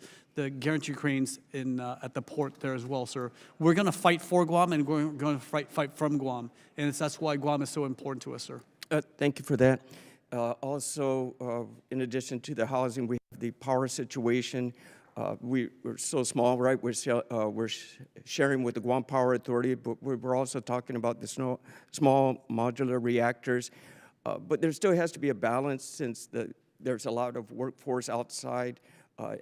guarantee cranes at the port there as well, sir. We're going to fight for Guam, and we're going to fight from Guam, and that's why Guam is so important to us, sir. Thank you for that. Also, in addition to the housing, we have the power situation. We're so small, right? We're sharing with the Guam Power Authority, but we're also talking about the small modular reactors. But there still has to be a balance, since there's a lot of workforce outside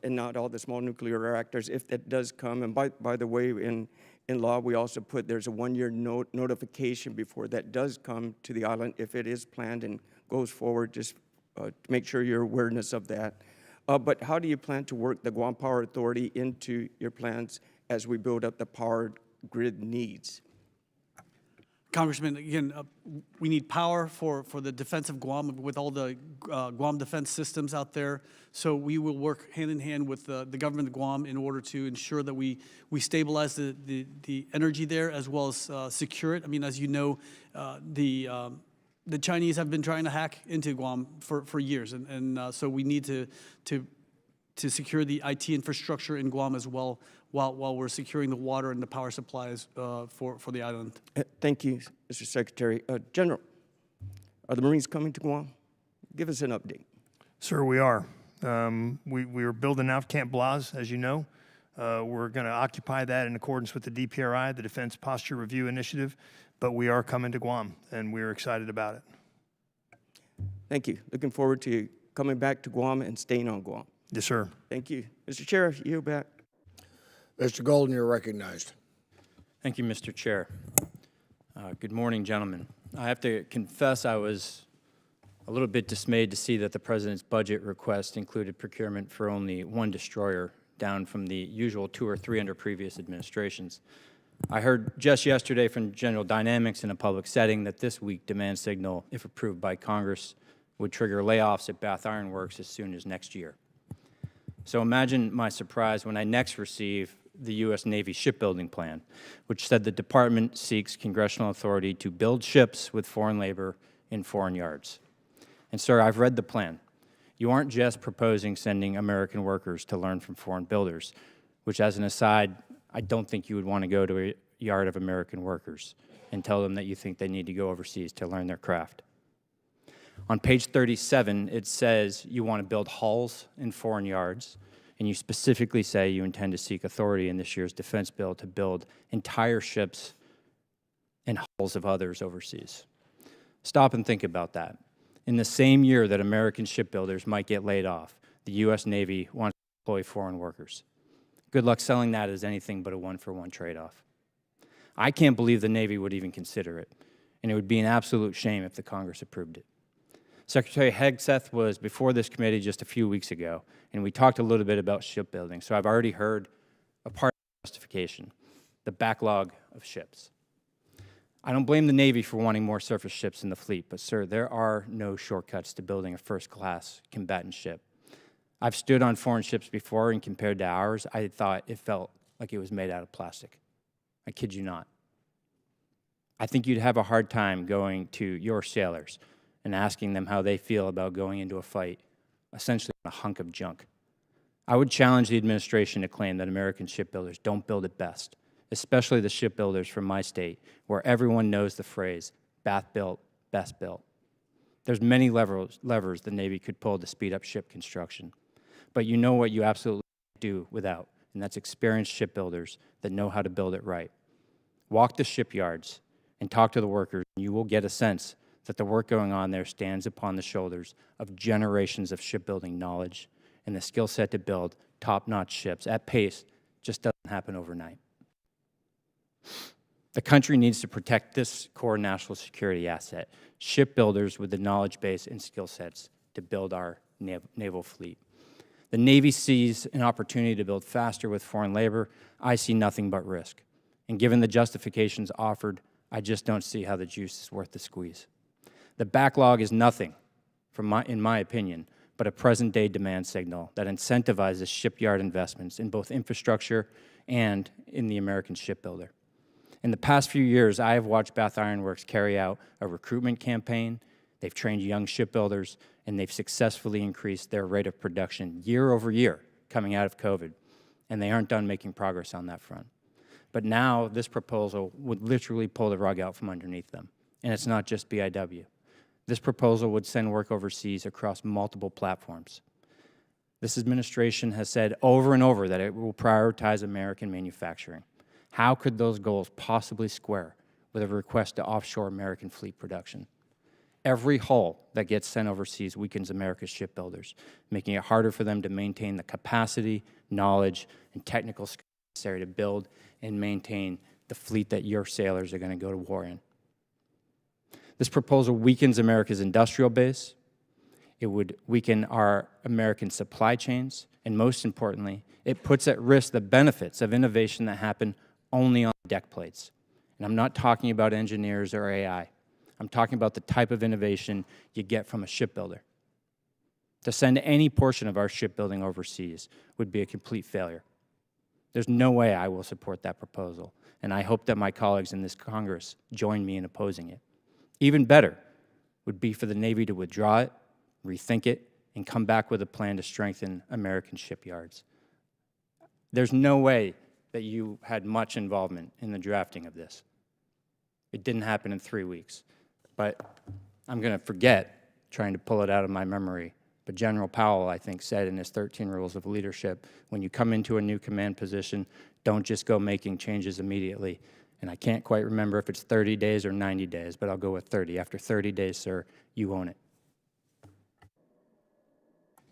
and not all the small nuclear reactors, if that does come. And by the way, in law, we also put there's a one-year notification before that does come to the island if it is planned and goes forward, just to make sure you're awareness of that. But how do you plan to work the Guam Power Authority into your plans as we build up the power grid needs? Congressman, again, we need power for the defense of Guam with all the Guam defense systems out there. So we will work hand in hand with the government of Guam in order to ensure that we stabilize the energy there, as well as secure it. I mean, as you know, the Chinese have been trying to hack into Guam for years, and so we need to secure the IT infrastructure in Guam as well, while we're securing the water and the power supplies for the island. Thank you, Mr. Secretary. General, are the Marines coming to Guam? Give us an update. Sir, we are. We are building out Camp Blas, as you know. We're going to occupy that in accordance with the DPRI, the Defense Posture Review Initiative, but we are coming to Guam, and we're excited about it. Thank you. Looking forward to coming back to Guam and staying on Guam. Yes, sir. Thank you. Mr. Chair, you back. Mr. Golden, you're recognized. Thank you, Mr. Chair. Good morning, gentlemen. I have to confess I was a little bit dismayed to see that the President's budget request included procurement for only one destroyer, down from the usual 2 or 3 under previous administrations. I heard just yesterday from General Dynamics in a public setting that this weak demand signal, if approved by Congress, would trigger layoffs at Bath Iron Works as soon as next year. So imagine my surprise when I next received the U.S. Navy shipbuilding plan, which said the department seeks congressional authority to build ships with foreign labor in foreign yards. And sir, I've read the plan. You aren't just proposing sending American workers to learn from foreign builders, which, as an aside, I don't think you would want to go to a yard of American workers and tell them that you think they need to go overseas to learn their craft. On page 37, it says you want to build hulls in foreign yards, and you specifically say you intend to seek authority in this year's defense bill to build entire ships and hulls of others overseas. Stop and think about that. In the same year that American shipbuilders might get laid off, the U.S. Navy wants to employ foreign workers. Good luck selling that as anything but a one-for-one trade-off. I can't believe the Navy would even consider it, and it would be an absolute shame if the Congress approved it. Secretary Hegseth was before this committee just a few weeks ago, and we talked a little bit about shipbuilding, so I've already heard a part of the justification, the backlog of ships. I don't blame the Navy for wanting more surface ships in the fleet, but sir, there are no shortcuts to building a first-class combatant ship. I've stood on foreign ships before, and compared to ours, I thought it felt like it was made out of plastic. I kid you not. I think you'd have a hard time going to your sailors and asking them how they feel about going into a fight, essentially on a hunk of junk. I would challenge the administration to claim that American shipbuilders don't build it best, especially the shipbuilders from my state, where everyone knows the phrase, Bath built, best built. There's many levers the Navy could pull to speed up ship construction. But you know what you absolutely do without, and that's experienced shipbuilders that know how to build it right. Walk the shipyards and talk to the workers, and you will get a sense that the work going on there stands upon the shoulders of generations of shipbuilding knowledge, and the skill set to build top-notch ships at pace just doesn't happen overnight. The country needs to protect this core national security asset, shipbuilders with the knowledge base and skill sets to build our naval fleet. The Navy sees an opportunity to build faster with foreign labor. I see nothing but risk. And given the justifications offered, I just don't see how the juice is worth the squeeze. The backlog is nothing, in my opinion, but a present-day demand signal that incentivizes shipyard investments in both infrastructure and in the American shipbuilder. In the past few years, I have watched Bath Iron Works carry out a recruitment campaign. They've trained young shipbuilders, and they've successfully increased their rate of production year over year coming out of COVID, and they aren't done making progress on that front. But now this proposal would literally pull the rug out from underneath them, and it's not just BIW. This proposal would send work overseas across multiple platforms. This administration has said over and over that it will prioritize American manufacturing. How could those goals possibly square with a request to offshore American fleet production? Every hull that gets sent overseas weakens America's shipbuilders, making it harder for them to maintain the capacity, knowledge, and technical skills necessary to build and maintain the fleet that your sailors are going to go to war in. This proposal weakens America's industrial base. It would weaken our American supply chains, and most importantly, it puts at risk the benefits of innovation that happen only on deck plates. And I'm not talking about engineers or AI. I'm talking about the type of innovation you get from a shipbuilder. To send any portion of our shipbuilding overseas would be a complete failure. There's no way I will support that proposal, and I hope that my colleagues in this Congress join me in opposing it. Even better would be for the Navy to withdraw it, rethink it, and come back with a plan to strengthen American shipyards. There's no way that you had much involvement in the drafting of this. It didn't happen in 3 weeks. But I'm going to forget trying to pull it out of my memory. But General Powell, I think, said in his 13 Rules of Leadership, when you come into a new command position, don't just go making changes immediately. And I can't quite remember if it's 30 days or 90 days, but I'll go with 30. After 30 days, sir, you own it.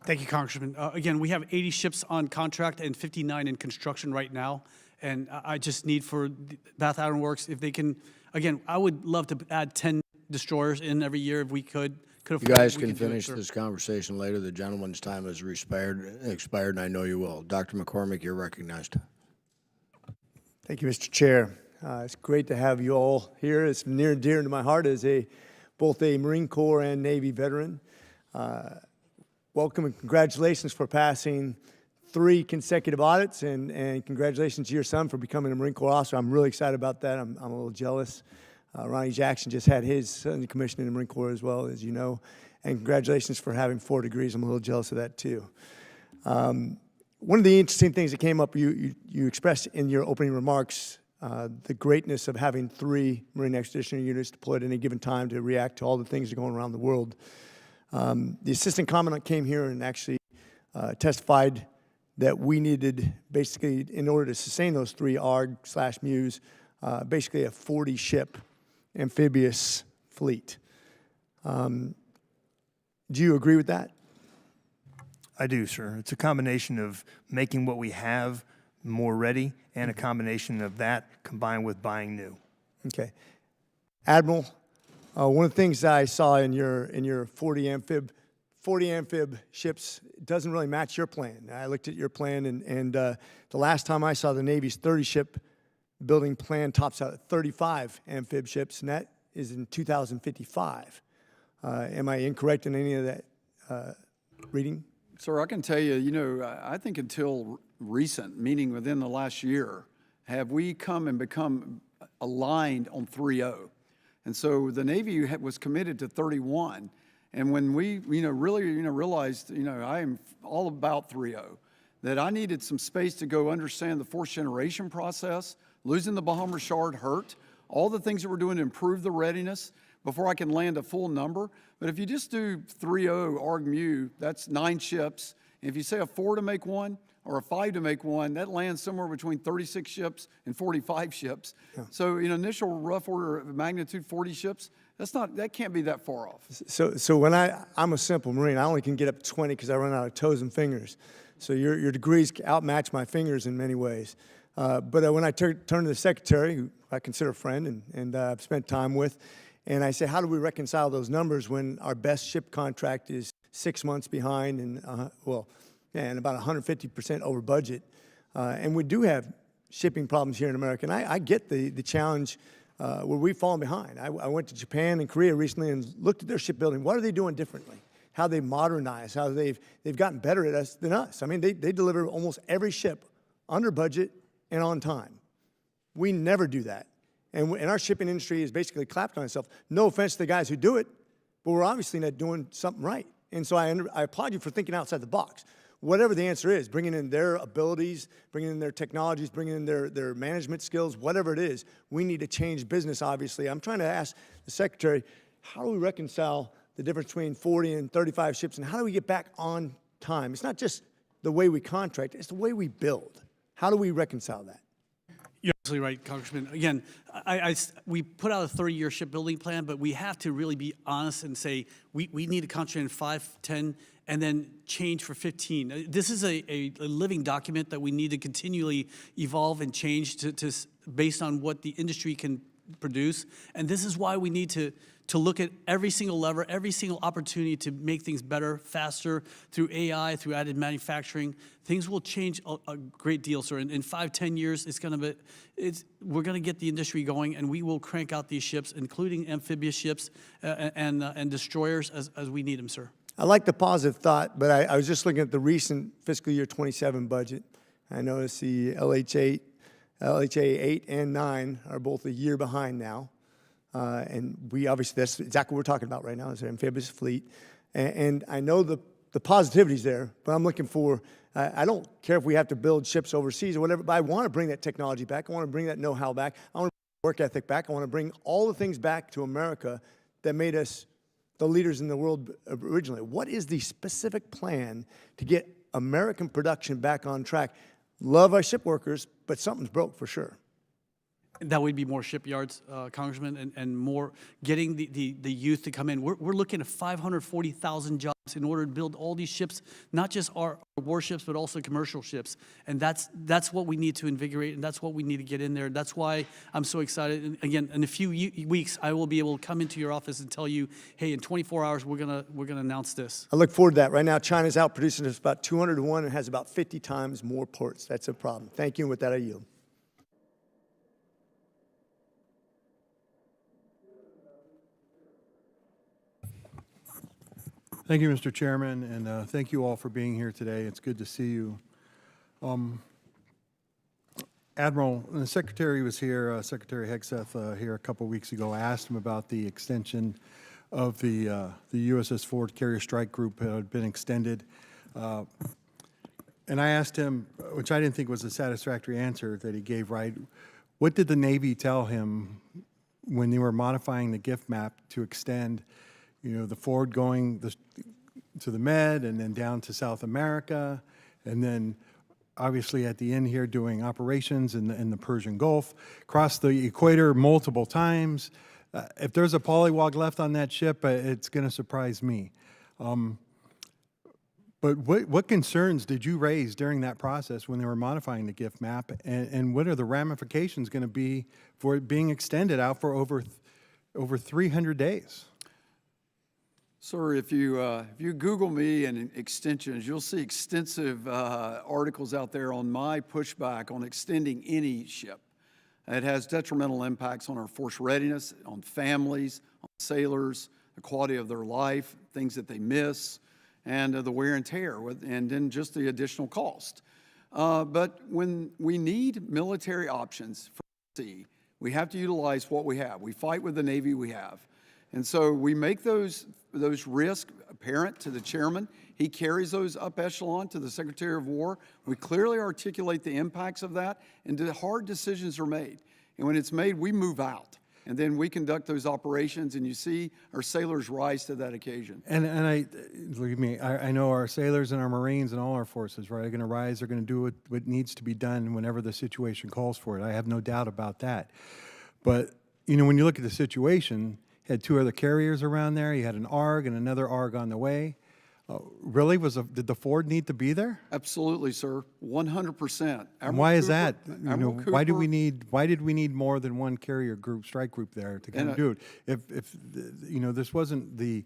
Thank you, Congressman. Again, we have 80 ships on contract and 59 in construction right now. And I just need for Bath Iron Works, if they can, again, I would love to add 10 destroyers in every year if we could, could You guys can finish this conversation later. The gentleman's time has expired, and I know you will. Dr. McCormick, you're recognized. Thank you, Mr. Chair. It's great to have you all here. It's near and dear to my heart as both a Marine Corps and Navy veteran. Welcome and congratulations for passing 3 consecutive audits, and congratulations to your son for becoming a Marine Corps officer. I'm really excited about that. I'm a little jealous. Ronnie Jackson just had his son commissioned in the Marine Corps as well, as you know. And congratulations for having 4 degrees. I'm a little jealous of that too. One of the interesting things that came up, you expressed in your opening remarks, the greatness of having 3 Marine Expeditionary Units deployed at any given time to react to all the things that are going around the world. The Assistant Commandant came here and actually testified that we needed, basically, in order to sustain those 3 ARG/MUs, basically a 40-ship amphibious fleet. Do you agree with that? I do, sir. It's a combination of making what we have more ready and a combination of that combined with buying new. Okay. Admiral, one of the things I saw in your 40 amphib ships doesn't really match your plan. I looked at your plan, and the last time I saw the Navy's 30-ship building plan tops out at 35 amphib ships, and that is in 2055. Am I incorrect in any of that reading? Sir, I can tell you, you know, I think until recent, meaning within the last year, have we come and become aligned on 3.0. And so the Navy was committed to 31. And when we, really, realized, I am all about 3.0, that I needed some space to go understand the 4th generation process, losing the Bahamas Shard hurt, all the things that we're doing to improve the readiness before I can land a full number. But if you just do 3.0 ARG/MU, that's 9 ships. And if you say a 4 to make 1 or a 5 to make 1, that lands somewhere between 36 ships and 45 ships. Yeah. So, initial rough order of magnitude 40 ships, that can't be that far off. So when I'm a simple Marine, I only can get up to 20 because I run out of toes and fingers. So your degrees outmatch my fingers in many ways. But when I turn to the secretary, who I consider a friend and I've spent time with, and I say, how do we reconcile those numbers when our best ship contract is 6 months behind and, and about 150% over budget? And we do have shipping problems here in America. And I get the challenge where we've fallen behind. I went to Japan and Korea recently and looked at their shipbuilding. What are they doing differently? How they modernize, how they've gotten better at us than us. I mean, they deliver almost every ship under budget and on time. We never do that. And our shipping industry is basically clapped on itself. No offense to the guys who do it, but we're obviously not doing something right. And so I applaud you for thinking outside the box. Whatever the answer is, bringing in their abilities, bringing in their technologies, bringing in their management skills, whatever it is, we need to change business, obviously. I'm trying to ask the Secretary, how do we reconcile the difference between 40 and 35 ships, and how do we get back on time? It's not just the way we contract, it's the way we build. How do we reconcile that? You're absolutely right, Congressman. Again, we put out a 30-year shipbuilding plan, but we have to really be honest and say we need to concentrate in 5, 10, and then change for 15. This is a living document that we need to continually evolve and change based on what the industry can produce. And this is why we need to look at every single lever, every single opportunity to make things better, faster, through AI, through added manufacturing. Things will change a great deal, sir. In 5, 10 years, we're going to get the industry going, and we will crank out these ships, including amphibious ships and destroyers as we need them, sir. I like the positive thought, but I was just looking at the recent fiscal year 27 budget. I noticed the LHA 8 and 9 are both a year behind now. And we obviously, that's exactly what we're talking about right now, is an amphibious fleet. And I know the positivity's there, but I'm looking for, I don't care if we have to build ships overseas or whatever, but I want to bring that technology back. I want to bring that know-how back. I want to bring work ethic back. I want to bring all the things back to America that made us the leaders in the world originally. What is the specific plan to get American production back on track? Love our ship workers, but something's broke for sure. That would be more shipyards, Congressman, and more getting the youth to come in. We're looking at 540,000 jobs in order to build all these ships, not just our warships, but also commercial ships. And that's what we need to invigorate, and that's what we need to get in there. That's why I'm so excited. And again, in a few weeks, I will be able to come into your office and tell you, hey, in 24 hours, we're gonna announce this. I look forward to that. Right now, China's outproducing us about 200 to 1 and has about 50 times more ports. That's a problem. Thank you, and with that, I yield. Thank you, Mr. Chairman, and thank you all for being here today. It's good to see you. Admiral, when the Secretary was here, Secretary Hegseth here a couple weeks ago. I asked him about the extension of the USS Ford Carrier Strike Group had been extended. And I asked him, which I didn't think was a satisfactory answer that he gave, right? What did the Navy tell him when they were modifying the gift map to extend, the Ford going to the Med and then down to South America, and then obviously at the end here doing operations in the Persian Gulf, crossed the equator multiple times. If there's a polywog left on that ship, it's going to surprise me. But what concerns did you raise during that process when they were modifying the gift map, and what are the ramifications going to be for it being extended out for over 300 days? Sir, if you Google me and extensions, you'll see extensive articles out there on my pushback on extending any ship. It has detrimental impacts on our force readiness, on families, on sailors, the quality of their life, things that they miss, and the wear and tear, and then just the additional cost. But when we need military options for the sea, we have to utilize what we have. We fight with the Navy we have. And so we make those risks apparent to the chairman. He carries those up echelon to the Secretary of War. We clearly articulate the impacts of that, and the hard decisions are made. And when it's made, we move out. And then we conduct those operations, and you see our sailors rise to that occasion. And believe me, I know our sailors and our Marines and all our forces, right, are going to rise. They're going to do what needs to be done whenever the situation calls for it. I have no doubt about that. But, when you look at the situation, you had two other carriers around there. You had an ARG and another ARG on the way. Really, did the Ford need to be there? Absolutely, sir, 100%. And why is that? Why did we need more than one carrier group, strike group there to kind of do it? If this wasn't the,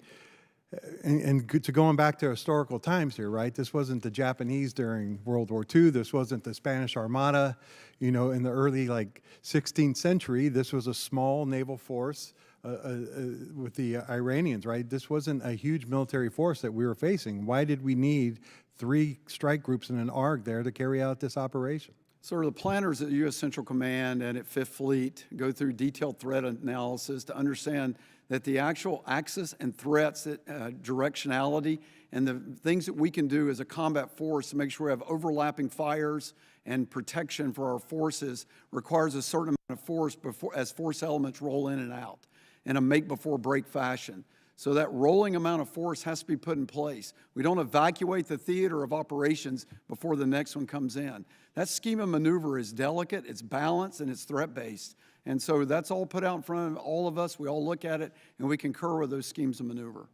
and to going back to historical times here, right? This wasn't the Japanese during World War II. This wasn't the Spanish Armada, in the early 16th century. This was a small naval force. With the Iranians, right? This wasn't a huge military force that we were facing. Why did we need 3 strike groups and an ARG there to carry out this operation? Sir, the planners at U.S. Central Command and at Fifth Fleet go through detailed threat analysis to understand that the actual axis and threats, directionality, and the things that we can do as a combat force to make sure we have overlapping fires and protection for our forces requires a certain amount of force as force elements roll in and out in a make-before-break fashion. So that rolling amount of force has to be put in place. We don't evacuate the theater of operations before the next one comes in. That scheme of maneuver is delicate, it's balanced, and it's threat-based. And so that's all put out in front of all of us. We all look at it, and we concur with those schemes of maneuver.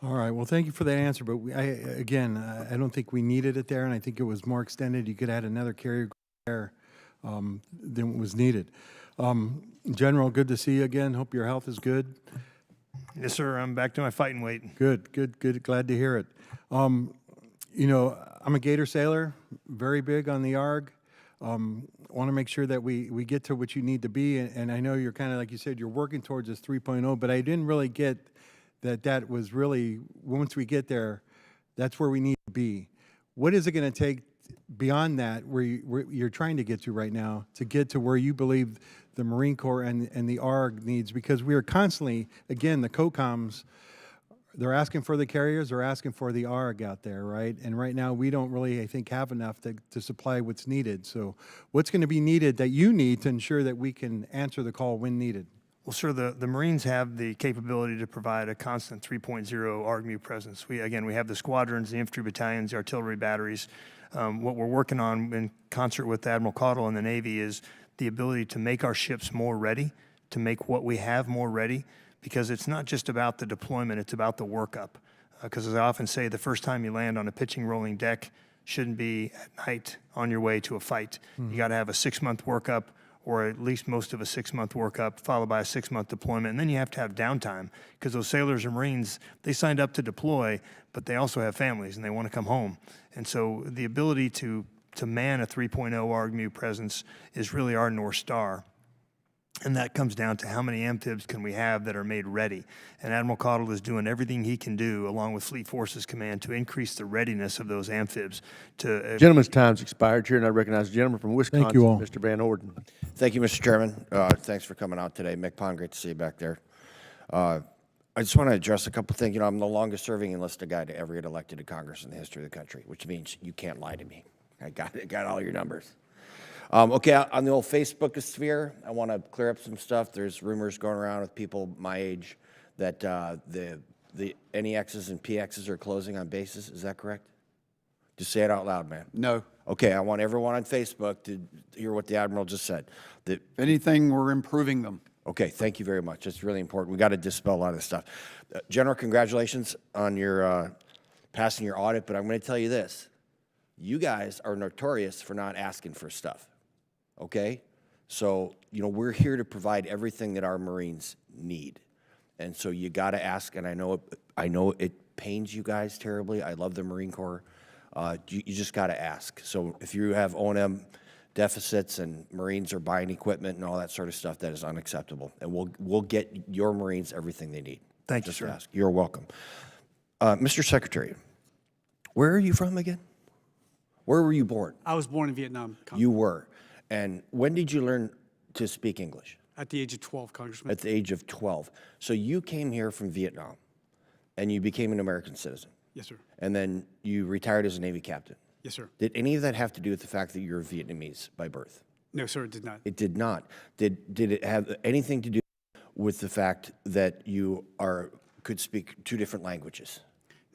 All right. Well, thank you for that answer. But I don't think we needed it there, and I think it was more extended. You could add another carrier group there than was needed. General, good to see you again. Hope your health is good. Yes, sir. I'm back to my fighting weight. Good. Glad to hear it. I'm a Gator sailor, very big on the ARG. Want to make sure that we get to what you need to be. And I know you're kind of, like you said, you're working towards this 3.0, but I didn't really get that was really, once we get there, that's where we need to be. What is it going to take beyond that, where you're trying to get to right now, to get to where you believe the Marine Corps and the ARG needs? Because we are constantly, again, the COCOMs, they're asking for the carriers, they're asking for the ARG out there, right? And right now we don't really, I think, have enough to supply what's needed. So what's going to be needed that you need to ensure that we can answer the call when needed? Well, sir, the Marines have the capability to provide a constant 3.0 ARGMU presence. We have the squadrons, the infantry battalions, the artillery batteries. What we're working on in concert with Admiral Caudle and the Navy is the ability to make our ships more ready, to make what we have more ready, because it's not just about the deployment, it's about the workup. Because as I often say, the first time you land on a pitching rolling deck shouldn't be at night on your way to a fight. You got to have a 6-month workup, or at least most of a 6-month workup, followed by a 6-month deployment. And then you have to have downtime, because those sailors and Marines, they signed up to deploy, but they also have families and they want to come home. And so the ability to man a 3.0 ARGMU presence is really our North Star. And that comes down to how many amphibs can we have that are made ready. And Admiral Caudle is doing everything he can do, along with Fleet Forces Command, to increase the readiness of those amphibs. Gentleman's time's expired. Chair, and I recognize the gentleman from Wisconsin, Thank you all. Mr. Van Orden. Thank you, Mr. Chairman. Thanks for coming out today. Mick Pond, great to see you back there. I just want to address a couple things. You know, I'm the longest serving enlisted guy to ever get elected to Congress in the history of the country, which means you can't lie to me. I got all your numbers. Okay, on the old Facebook sphere, I want to clear up some stuff. There's rumors going around with people my age that the NEXs and PXs are closing on bases. Is that correct? Just say it out loud, man. No. Okay, I want everyone on Facebook to hear what the Admiral just said. If anything, we're improving them. Okay, thank you very much. It's really important. We got to dispel a lot of this stuff. General, congratulations on your passing your audit, but I'm going to tell you this. You guys are notorious for not asking for stuff. Okay? So, you know, we're here to provide everything that our Marines need. And so you got to ask, and I know it pains you guys terribly. I love the Marine Corps. You just got to ask. So if you have O&M deficits and Marines are buying equipment and all that sort of stuff, that is unacceptable. And we'll get your Marines everything they need. Thank you, just sir. ask. You're welcome. Mr. Secretary, where are you from again? Where were you born? I was born in Vietnam. You were. And when did you learn to speak English? At the age of 12, Congressman. At the age of 12. So you came here from Vietnam, and you became an American citizen. Yes, sir. And then you retired as a Navy captain. Yes, sir. Did any of that have to do with the fact that you're Vietnamese by birth? No, sir, it did not. It did not. Did it have anything to do with the fact that you could speak 2 different languages?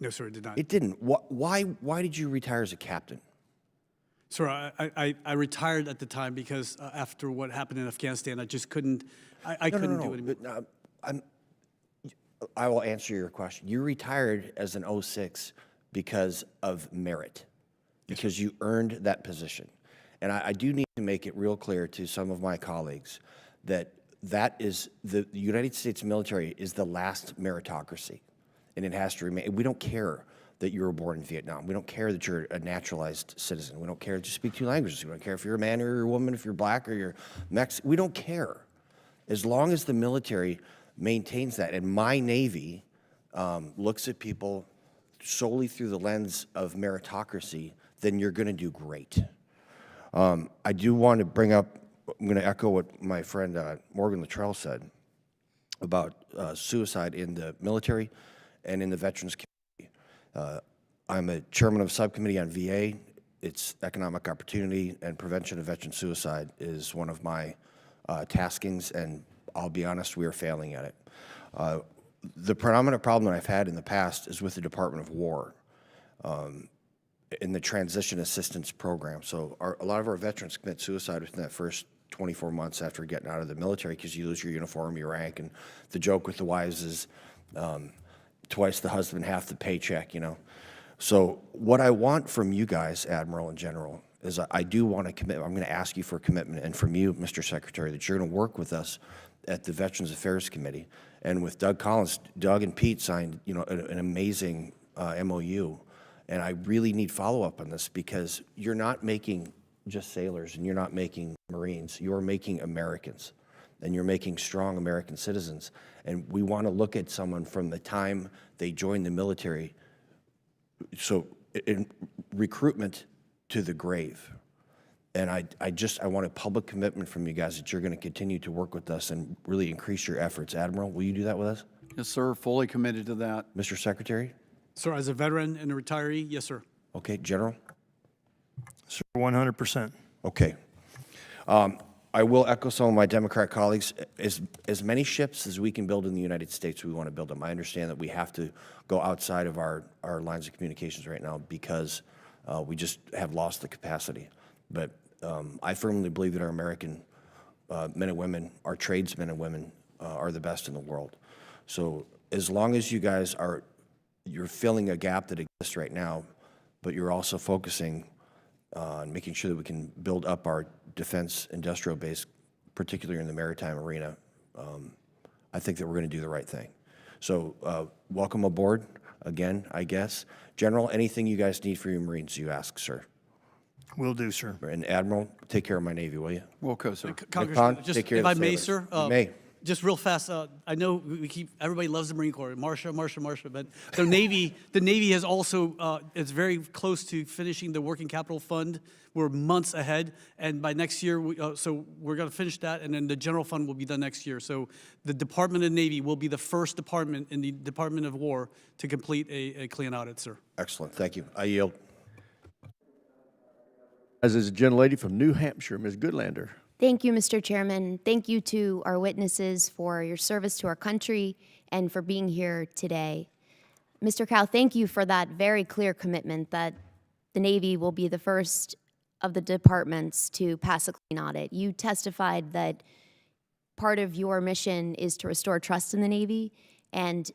No, sir, it did not. It didn't. Why did you retire as a captain? Sir, I retired at the time because after what happened in Afghanistan, I just couldn't, I couldn't do it anymore. I will answer your question. You retired as an 06 because of merit, because you earned that position. And I do need to make it real clear to some of my colleagues that the United States military is the last meritocracy, and it has to remain. We don't care that you were born in Vietnam. We don't care that you're a naturalized citizen. We don't care that you speak 2 languages. We don't care if you're a man or you're a woman, if you're black or you're Mexican. We don't care. As long as the military maintains that. And my Navy looks at people solely through the lens of meritocracy, then you're going to do great. I do want to bring up, I'm going to echo what my friend Morgan Luttrell said about suicide in the military and in the veterans community. I'm a chairman of a subcommittee on VA. Its economic opportunity and prevention of veteran suicide is one of my taskings, and I'll be honest, we are failing at it. The predominant problem that I've had in the past is with the Department of War in the transition assistance program. So a lot of our veterans commit suicide within that first 24 months after getting out of the military because you lose your uniform, your rank, and the joke with the wives is twice the husband, half the paycheck, you know. So what I want from you guys, Admiral and General, is I do want a commitment. I'm going to ask you for a commitment, and from you, Mr. Secretary, that you're going to work with us at the Veterans Affairs Committee. And with Doug Collins, Doug and Pete signed, you know, an amazing MOU, and I really need follow-up on this because you're not making just sailors and you're not making Marines. You're making Americans, and you're making strong American citizens. And we want to look at someone from the time they join the military, so in recruitment to the grave. And I want a public commitment from you guys that you're going to continue to work with us and really increase your efforts. Admiral, will you do that with us? Yes, sir. Fully committed to that. Mr. Secretary? Sir, as a veteran and a retiree, yes, sir. Okay, General? Sir, 100%. Okay. I will echo some of my Democrat colleagues. As many ships as we can build in the United States, we want to build them. I understand that we have to go outside of our lines of communications right now because we just have lost the capacity. But I firmly believe that our American men and women, our tradesmen and women, are the best in the world. So as long as you guys you're filling a gap that exists right now, but you're also focusing on making sure that we can build up our defense industrial base, particularly in the maritime arena, I think that we're going to do the right thing. So welcome aboard again, I guess. General, anything you guys need for your Marines, you ask, sir. Will do, sir. And Admiral, take care of my Navy, will you? Wilco, sir. Congressman, just take care if of I the may, sailors. sir. You may. Just real fast, I know everybody loves the Marine Corps, Marsha, but the Navy has also, it's very close to finishing the working capital fund. We're months ahead, and by next year, so we're going to finish that, and then the general fund will be done next year. So the Department of Navy will be the first department in the Department of War to complete a clean audit, sir. Excellent, thank you. I yield. As is a gentlelady from New Hampshire, Ms. Goodlander. Thank you, Mr. Chairman. Thank you to our witnesses for your service to our country and for being here today. Mr. Cow, thank you for that very clear commitment that the Navy will be the first of the departments to pass a clean audit. You testified that part of your mission is to restore trust in the Navy, and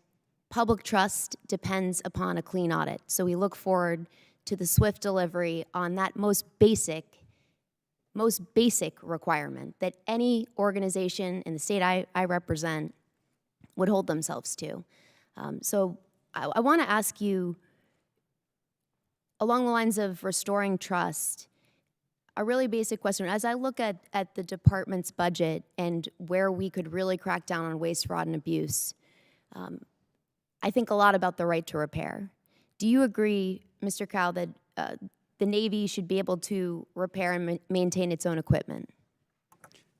public trust depends upon a clean audit. So we look forward to the swift delivery on that most basic requirement that any organization in the state I represent would hold themselves to. So I want to ask you, along the lines of restoring trust, a really basic question. As I look at the department's budget and where we could really crack down on waste, fraud, and abuse, I think a lot about the right to repair. Do you agree, Mr. Cow, that the Navy should be able to repair and maintain its own equipment?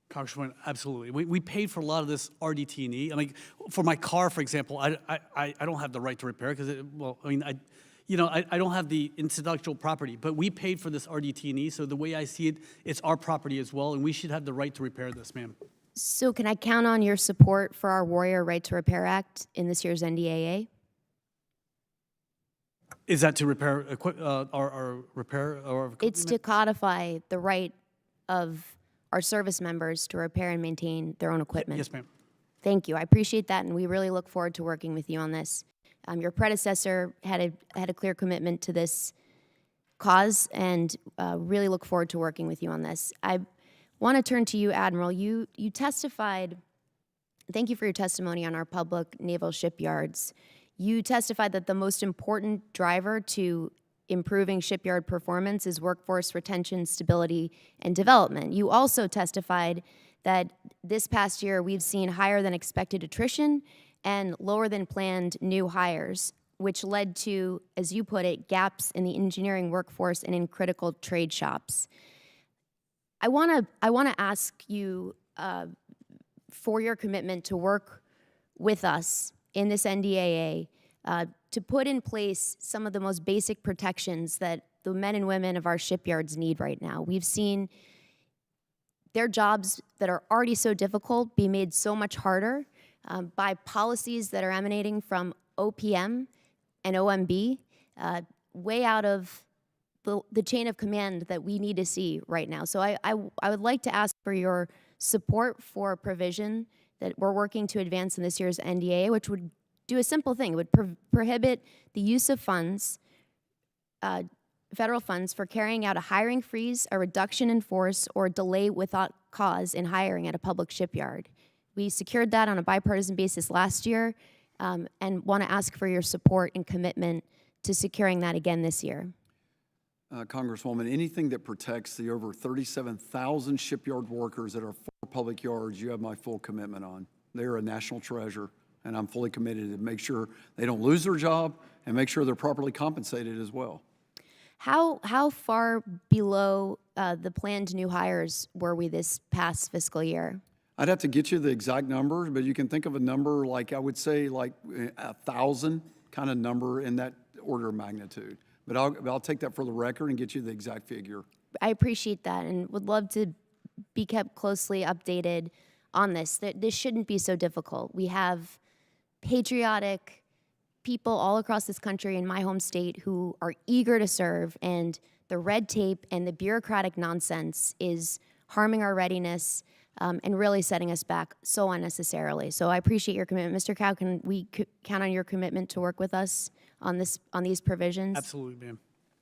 Congressman, absolutely. We paid for a lot of this RDT&E. I mean, for my car, for example, I don't have the right to repair because, I don't have the intellectual property, but we paid for this RDT&E, so the way I see it, it's our property as well, and we should have the right to repair this, ma'am. So can I count on your support for our Warrior Right to Repair Act in this year's NDAA? Is that to repair our repair or? It's to codify the right of our service members to repair and maintain their own equipment. Yes, ma'am. Thank you. I appreciate that, and we really look forward to working with you on this. Your predecessor had a clear commitment to this cause, and really look forward to working with you on this. I want to turn to you, Admiral. You testified. Thank you for your testimony on our public naval shipyards. You testified that the most important driver to improving shipyard performance is workforce retention, stability, and development. You also testified that this past year we've seen higher than expected attrition and lower than planned new hires, which led to, as you put it, gaps in the engineering workforce and in critical trade shops. I want to ask you for your commitment to work with us in this NDAA to put in place some of the most basic protections that the men and women of our shipyards need right now. We've seen their jobs that are already so difficult be made so much harder by policies that are emanating from OPM and OMB, way out of the chain of command that we need to see right now. So I would like to ask for your support for a provision that we're working to advance in this year's NDAA, which would do a simple thing. It would prohibit the use of funds, federal funds, for carrying out a hiring freeze, a reduction in force, or a delay without cause in hiring at a public shipyard. We secured that on a bipartisan basis last year, and want to ask for your support and commitment to securing that again this year. Congresswoman, anything that protects the over 37,000 shipyard workers at our 4 public yards, you have my full commitment on. They are a national treasure, and I'm fully committed to make sure they don't lose their job and make sure they're properly compensated as well. How far below the planned new hires were we this past fiscal year? I'd have to get you the exact number, but you can think of a number like, I would say like 1,000 kind of number in that order of magnitude. But I'll take that for the record and get you the exact figure. I appreciate that and would love to be kept closely updated on this. This shouldn't be so difficult. We have patriotic people all across this country in my home state who are eager to serve, and the red tape and the bureaucratic nonsense is harming our readiness. and really setting us back so unnecessarily. So I appreciate your commitment. Mr. Cow, can we count on your commitment to work with us on these provisions? Absolutely, ma'am.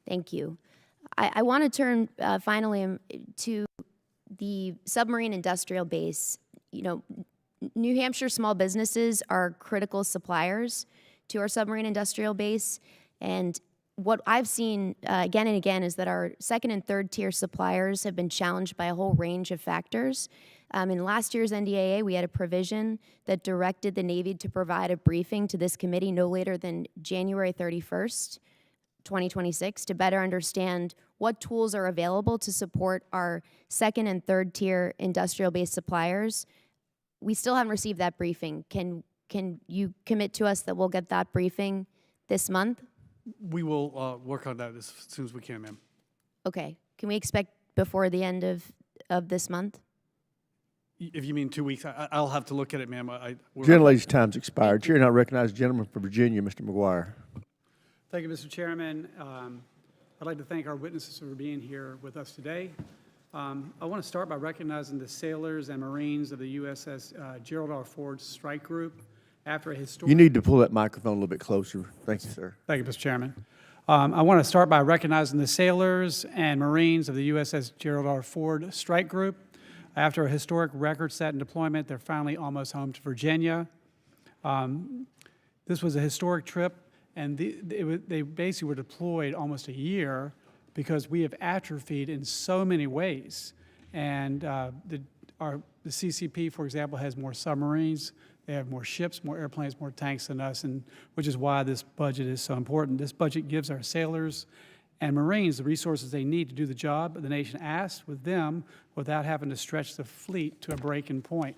Thank you. I want to turn finally to the submarine industrial base. You know, New Hampshire small businesses are critical suppliers to our submarine industrial base, and what I've seen again and again is that our second and third tier suppliers have been challenged by a whole range of factors. In last year's NDAA, we had a provision that directed the Navy to provide a briefing to this committee no later than January 31st, 2026, to better understand what tools are available to support our second and third tier industrial base suppliers. We still haven't received that briefing. Can you commit to us that we'll get that briefing this month? We will work on that as soon as we can, ma'am. Okay. Can we expect before the end of this month? If you mean 2 weeks, I'll have to look at it, ma'am. Gentlelady's time's expired. Chair now recognizes the gentleman from Virginia, Mr. McGuire. Thank you, Mr. Chairman. I'd like to thank our witnesses for being here with us today. I want to start by recognizing the sailors and Marines of the USS Gerald R. Ford Strike Group after a historic... You need to pull that microphone a little bit closer. Thank you, sir. Thank you, Mr. Chairman. I want to start by recognizing the sailors and Marines of the USS Gerald R. Ford Strike Group. After a historic record-setting deployment, they're finally almost home to Virginia. This was a historic trip, and they basically were deployed almost a year because we have atrophied in so many ways. And the CCP, for example, has more submarines. They have more ships, more airplanes, more tanks than us, and which is why this budget is so important. This budget gives our sailors and Marines the resources they need to do the job the nation asks with them without having to stretch the fleet to a breaking point.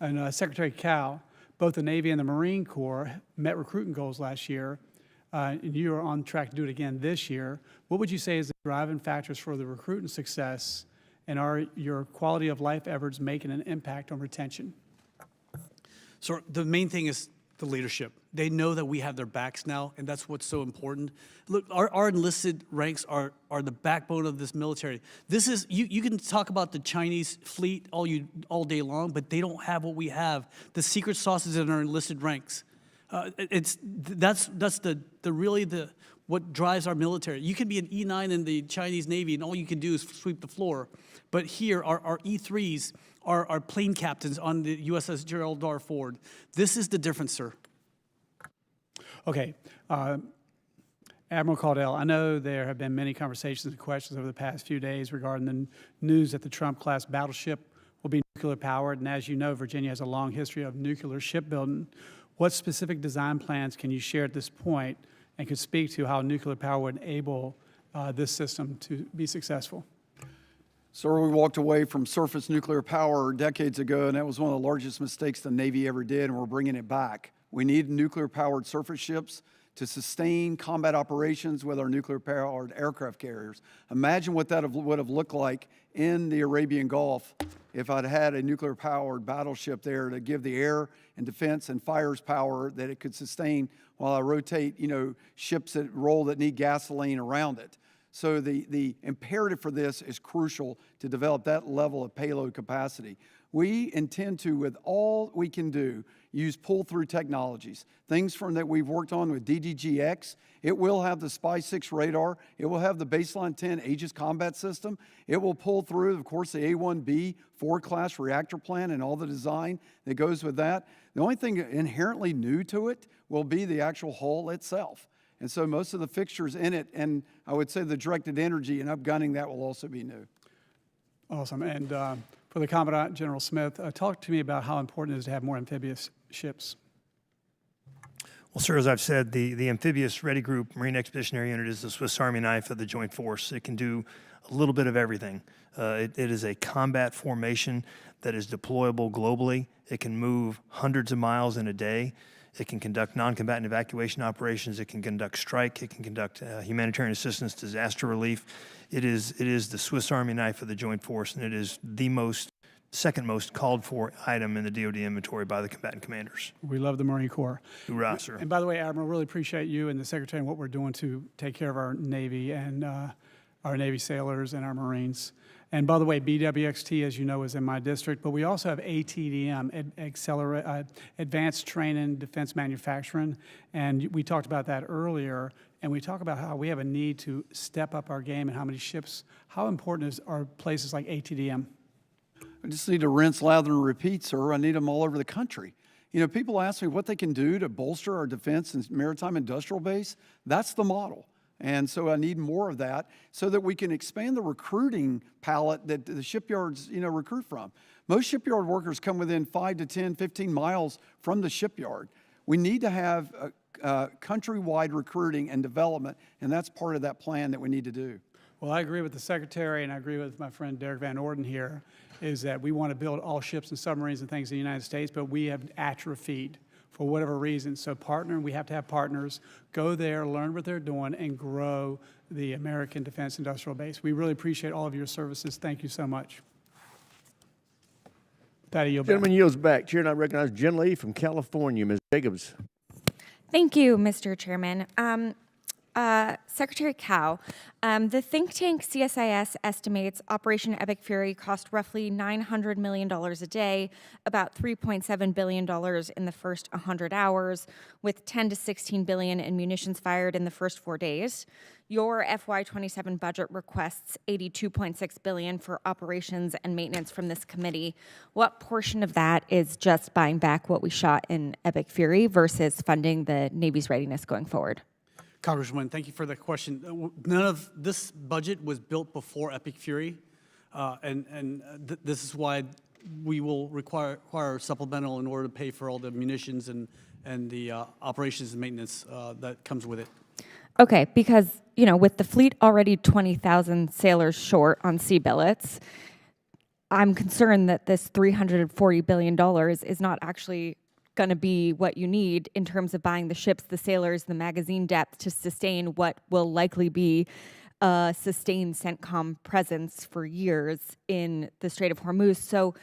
And Secretary Cow, both the Navy and the Marine Corps met recruiting goals last year, and you are on track to do it again this year. What would you say is the driving factors for the recruiting success, and are your quality of life efforts making an impact on retention? So the main thing is the leadership. They know that we have their backs now, and that's what's so important. Look, our enlisted ranks are the backbone of this military. This is, you can talk about the Chinese fleet all day long, but they don't have what we have. The secret sauce is in our enlisted ranks. That's what drives our military. You can be an E9 in the Chinese Navy, and all you can do is sweep the floor. But here, our E3s are plane captains on the USS Gerald R. Ford. This is the difference, sir. Okay. Admiral Caudle, I know there have been many conversations and questions over the past few days regarding the news that the Trump-class battleship will be nuclear-powered, and as you know, Virginia has a long history of nuclear shipbuilding. What specific design plans can you share at this point and could speak to how nuclear power would enable this system to be successful? Sir, we walked away from surface nuclear power decades ago, and that was one of the largest mistakes the Navy ever did, and we're bringing it back. We need nuclear-powered surface ships to sustain combat operations with our nuclear-powered aircraft carriers. Imagine what that would have looked like in the Arabian Gulf if I'd had a nuclear-powered battleship there to give the air and defense and fires power that it could sustain while I rotate, ships that roll that need gasoline around it. So the imperative for this is crucial to develop that level of payload capacity. We intend to, with all we can do, use pull-through technologies. Things from that we've worked on with DDGX. It will have the SPY-6 radar. It will have the Baseline 10 Aegis combat system. It will pull through, of course, the A-1B Ford-class reactor plant and all the design that goes with that. The only thing inherently new to it will be the actual hull itself. And so most of the fixtures in it, and I would say the directed energy and upgunning, that will also be new. Awesome. And for the Commandant, General Smith, talk to me about how important it is to have more amphibious ships. Well, sir, as I've said, the Amphibious Ready Group Marine Expeditionary Unit is the Swiss Army knife of the Joint Force. It can do a little bit of everything. It is a combat formation that is deployable globally. It can move hundreds of miles in a day. It can conduct non-combatant evacuation operations. It can conduct strike. It can conduct humanitarian assistance, disaster relief. It is the Swiss Army knife of the Joint Force, and it is the second most called for item in the DoD inventory by the combatant commanders. We love the Marine Corps. Hoorah, sir. And by the way, Admiral, really appreciate you and the Secretary and what we're doing to take care of our Navy and our Navy sailors and our Marines. And by the way, BWXT, as you know, is in my district, but we also have ATDM, Advanced Training Defense Manufacturing, and we talked about that earlier, and we talk about how we have a need to step up our game and how many ships, how important are places like ATDM? I just need to rinse, lather, and repeat, sir. I need them all over the country. You know, people ask me what they can do to bolster our defense and maritime industrial base. That's the model. And so I need more of that so that we can expand the recruiting palette that the shipyards, you know, recruit from. Most shipyard workers come within 5 to 10, 15 miles from the shipyard. We need to have countrywide recruiting and development, and that's part of that plan that we need to do. Well, I agree with the Secretary, and I agree with my friend Derek Van Orden here, is that we want to build all ships and submarines and things in the United States, but we have atrophied for whatever reason. So we have to have partners, go there, learn what they're doing, and grow the American defense industrial base. We really appreciate all of your services. Thank you so much. Patty, you'll Gentleman yields back. Chair, and I recognize Jen Lee from California. Ms. Jacobs. Thank you, Mr. Chairman. Secretary Cow, the think tank CSIS estimates Operation Epic Fury cost roughly $900 million a day, about $3.7 billion in the first 100 hours, with $10 to $16 billion in munitions fired in the first 4 days. Your FY27 budget requests $82.6 billion for operations and maintenance from this committee. What portion of that is just buying back what we shot in Epic Fury versus funding the Navy's readiness going forward? Congresswoman, thank you for the question. None of this budget was built before Epic Fury, this is why we will require supplemental in order to pay for all the munitions and the operations and maintenance that comes with it. Okay, because, you know, with the fleet already 20,000 sailors short on sea billets, I'm concerned that this $340 billion is not actually going to be what you need in terms of buying the ships, the sailors, the magazine depth to sustain what will likely be a sustained CENTCOM presence for years in the Strait of Hormuz. So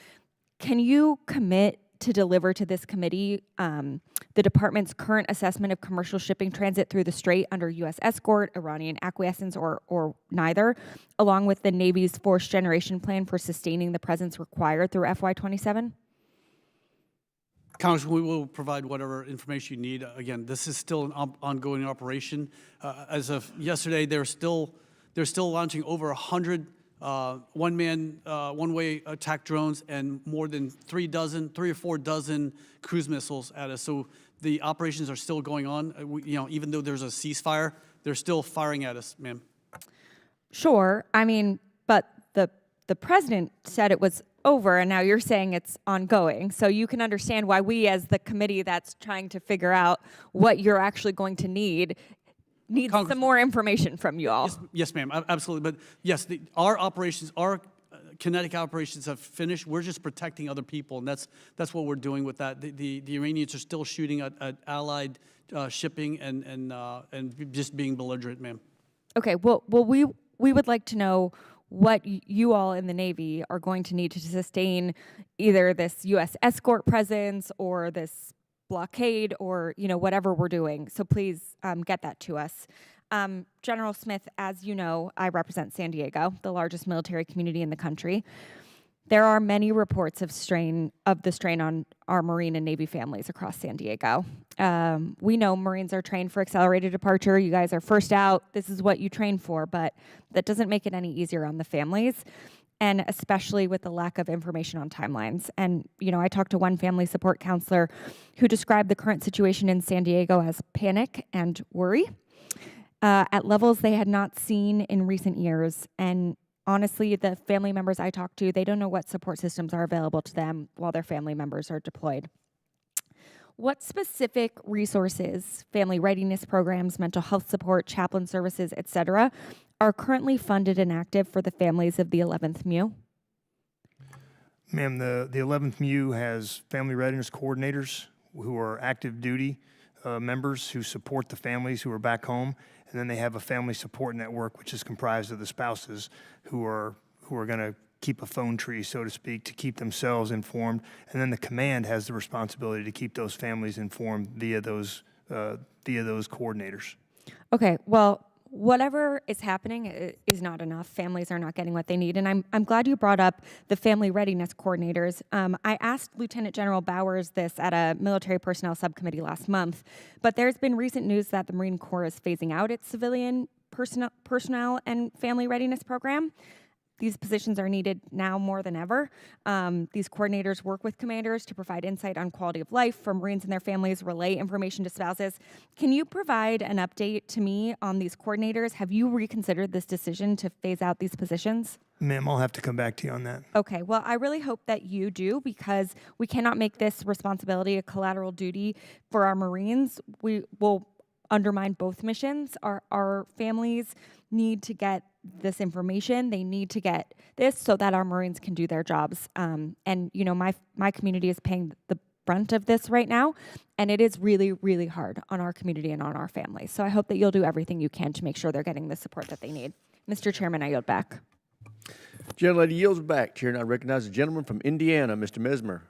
can you commit to deliver to this committee the department's current assessment of commercial shipping transit through the Strait under U.S. escort, Iranian acquiescence, or neither, along with the Navy's fourth generation plan for sustaining the presence required through FY27? Congressman, we will provide whatever information you need. Again, this is still an ongoing operation. As of yesterday, they're still launching over 100 one-way attack drones and more than 3 or 4 dozen cruise missiles at us. So the operations are still going on. Even though there's a ceasefire, they're still firing at us, ma'am. Sure. I mean, but the president said it was over, and now you're saying it's ongoing. So you can understand why we, as the committee that's trying to figure out what you're actually going to need some more information from you all. Yes, ma'am, absolutely. But yes, our operations, our kinetic operations have finished. We're just protecting other people, and that's what we're doing with that. The Iranians are still shooting at Allied shipping and just being belligerent, ma'am. Okay. Well, we would like to know what you all in the Navy are going to need to sustain either this U.S. escort presence or this blockade or, whatever we're doing. So please get that to us. General Smith, as you know, I represent San Diego, the largest military community in the country. There are many reports of the strain on our Marine and Navy families across San Diego. We know Marines are trained for accelerated departure. You guys are first out. This is what you train for, but that doesn't make it any easier on the families, and especially with the lack of information on timelines. And, I talked to one family support counselor who described the current situation in San Diego as panic and worry at levels they had not seen in recent years. And honestly, the family members I talked to, they don't know what support systems are available to them while their family members are deployed. What specific resources, family readiness programs, mental health support, chaplain services, etc., are currently funded and active for the families of the 11th MEU? Ma'am, the 11th MEU has family readiness coordinators who are active duty members who support the families who are back home. And then they have a family support network, which is comprised of the spouses who are going to keep a phone tree, so to speak, to keep themselves informed. And then the command has the responsibility to keep those families informed via those coordinators. Okay, well, whatever is happening is not enough. Families are not getting what they need. And I'm glad you brought up the family readiness coordinators. I asked Lieutenant General Bowers this at a military personnel subcommittee last month, but there's been recent news that the Marine Corps is phasing out its civilian personnel and family readiness program. These positions are needed now more than ever. These coordinators work with commanders to provide insight on quality of life for Marines and their families, relay information to spouses. Can you provide an update to me on these coordinators? Have you reconsidered this decision to phase out these positions? Ma'am, I'll have to come back to you on that. Okay, well, I really hope that you do, because we cannot make this responsibility a collateral duty for our Marines. We will undermine both missions. Our families need to get this information. They need to get this so that our Marines can do their jobs. And you know, my community is paying the brunt of this right now, and it is really, really hard on our community and on our families. So I hope that you'll do everything you can to make sure they're getting the support that they need. Mr. Chairman, I yield back. Gentlelady yields back. Chair, and I recognize the gentleman from Indiana, Mr. Mesmer.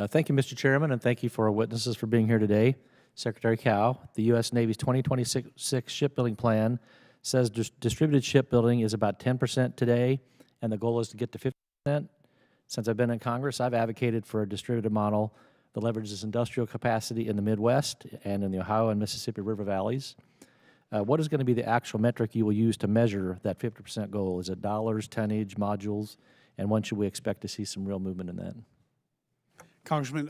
Thank you, Mr. Chairman, and thank you for our witnesses for being here today. Secretary Cow, the U.S. Navy's 2026 shipbuilding plan says distributed shipbuilding is about 10% today, and the goal is to get to 50%. Since I've been in Congress, I've advocated for a distributed model that leverages industrial capacity in the Midwest and in the Ohio and Mississippi River valleys. What is going to be the actual metric you will use to measure that 50% goal? Is it dollars, tonnage, modules, and when should we expect to see some real movement in that? Congressman,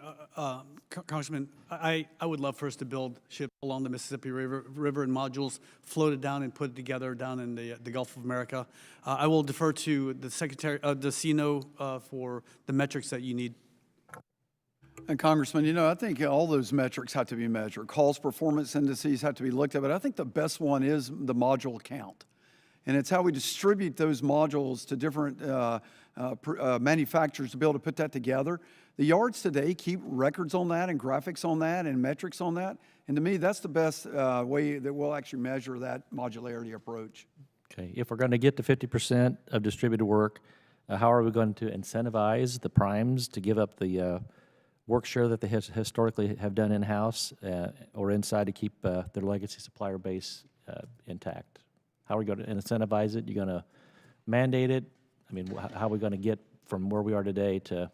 I would love for us to build ships along the Mississippi River and modules floated down and put together down in the Gulf of America. I will defer to the Secretary, the CNO, for the metrics that you need. And Congressman, you know, I think all those metrics have to be measured. Calls performance indices have to be looked at, but I think the best one is the module count. And it's how we distribute those modules to different manufacturers to be able to put that together. The yards today keep records on that and graphics on that and metrics on that. And to me, that's the best way that we'll actually measure that modularity approach. Okay, if we're going to get to 50% of distributed work, how are we going to incentivize the primes to give up the work share that they historically have done in-house or inside to keep their legacy supplier base intact? How are we going to incentivize it? You going to mandate it? I mean, how are we going to get from where we are today to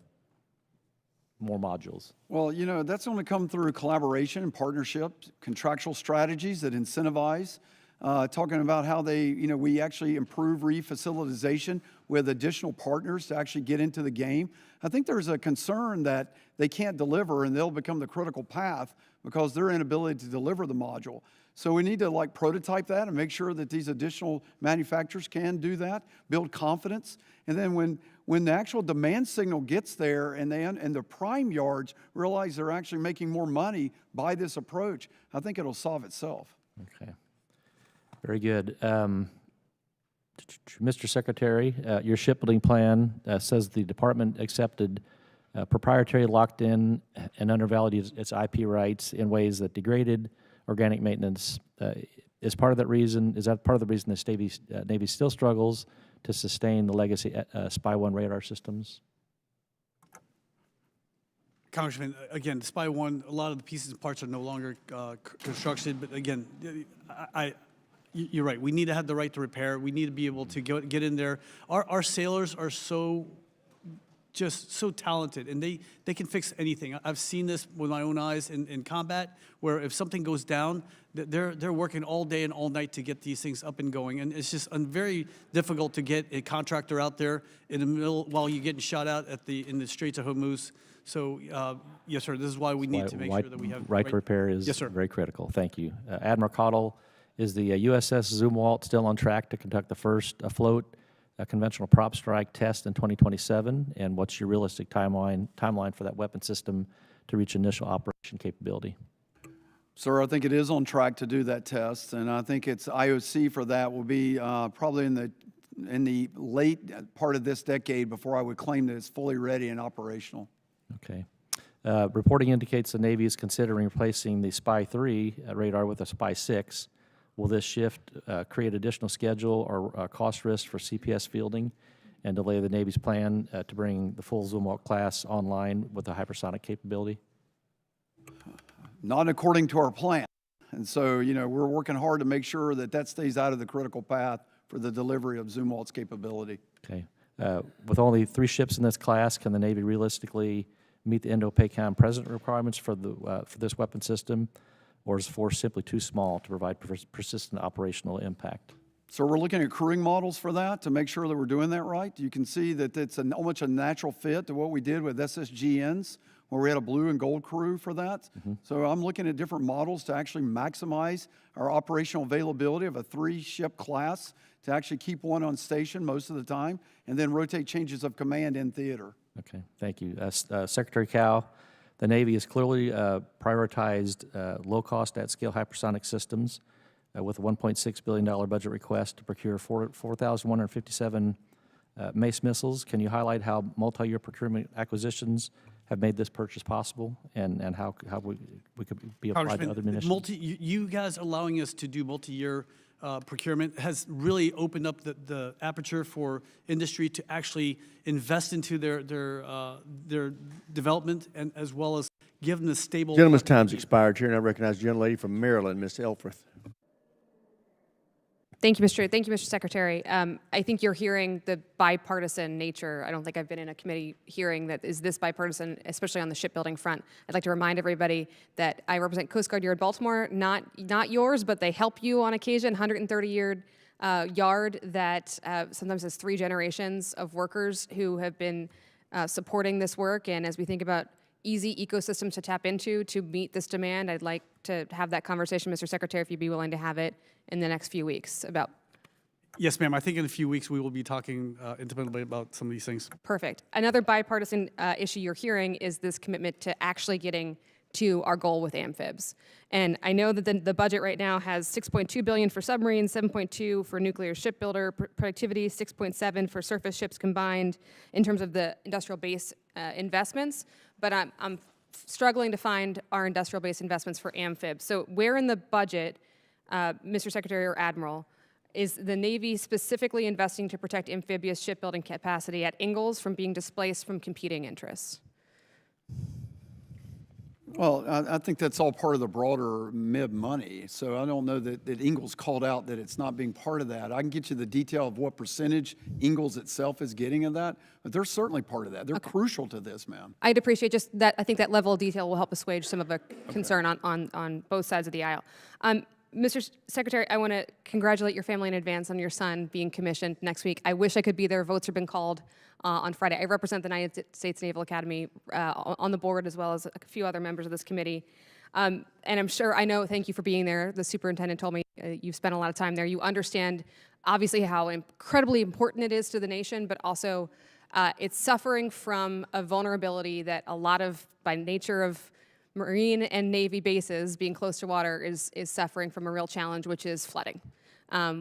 more modules? Well, you know, that's going to come through collaboration and partnerships, contractual strategies that incentivize, talking about how they, you know, we actually improve refacilitization with additional partners to actually get into the game. I think there's a concern that they can't deliver and they'll become the critical path because their inability to deliver the module. So we need to like prototype that and make sure that these additional manufacturers can do that, build confidence. And then when the actual demand signal gets there and the prime yards realize they're actually making more money by this approach, I think it'll solve itself. Okay, very good. Mr. Secretary, your shipbuilding plan says the department accepted proprietary, locked-in, and undervalued its IP rights in ways that degraded organic maintenance. Is part of that reason? Is that part of the reason the Navy still struggles to sustain the legacy Spy-1 radar systems? Congressman, again, Spy-1, a lot of the pieces and parts are no longer constructed. But again, you're right. We need to have the right to repair. We need to be able to get in there. Our sailors are just so talented, and they can fix anything. I've seen this with my own eyes in combat, where if something goes down, they're working all day and all night to get these things up and going. And it's just very difficult to get a contractor out there in the middle while you're getting shot out in the Straits of Hormuz. So, yes, sir, this is why we need to make sure that we have right to repair is very critical. Thank you. Admiral Caudle, is the USS Zumwalt still on track to conduct the first afloat conventional prop strike test in 2027? And what's your realistic timeline for that weapon system to reach initial operation capability? Sir, I think it is on track to do that test, and I think its IOC for that will be probably in the late part of this decade before I would claim that it's fully ready and operational. Okay. Reporting indicates the Navy is considering replacing the Spy-3 radar with a Spy-6. Will this shift create additional schedule or cost risk for CPS fielding and delay the Navy's plan to bring the full Zumwalt class online with a hypersonic capability? Not according to our plan. And so, you know, we're working hard to make sure that that stays out of the critical path for the delivery of Zumwalt's capability. Okay. With only 3 ships in this class, can the Navy realistically meet the Indo-PACOM present requirements for this weapon system, or is the force simply too small to provide persistent operational impact? So we're looking at crewing models for that to make sure that we're doing that right. You can see that it's almost a natural fit to what we did with SSGNs, where we had a blue and gold crew for that. So I'm looking at different models to actually maximize our operational availability of a 3-ship class, to actually keep one on station most of the time, and then rotate changes of command in theater. Okay, thank you. Secretary Cal, the Navy has clearly prioritized low-cost, at-scale hypersonic systems with a $1.6 billion budget request to procure 4,157 MACE missiles. Can you highlight how multi-year procurement acquisitions have made this purchase possible, and how we could be applied to other munitions? You guys allowing us to do multi-year procurement has really opened up the aperture for industry to actually invest into their development, and as well as give them the stable. Gentleman's time's expired, Chair, and I recognize the young lady from Maryland, Ms. Elfreth. Thank you, Mr. Secretary. I think you're hearing the bipartisan nature. I don't think I've been in a committee hearing that is this bipartisan, especially on the shipbuilding front. I'd like to remind everybody that I represent Coast Guard Yard Baltimore, not yours, but they help you on occasion, 130-year yard that sometimes has 3 generations of workers who have been supporting this work. And as we think about easy ecosystems to tap into to meet this demand, I'd like to have that conversation, Mr. Secretary, if you'd be willing to have it in the next few weeks about. Yes, ma'am. I think in a few weeks we will be talking intimately about some of these things. Perfect. Another bipartisan issue you're hearing is this commitment to actually getting to our goal with amphibs. And I know that the budget right now has $6.2 billion for submarines, $7.2 for nuclear shipbuilder productivity, $6.7 for surface ships combined in terms of the industrial base investments. But I'm struggling to find our industrial base investments for amphibs. So where in the budget, Mr. Secretary or Admiral, is the Navy specifically investing to protect amphibious shipbuilding capacity at Ingalls from being displaced from competing interests? Well, I think that's all part of the broader MIB money. So I don't know that Ingalls called out that it's not being part of that. I can get you the detail of what percentage Ingalls itself is getting of that, but they're certainly part of that. They're crucial to this, ma'am. I'd appreciate just that. I think that level of detail will help assuage some of the concern on both sides of the aisle. Mr. Secretary, I want to congratulate your family in advance on your son being commissioned next week. I wish I could be there. Votes have been called on Friday. I represent the United States Naval Academy on the board, as well as a few other members of this committee. And I'm sure, thank you for being there. The superintendent told me you've spent a lot of time there. You understand, obviously, how incredibly important it is to the nation, but also it's suffering from a vulnerability that a lot of, by nature of Marine and Navy bases being close to water, is suffering from a real challenge, which is flooding.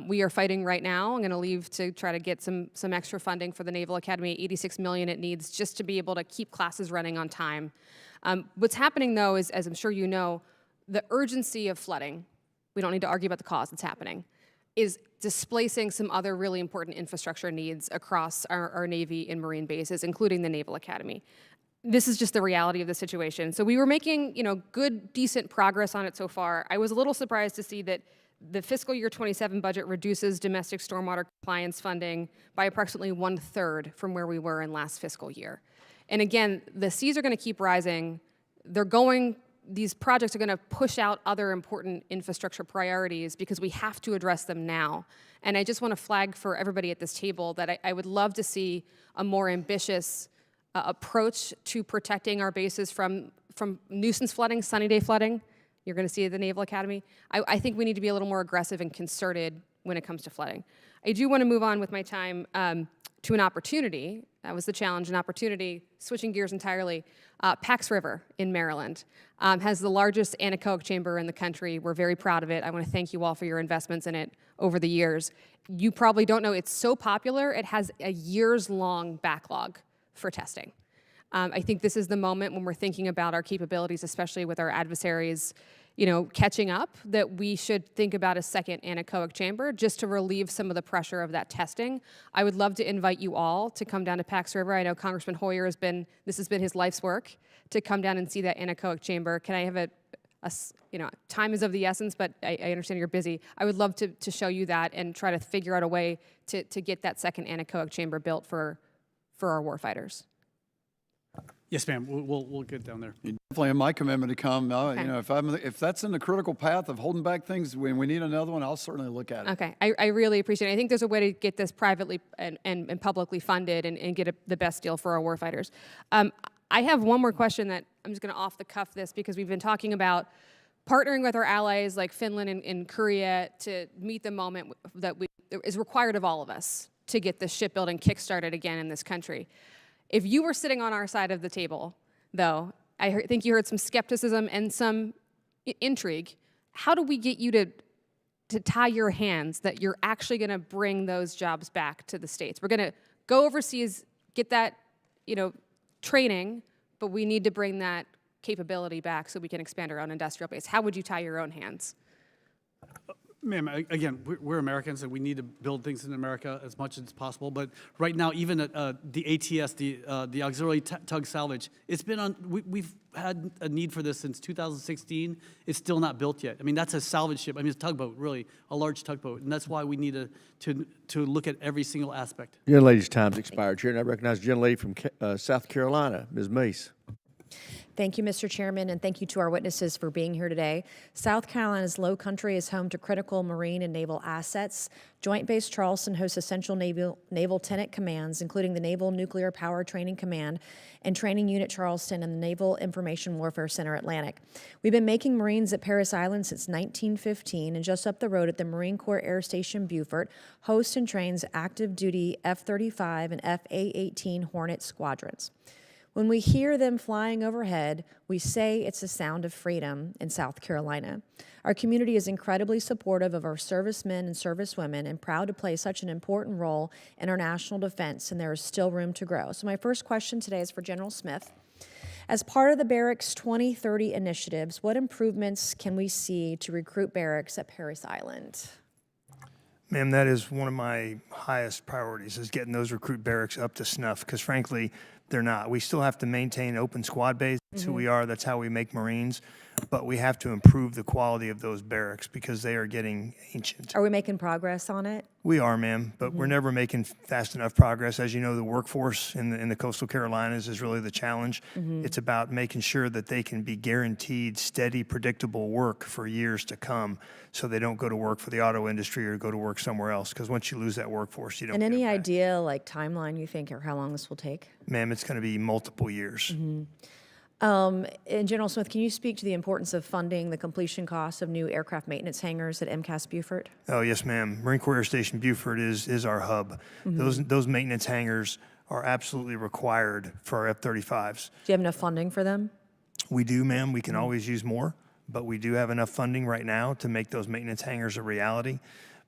We are fighting right now. I'm going to leave to try to get some extra funding for the Naval Academy, $86 million it needs just to be able to keep classes running on time. What's happening, though, is, as I'm sure you know, the urgency of flooding, we don't need to argue about the cause, it's happening, is displacing some other really important infrastructure needs across our Navy and Marine bases, including the Naval Academy. This is just the reality of the situation. So we were making, good, decent progress on it so far. I was a little surprised to see that the fiscal year 27 budget reduces domestic stormwater compliance funding by approximately 1/3 from where we were in last fiscal year. And again, the seas are going to keep rising. These projects are going to push out other important infrastructure priorities because we have to address them now. And I just want to flag for everybody at this table that I would love to see a more ambitious approach to protecting our bases from nuisance flooding, sunny day flooding. You're going to see at the Naval Academy. I think we need to be a little more aggressive and concerted when it comes to flooding. I do want to move on with my time to an opportunity. That was the challenge, an opportunity. Switching gears entirely, Pax River in Maryland has the largest anechoic chamber in the country. We're very proud of it. I want to thank you all for your investments in it over the years. You probably don't know it's so popular, it has a years-long backlog for testing. I think this is the moment when we're thinking about our capabilities, especially with our adversaries, catching up, that we should think about a second anechoic chamber just to relieve some of the pressure of that testing. I would love to invite you all to come down to Pax River. I know Congressman Hoyer this has been his life's work, to come down and see that anechoic chamber. Can I have time is of the essence, but I understand you're busy. I would love to show you that and try to figure out a way to get that second anechoic chamber built for our warfighters. Yes, ma'am. We'll get down there. You definitely have my commitment to come. If that's in the critical path of holding back things when we need another one, I'll certainly look at it. Okay, I really appreciate it. I think there's a way to get this privately and publicly funded and get the best deal for our warfighters. I have one more question that I'm just going to off the cuff this, because we've been talking about partnering with our allies like Finland and Korea to meet the moment that is required of all of us to get this shipbuilding kickstarted again in this country. If you were sitting on our side of the table, though, I think you heard some skepticism and some intrigue. How do we get you to tie your hands that you're actually going to bring those jobs back to the States? We're going to go overseas, get that, training, but we need to bring that capability back so we can expand our own industrial base. How would you tie your own hands? Ma'am, again, we're Americans and we need to build things in America as much as possible. But right now, even at the ATS, the auxiliary tug salvage, it's been on. We've had a need for this since 2016. It's still not built yet. I mean, that's a salvage ship. I mean, it's a tugboat, really, a large tugboat, and that's why we need to look at every single aspect. Gentlelady's time's expired, Chair, and I recognize the gentlelady from South Carolina, Ms. Mace. Thank you, Mr. Chairman, and thank you to our witnesses for being here today. South Carolina's low country is home to critical marine and naval assets. Joint Base Charleston hosts essential naval tenant commands, including the Naval Nuclear Power Training Command and Training Unit Charleston and the Naval Information Warfare Center Atlantic. We've been making Marines at Parris Island since 1915, and just up the road at the Marine Corps Air Station Beaufort hosts and trains active duty F-35 and FA-18 Hornet squadrons. When we hear them flying overhead, we say it's the sound of freedom in South Carolina. Our community is incredibly supportive of our servicemen and servicewomen and proud to play such an important role in our national defense, and there is still room to grow. So my first question today is for General Smith. As part of the Barracks 2030 initiatives, what improvements can we see to recruit barracks at Parris Island? Ma'am, that is one of my highest priorities, is getting those recruit barracks up to snuff, because frankly, they're not. We still have to maintain open squad bays. That's who we are. That's how we make Marines. But we have to improve the quality of those barracks because they are getting ancient. Are we making progress on it? We are, ma'am, but we're never making fast enough progress. As you know, the workforce in the coastal Carolinas is really the challenge. It's about making sure that they can be guaranteed steady, predictable work for years to come, so they don't go to work for the auto industry or go to work somewhere else, because once you lose that workforce, you don't. And any idea, like timeline you think, or how long this will take? Ma'am, it's going to be multiple years. And General Smith, can you speak to the importance of funding the completion costs of new aircraft maintenance hangars at MCAS Beaufort? Oh, yes, ma'am. Marine Corps Air Station Beaufort is our hub. Those maintenance hangars are absolutely required for our F-35s. Do you have enough funding for them? We do, ma'am. We can always use more, but we do have enough funding right now to make those maintenance hangars a reality.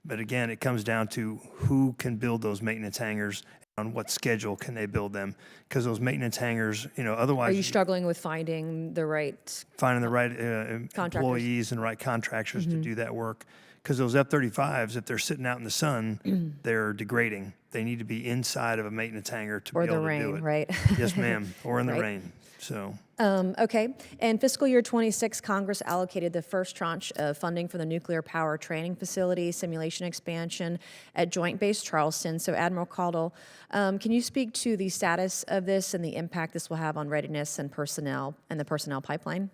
But again, it comes down to who can build those maintenance hangars, on what schedule can they build them, because those maintenance hangars, otherwise. Are you struggling with finding the right employees and right contractors to do that work? Because those F-35s, if they're sitting out in the sun, they're degrading. They need to be inside of a maintenance hangar to be able to do it. Or the rain, right? Yes, ma'am, or in the Right. rain. So. Okay. In fiscal year 26, Congress allocated the first tranche of funding for the nuclear power training facility simulation expansion at Joint Base Charleston. So, Admiral Caudle, can you speak to the status of this and the impact this will have on readiness and personnel and the personnel pipeline?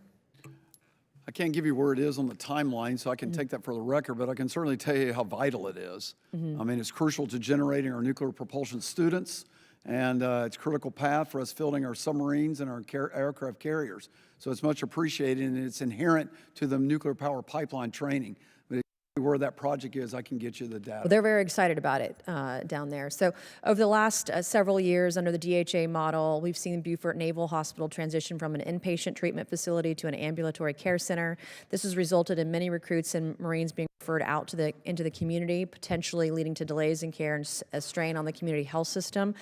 I can't give you where it is on the timeline, so I can take that for the record, but I can certainly tell you how vital it is. I mean, it's crucial to generating our nuclear propulsion students, and it's a critical path for us fielding our submarines and our aircraft carriers. So it's much appreciated, and it's inherent to the nuclear power pipeline training. But where that project is, I can get you the data. Well, they're very excited about it down there. So over the last several years under the DHA model, we've seen Beaufort Naval Hospital transition from an inpatient treatment facility to an ambulatory care center. This has resulted in many recruits and Marines being referred out to into the community, potentially leading to delays in care and a strain on the community health system.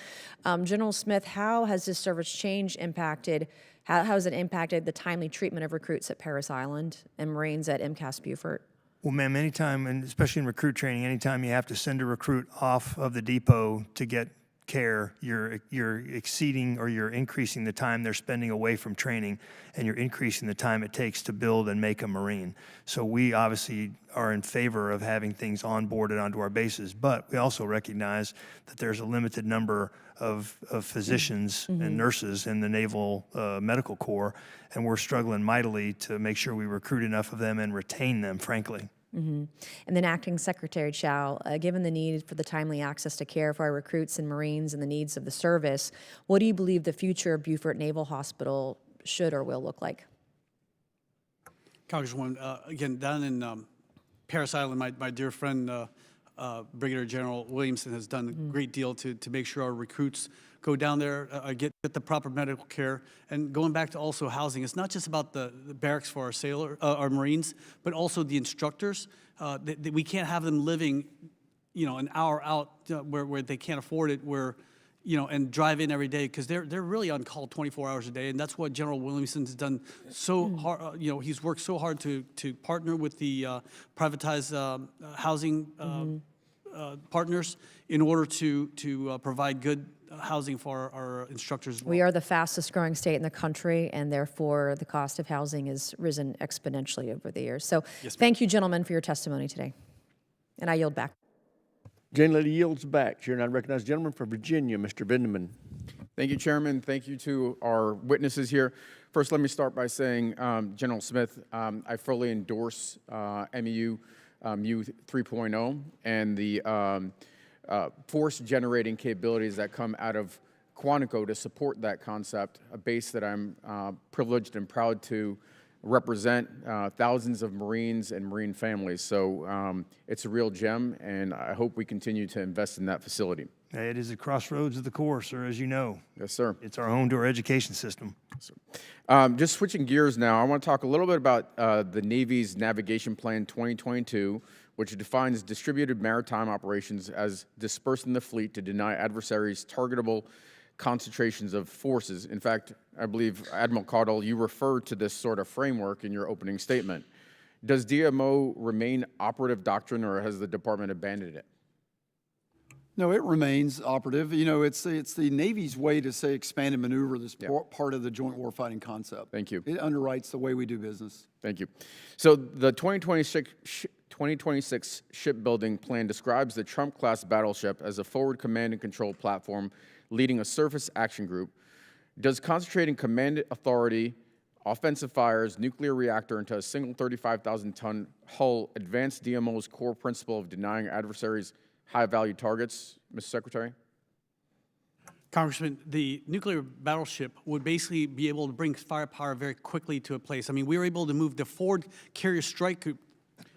General Smith, how has this service change impacted, how has it impacted the timely treatment of recruits at Parris Island and Marines at MCAS Beaufort? Well, ma'am, anytime, and especially in recruit training, anytime you have to send a recruit off of the depot to get care, you're exceeding or you're increasing the time they're spending away from training, and you're increasing the time it takes to build and make a Marine. So we obviously are in favor of having things onboarded onto our bases, but we also recognize that there's a limited number of physicians and nurses in the Naval Medical Corps, and we're struggling mightily to make sure we recruit enough of them and retain them, frankly. And then Acting Secretary Chow, given the need for the timely access to care for our recruits and Marines and the needs of the service, what do you believe the future of Beaufort Naval Hospital should or will look like? Congresswoman, again, down in Parris Island, my dear friend Brigadier General Williamson has done a great deal to make sure our recruits go down there, get the proper medical care. And going back to also housing, it's not just about the barracks for our Marines, but also the instructors. We can't have them living, an hour out where they can't afford it, and drive in every day, because they're really on call 24 hours a day. And that's what General Williamson has done so hard. He's worked so hard to partner with the privatized housing partners in order to provide good housing for our instructors as well. We are the fastest growing state in the country, and therefore the cost of housing has risen exponentially over the years. So thank you, gentlemen, for your testimony today. And I yield back. Gentlelady yields back. Chair, and I recognize the gentleman from Virginia, Mr. Bindeman. Thank you, Chairman. Thank you to our witnesses here. First, let me start by saying, General Smith, I fully endorse MEU U 3.0 and the force generating capabilities that come out of Quantico to support that concept, a base that I'm privileged and proud to represent thousands of Marines and Marine families. So it's a real gem, and I hope we continue to invest in that facility. It is a crossroads of the Corps, sir, as you know. Yes, sir. It's our home to our education system. Yes, sir. Just switching gears now, I want to talk a little bit about the Navy's Navigation Plan 2022, which defines distributed maritime operations as dispersing the fleet to deny adversaries targetable concentrations of forces. In fact, I believe, Admiral Caudle, you referred to this sort of framework in your opening statement. Does DMO remain operative doctrine, or has the department abandoned it? No, it remains operative. You know, it's the Navy's way to say expand and maneuver this part of the joint warfighting concept. Thank you. It underwrites the way we do business. Thank you. So the 2026 shipbuilding plan describes the Trump-class battleship as a forward command and control platform leading a surface action group. Does concentrating command authority, offensive fires, nuclear reactor into a single 35,000-ton hull advance DMO's core principle of denying adversaries high-value targets, Mr. Secretary? Congressman, the nuclear battleship would basically be able to bring firepower very quickly to a place. I mean, we were able to move the Ford carrier strike group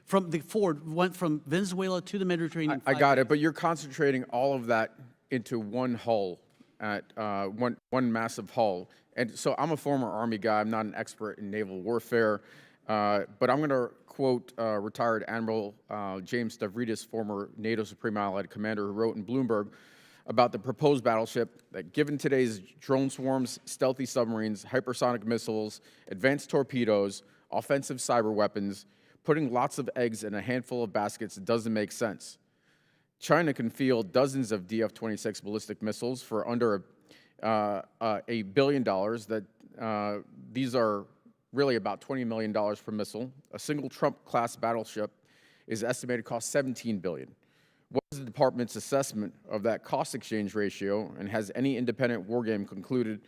from the Ford, went from Venezuela to the Mediterranean. I got it, but you're concentrating all of that into one hull, at one massive hull. And so I'm a former Army guy. I'm not an expert in naval warfare, but I'm going to quote retired Admiral James Stavridis, former NATO Supreme Allied Commander, who wrote in Bloomberg about the proposed battleship that, given today's drone swarms, stealthy submarines, hypersonic missiles, advanced torpedoes, offensive cyber weapons, putting lots of eggs in a handful of baskets doesn't make sense. China can field dozens of DF-26 ballistic missiles for under $1 billion. These are really about $20 million per missile. A single Trump-class battleship is estimated to cost $17 billion. What is the department's assessment of that cost exchange ratio, and has any independent wargame concluded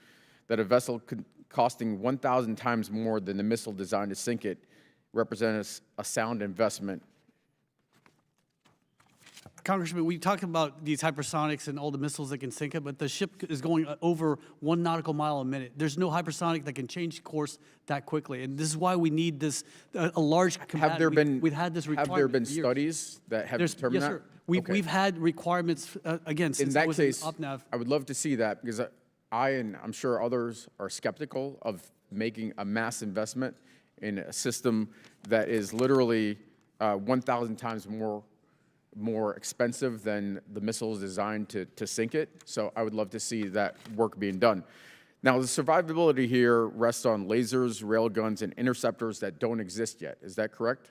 that a vessel costing 1,000 times more than the missile designed to sink it represents a sound investment? Congressman, we talk about these hypersonics and all the missiles that can sink it, but the ship is going over 1 nautical mile a minute. There's no hypersonic that can change course that quickly, and this is why we need this a large. Have there been we've had this requirement? Have there been for years. studies that have determined yes, that? Sir. We've had requirements again since in that I was case. in OPNAV. I would love to see that, because I and I'm sure others are skeptical of making a mass investment in a system that is literally 1,000 times more expensive than the missiles designed to sink it. So I would love to see that work being done. Now, the survivability here rests on lasers, railguns, and interceptors that don't exist yet. Is that correct?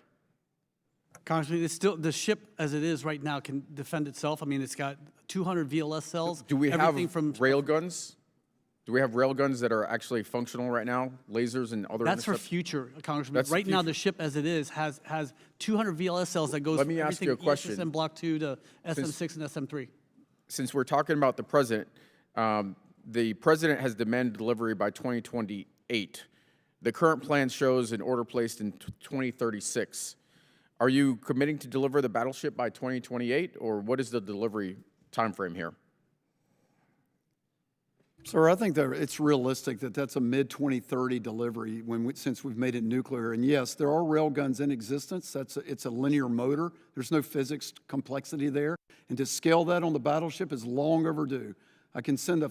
Congressman, it's still, the ship as it is right now can defend itself. I mean, it's got 200 VLS cells. Do we have everything from rail guns? Do we have rail guns that are actually functional right now? Lasers and other. That's for future, Congressman. That's Right now, future. the ship as it is has 200 VLS cells that goes Let me from ask you a everything question. ESSM Block 2 to SM6 and SM3. Since we're talking about the president has demanded delivery by 2028. The current plan shows an order placed in 2036. Are you committing to deliver the battleship by 2028, or what is the delivery timeframe here? Sir, I think that it's realistic that that's a mid-2030 delivery since we've made it nuclear. And yes, there are rail guns in existence. It's a linear motor. There's no physics complexity there. And to scale that on the battleship is long overdue. I can send a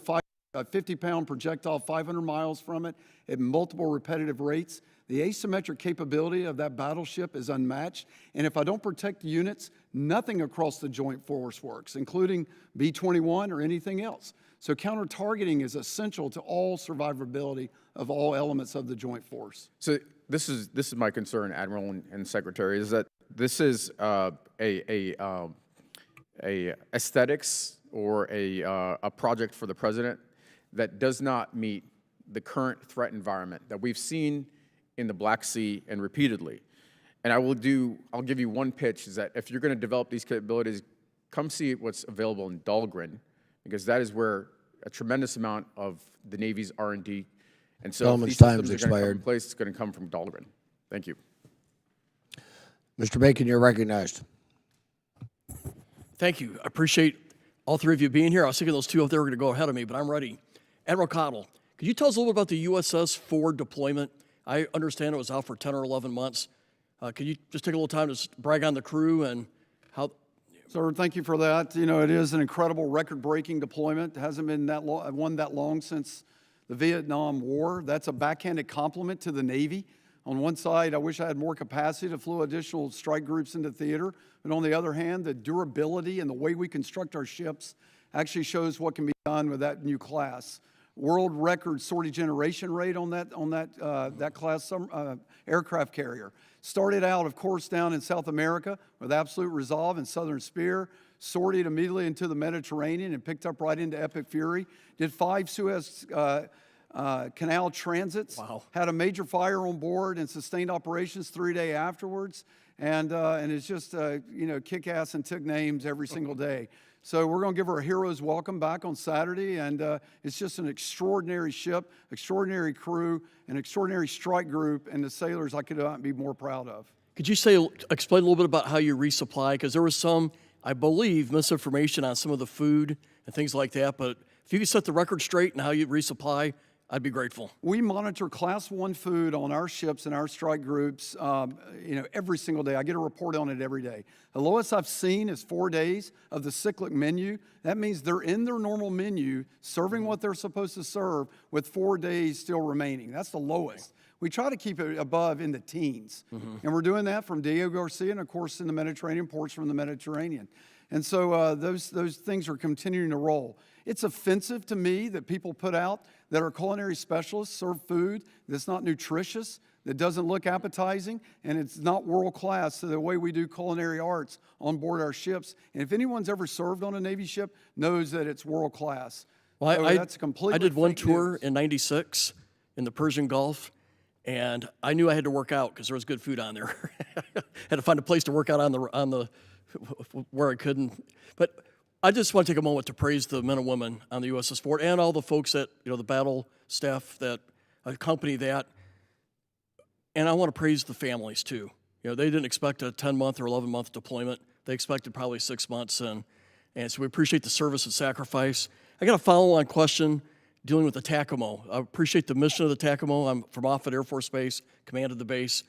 50-pound projectile 500 miles from it at multiple repetitive rates. The asymmetric capability of that battleship is unmatched. And if I don't protect the units, nothing across the joint force works, including B-21 or anything else. So counter-targeting is essential to all survivability of all elements of the joint force. So this is my concern, Admiral and Secretary, is that this is a aesthetics or a project for the president that does not meet the current threat environment that we've seen in the Black Sea and repeatedly. And I'll give you one pitch, is that if you're going to develop these capabilities, come see what's available in Dahlgren, because that is where a tremendous amount of the Navy's R&D, and so if these systems are going to come in place, it's going to come from Dahlgren. Thank you. Mr. Bacon, you're recognized. Thank you. I appreciate all three of you being here. I was thinking those two up there were going to go ahead of me, but I'm ready. Admiral Caudle, could you tell us a little bit about the USS Ford deployment? I understand it was out for 10 or 11 months. Could you just take a little time to brag on the crew and how? Sir, thank you for that. You know, it is an incredible record-breaking deployment. It hasn't been that long since the Vietnam War. That's a backhanded compliment to the Navy. On one side, I wish I had more capacity to fly additional strike groups into theater. But on the other hand, the durability and the way we construct our ships actually shows what can be done with that new class. World record sortie generation rate on that class aircraft carrier. Started out, of course, down in South America with absolute resolve and Southern Spear, sortied immediately into the Mediterranean and picked up right into Epic Fury. Did 5 Suez Canal transits. Wow. Had a major fire on board and sustained operations 3 days afterwards. And it's just, kick ass and took names every single day. So we're going to give her a hero's welcome back on Saturday, and it's just an extraordinary ship, extraordinary crew, an extraordinary strike group, and the sailors I could not be more proud of. Could you explain a little bit about how you resupply? Because there was some, I believe, misinformation on some of the food and things like that, but if you could set the record straight and how you resupply, I'd be grateful. We monitor Class 1 food on our ships and our strike groups, every single day. I get a report on it every day. The lowest I've seen is 4 days of the cyclic menu. That means they're in their normal menu, serving what they're supposed to serve, with 4 days still remaining. That's the lowest. We try to keep it above in the teens. And we're doing that from Diego Garcia and, of course, in the Mediterranean, ports from the Mediterranean. And so those things are continuing to roll. It's offensive to me that people put out that our culinary specialists serve food that's not nutritious, that doesn't look appetizing, and it's not world class to the way we do culinary arts on board our ships. And if anyone's ever served on a Navy ship, knows that it's world class. Well, so that's completely I did one fake tour news. in '96 in the Persian Gulf, and I knew I had to work out because there was good food on there. Had to find a place to work out on the where I couldn't. But I just want to take a moment to praise the men and women on the USS Ford and all the folks that, the battle staff that accompany that. And I want to praise the families too. They didn't expect a 10-month or 11-month deployment. They expected probably 6 months. And so we appreciate the service and sacrifice. I got a follow-on question dealing with the TACAMO. I appreciate the mission of the TACAMO. I'm from Offutt Air Force Base, commanded the base.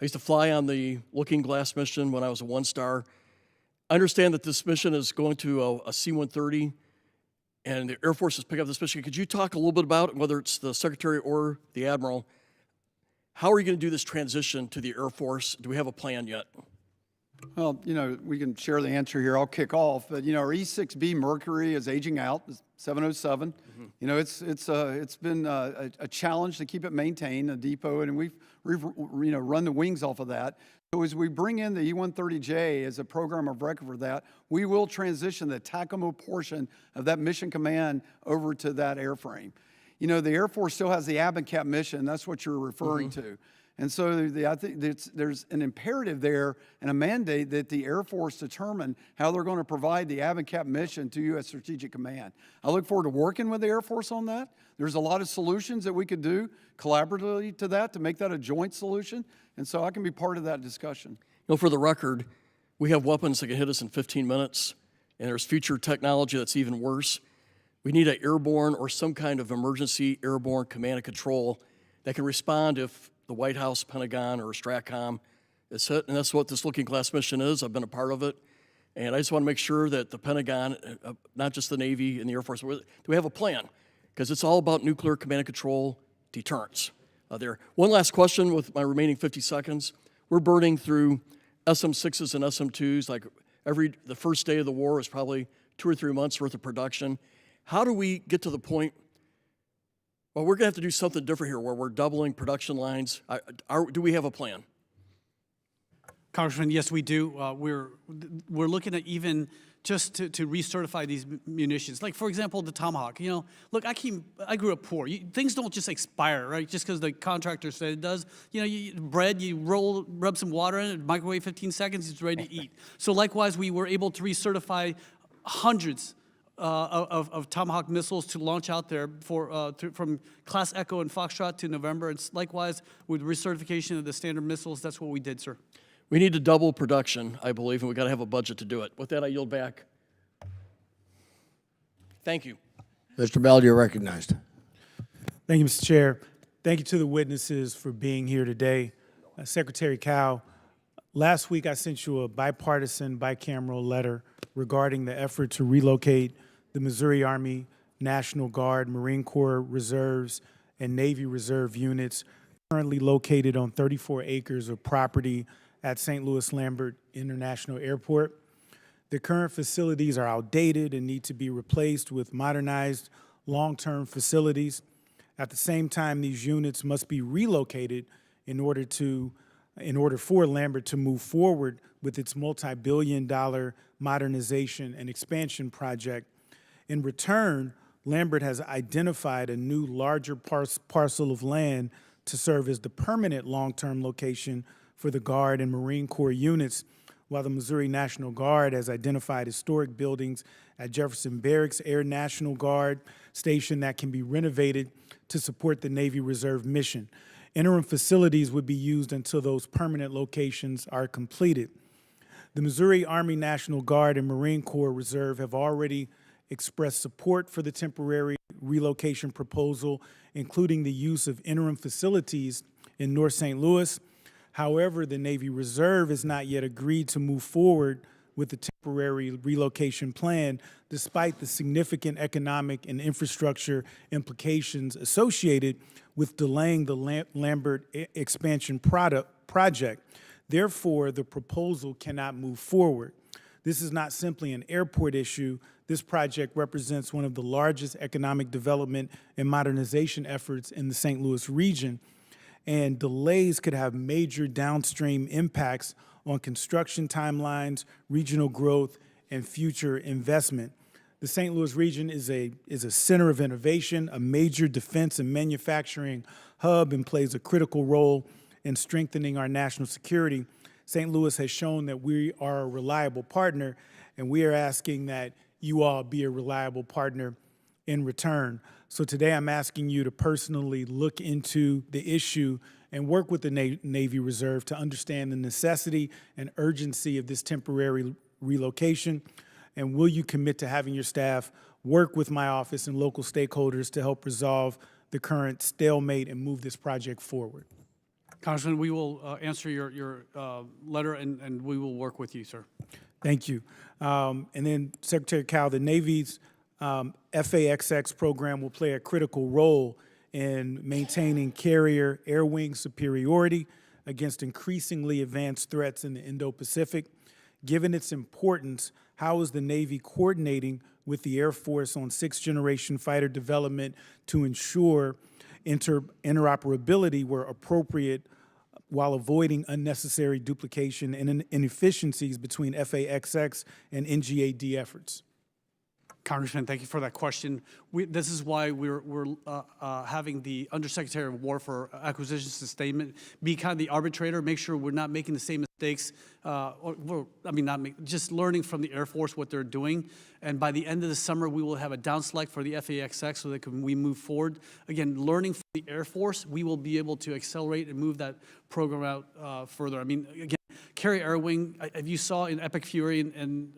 I used to fly on the Looking Glass mission when I was a 1-star. I understand that this mission is going to a C-130, and the Air Force is picking up this mission. Could you talk a little bit about, whether it's the Secretary or the Admiral, how are you going to do this transition to the Air Force? Do we have a plan yet? Well, we can share the answer here. I'll kick off. But, our E6B Mercury is aging out, 707. It's been a challenge to keep it maintained, a depot, and we've run the wings off of that. So as we bring in the E130J as a program of record for that, we will transition the TACOMO portion of that mission command over to that airframe. The Air Force still has the ABICAP mission. That's what you're referring to. And so I think there's an imperative there and a mandate that the Air Force determine how they're going to provide the ABICAP mission to U.S. Strategic Command. I look forward to working with the Air Force on that. There's a lot of solutions that we could do collaboratively to that to make that a joint solution. And so I can be part of that discussion. For the record, we have weapons that can hit us in 15 minutes, and there's future technology that's even worse. We need an airborne or some kind of emergency airborne command and control that can respond if the White House, Pentagon, or Stratcom is hit, and that's what this Looking Glass mission is. I've been a part of it, and I just want to make sure that the Pentagon, not just the Navy and the Air Force, that we have a plan, because it's all about nuclear command and control deterrence. There. One last question with my remaining 50 seconds. We're burning through SM-6s and SM-2s, like the first day of the war is probably 2 or 3 months worth of production. How do we get to the point? Well, we're going to have to do something different here where we're doubling production lines. Do we have a plan? Congressman, yes, we do. We're looking at even just to recertify these munitions. Like, for example, the Tomahawk. Look, I grew up poor. Things don't just expire, right? Just because the contractor said it does. Bread, you rub some water in it, microwave 15 seconds, it's ready to eat. So likewise, we were able to recertify hundreds of Tomahawk missiles to launch out there from Class Echo and Foxtrot to November. It's likewise with recertification of the Standard missiles. That's what we did, sir. We need to double production, I believe, and we've got to have a budget to do it. With that, I yield back. Thank you. Mr. Bell, you're recognized. Thank you, Mr. Chair. Thank you to the witnesses for being here today. Secretary Cow, last week I sent you a bipartisan, bicameral letter regarding the effort to relocate the Missouri Army, National Guard, Marine Corps Reserves, and Navy Reserve units currently located on 34 acres of property at St. Louis Lambert International Airport. The current facilities are outdated and need to be replaced with modernized long-term facilities. At the same time, these units must be relocated in order for Lambert to move forward with its multi-billion-dollar modernization and expansion project. In return, Lambert has identified a new larger parcel of land to serve as the permanent long-term location for the Guard and Marine Corps units, while the Missouri National Guard has identified historic buildings at Jefferson Barracks Air National Guard Station that can be renovated to support the Navy Reserve mission. Interim facilities would be used until those permanent locations are completed. The Missouri Army National Guard and Marine Corps Reserve have already expressed support for the temporary relocation proposal, including the use of interim facilities in North St. Louis. However, the Navy Reserve has not yet agreed to move forward with the temporary relocation plan, despite the significant economic and infrastructure implications associated with delaying the Lambert expansion project. Therefore, the proposal cannot move forward. This is not simply an airport issue. This project represents one of the largest economic development and modernization efforts in the St. Louis region, and delays could have major downstream impacts on construction timelines, regional growth, and future investment. The St. Louis region is a center of innovation, a major defense and manufacturing hub, and plays a critical role in strengthening our national security. St. Louis has shown that we are a reliable partner, and we are asking that you all be a reliable partner in return. So today I'm asking you to personally look into the issue and work with the Navy Reserve to understand the necessity and urgency of this temporary relocation. And will you commit to having your staff work with my office and local stakeholders to help resolve the current stalemate and move this project forward? Congressman, we will answer your letter, and we will work with you, sir. Thank you. And then, Secretary Cow, the Navy's FAXX program will play a critical role in maintaining carrier air wing superiority against increasingly advanced threats in the Indo-Pacific. Given its importance, how is the Navy coordinating with the Air Force on sixth-generation fighter development to ensure interoperability where appropriate while avoiding unnecessary duplication and inefficiencies between FAXX and NGAD efforts? Congressman, thank you for that question. This is why we're having the Undersecretary of War for Acquisition Sustainment be kind of the arbitrator, make sure we're not making the same mistakes, just learning from the Air Force what they're doing. And by the end of the summer, we will have a down select for the FAXX so that we move forward. Again, learning from the Air Force, we will be able to accelerate and move that program out further. Again, Carry Air Wing, if you saw in Epic Fury and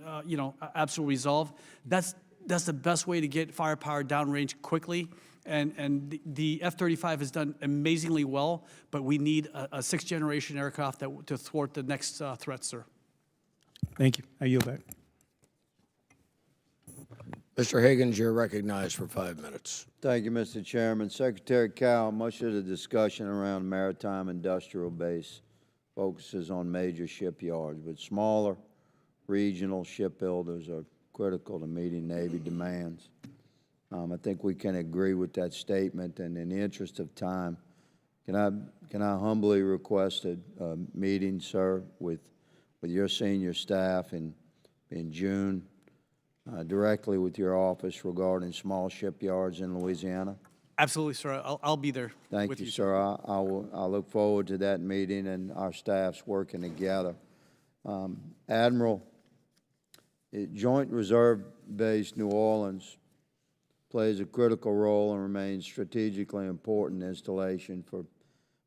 Absolute Resolve, that's the best way to get firepower downrange quickly. And the F-35 has done amazingly well, but we need a sixth-generation aircraft to thwart the next threat, sir. Thank you. I yield back. Mr. Higgins, you're recognized for 5 minutes. Thank you, Mr. Chairman. Secretary Cowell, much of the discussion around maritime industrial base focuses on major shipyards, but smaller regional shipbuilders are critical to meeting Navy demands. I think we can agree with that statement, and in the interest of time, can I humbly request a meeting, sir, with your senior staff in June, directly with your office regarding small shipyards in Louisiana? Absolutely, sir. I'll be there. Thank you, sir. I look forward to that meeting and our staffs working together. Admiral, Joint Reserve Base New Orleans plays a critical role and remains strategically important installation for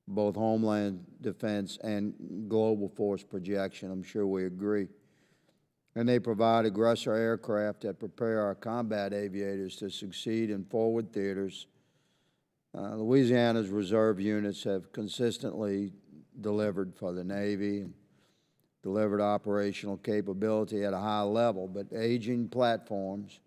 both homeland defense and global force projection. I'm sure we agree. And they provide aggressor aircraft that prepare our combat aviators to succeed in forward theaters. Louisiana's reserve units have consistently delivered for the Navy and delivered operational capability at a high level, but aging platforms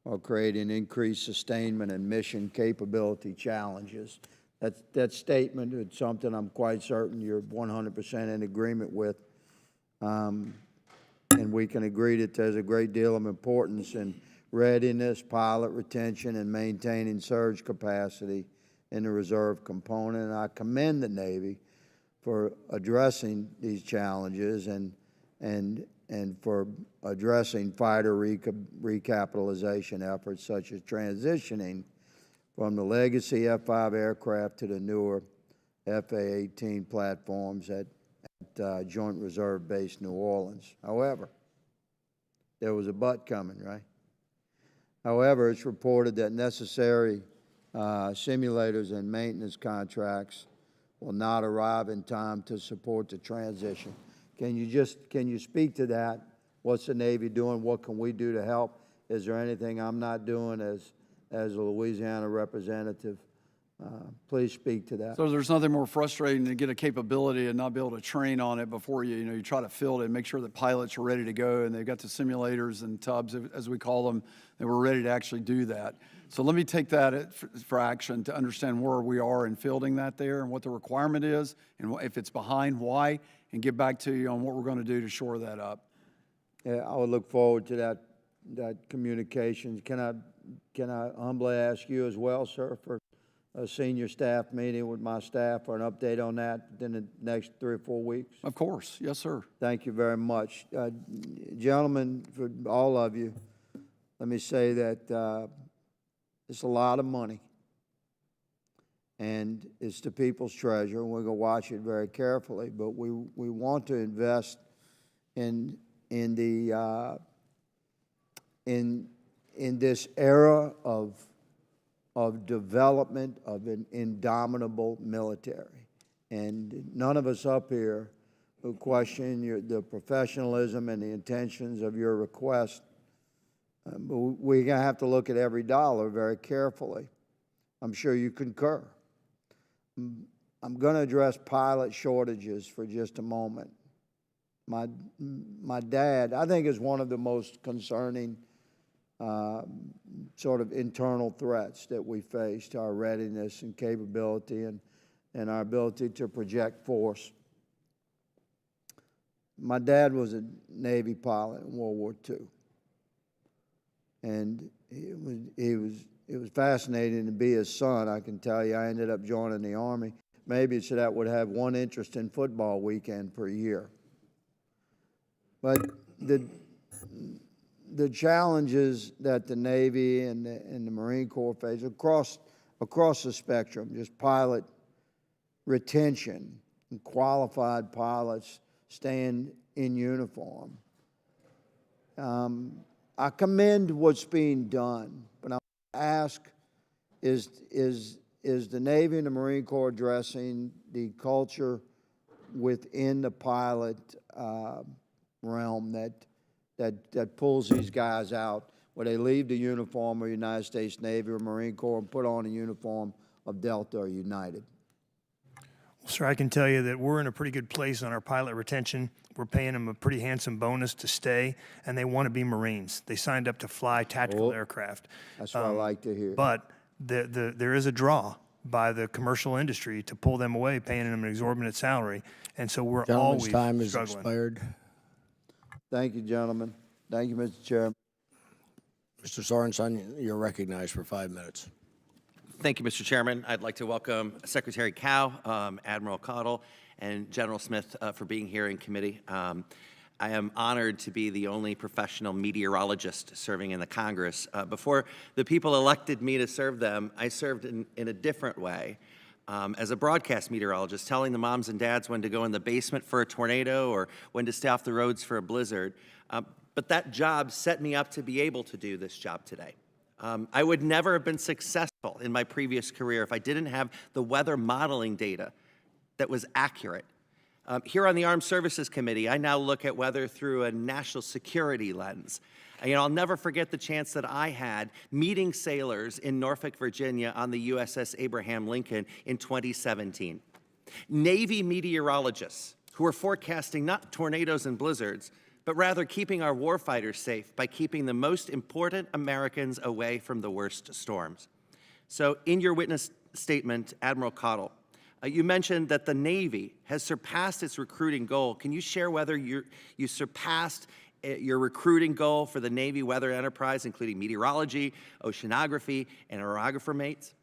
are creating increased sustainment and mission capability challenges. That statement is something I'm quite certain you're 100% in agreement with. And we can agree that there's a great deal of importance in readiness, pilot retention, and maintaining surge capacity in the reserve component. And I commend the Navy for addressing these challenges and for addressing fighter recapitalization efforts, such as transitioning from the legacy F-5 aircraft to the newer FA-18 platforms at Joint Reserve Base New Orleans. However, there was a but coming, right? However, it's reported that necessary simulators and maintenance contracts will not arrive in time to support the transition. Can you speak to that? What's the Navy doing? What can we do to help? Is there anything I'm not doing as a Louisiana representative? Please speak to that. So there's nothing more frustrating than to get a capability and not be able to train on it before you try to field it and make sure that pilots are ready to go and they've got the simulators and tubs, as we call them, that we're ready to actually do that. So let me take that for action to understand where we are in fielding that there and what the requirement is and if it's behind, why, and get back to you on what we're going to do to shore that up. Yeah, I would look forward to that communication. Can I humbly ask you as well, sir, for a senior staff meeting with my staff for an update on that within the next 3 or 4 weeks? Of course. Yes, sir. Thank you very much. Gentlemen, for all of you, let me say that it's a lot of money, and it's the people's treasure, and we're going to watch it very carefully, but we want to invest in this era of development of an indomitable military. And none of us up here who question the professionalism and the intentions of your request, but we're going to have to look at every dollar very carefully. I'm sure you concur. I'm going to address pilot shortages for just a moment. My dad, I think, is one of the most concerning sort of internal threats that we face to our readiness and capability and our ability to project force. my dad was a Navy pilot in World War II. And it was fascinating to be his son. I can tell you, I ended up joining the Army. Maybe so that would have one interest in football weekend per year. But the challenges that the Navy and the Marine Corps face across the spectrum, just pilot retention and qualified pilots staying in uniform. I commend what's being done, but I ask, is the Navy and the Marine Corps addressing the culture within the pilot realm that pulls these guys out, where they leave the uniform of the United States Navy or Marine Corps and put on a uniform of Delta or United? Well, sir, I can tell you that we're in a pretty good place on our pilot retention. We're paying them a pretty handsome bonus to stay, and they want to be Marines. They signed up to fly tactical aircraft. That's what I like to hear. But there is a draw by the commercial industry to pull them away, paying them an exorbitant salary, and so we're Gentleman's always time is struggling. expired. Thank you, gentlemen. Thank you, Mr. Chairman. Mr. Sorensen, you're recognized for 5 minutes. Thank you, Mr. Chairman. I'd like to welcome Secretary Cow, Admiral Caudle, and General Smith for being here in committee. I am honored to be the only professional meteorologist serving in the Congress. Before the people elected me to serve them, I served in a different way as a broadcast meteorologist, telling the moms and dads when to go in the basement for a tornado or when to stay off the roads for a blizzard. But that job set me up to be able to do this job today. I would never have been successful in my previous career if I didn't have the weather modeling data that was accurate. Here on the Armed Services Committee, I now look at weather through a national security lens. I'll never forget the chance that I had meeting sailors in Norfolk, Virginia on the USS Abraham Lincoln in 2017. Navy meteorologists who were forecasting not tornadoes and blizzards, but rather keeping our warfighters safe by keeping the most important Americans away from the worst storms. So in your witness statement, Admiral Caudle, you mentioned that the Navy has surpassed its recruiting goal. Can you share whether you surpassed your recruiting goal for the Navy weather enterprise, including meteorology, oceanography, and orographer mates?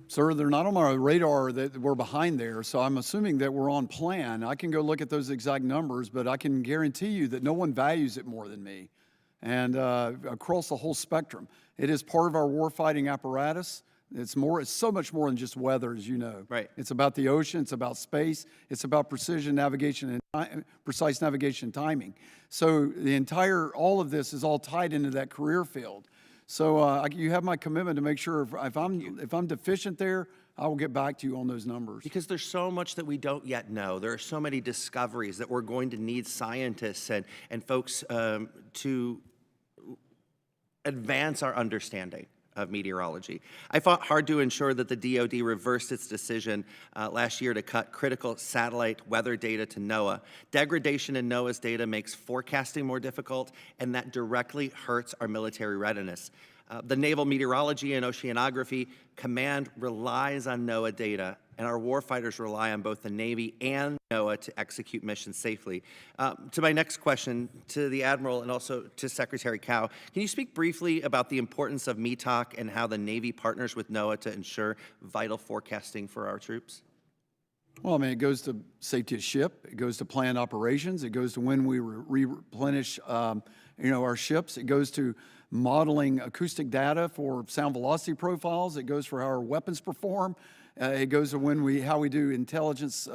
Sir, they're not on my radar that we're behind there, so I'm assuming that we're on plan. I can go look at those exact numbers, but I can guarantee you that no one values it more than me. And across the whole spectrum, it is part of our warfighting apparatus. It's so much more than just weather, as you know. Right. It's about the ocean, it's about space, it's about precision navigation and precise navigation timing. So all of this is all tied into that career field. So you have my commitment to make sure if I'm deficient there, I will get back to you on those numbers. Because there's so much that we don't yet know. There are so many discoveries that we're going to need scientists and folks to advance our understanding of meteorology. I fought hard to ensure that the DoD reversed its decision last year to cut critical satellite weather data to NOAA. Degradation in NOAA's data makes forecasting more difficult, and that directly hurts our military readiness. The Naval Meteorology and Oceanography Command relies on NOAA data, and our warfighters rely on both the Navy and NOAA to execute missions safely. To my next question, to the Admiral and also to Secretary Cow, can you speak briefly about the importance of METOC and how the Navy partners with NOAA to ensure vital forecasting for our troops? Well, I mean, it goes to safety of ship, it goes to planned operations, it goes to when we replenish our ships, it goes to modeling acoustic data for sound velocity profiles, it goes for how our weapons perform, it goes to how we do intelligence,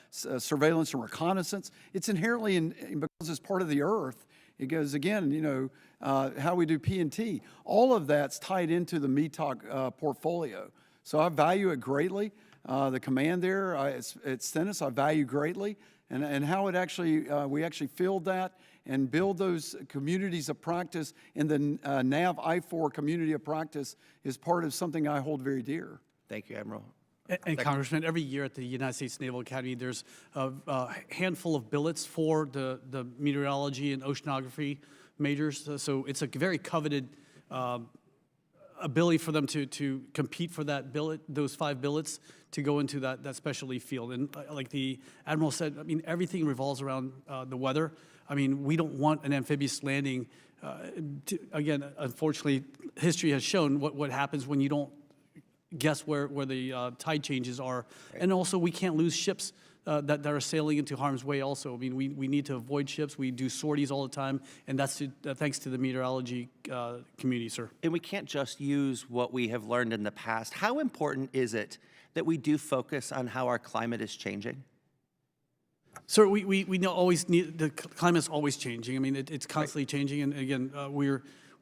surveillance and reconnaissance. It's inherently, because it's part of the Earth, it goes again, how we do P&T. All of that's tied into the METOC portfolio. So I value it greatly. The command there, at Stennis, I value greatly, and how it actually, we actually field that and build those communities of practice in the NAV I4 community of practice is part of something I hold very dear. Thank you, Admiral. And Congressman, every year at the United States Naval Academy, there's a handful of billets for the meteorology and oceanography majors. So it's a very coveted ability for them to compete for that billet, those 5 billets, to go into that specialty field. And like the Admiral said, I mean, everything revolves around the weather. I mean, we don't want an amphibious landing. Again, unfortunately, history has shown what happens when you don't guess where the tide changes are. And also, we can't lose ships that are sailing into harm's way also. I mean, we need to avoid ships. We do sorties all the time, and that's thanks to the meteorology community, sir. And we can't just use what we have learned in the past. How important is it that we do focus on how our climate is changing? Sir, we know always need, the climate's always changing. I mean, it's constantly changing, and again,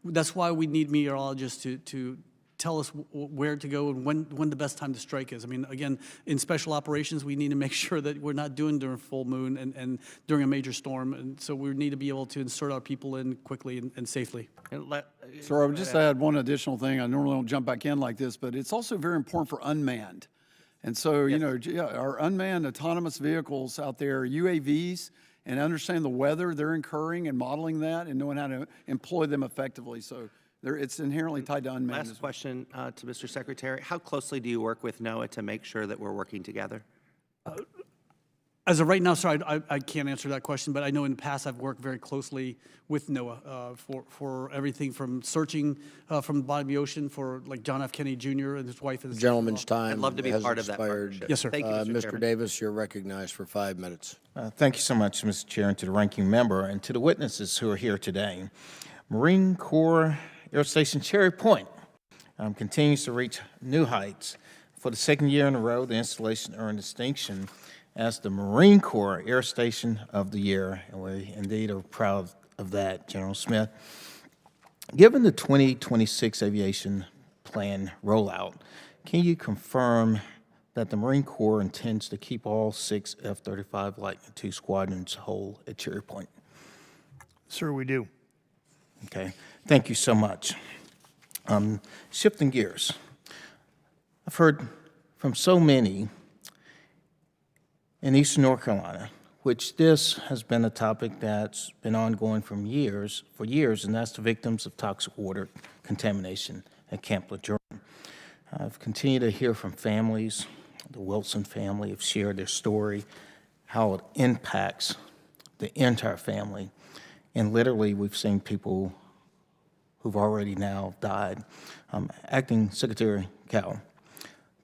that's why we need meteorologists to tell us where to go and when the best time to strike is. I mean, again, in special operations, we need to make sure that we're not doing during full moon and during a major storm, and so we need to be able to insert our people in quickly and safely. Sir, I would just add one additional thing. I normally don't jump back in like this, but it's also very important for unmanned. And so, you know, our unmanned autonomous vehicles out there, UAVs, and understand the weather they're incurring and modeling that and knowing how to employ them effectively. So it's inherently tied to unmanned. Last question to Mr. Secretary. How closely do you work with NOAA to make sure that we're working together? As of right now, sir, I can't answer that question, but I know in the past I've worked very closely with NOAA for everything from searching from the bottom of the ocean for like John F. Kennedy Jr. and his wife. And The gentleman's time I'd love to be has part of that expired. partnership. Yes, sir. Thank you, Mr. Mr. Chairman. Davis, you're recognized for 5 minutes. Thank you so much, Mr. Chair, and to the ranking member and to the witnesses who are here today. Marine Corps Air Station Cherry Point continues to reach new heights. For the second year in a row, the installation earned distinction as the Marine Corps Air Station of the Year, and we indeed are proud of that, General Smith. Given the 2026 aviation plan rollout, can you confirm that the Marine Corps intends to keep all 6 F-35 Lightning II squadrons whole at Cherry Point? Sir, we do. Okay, thank you so much. Shifting gears, I've heard from so many in Eastern North Carolina, which this has been a topic that's been ongoing for years, and that's the victims of toxic water contamination at Camp Lejeune. I've continued to hear from families. The Wilson family have shared their story, how it impacts the entire family, and literally we've seen people who've already now died. Acting Secretary Caudle,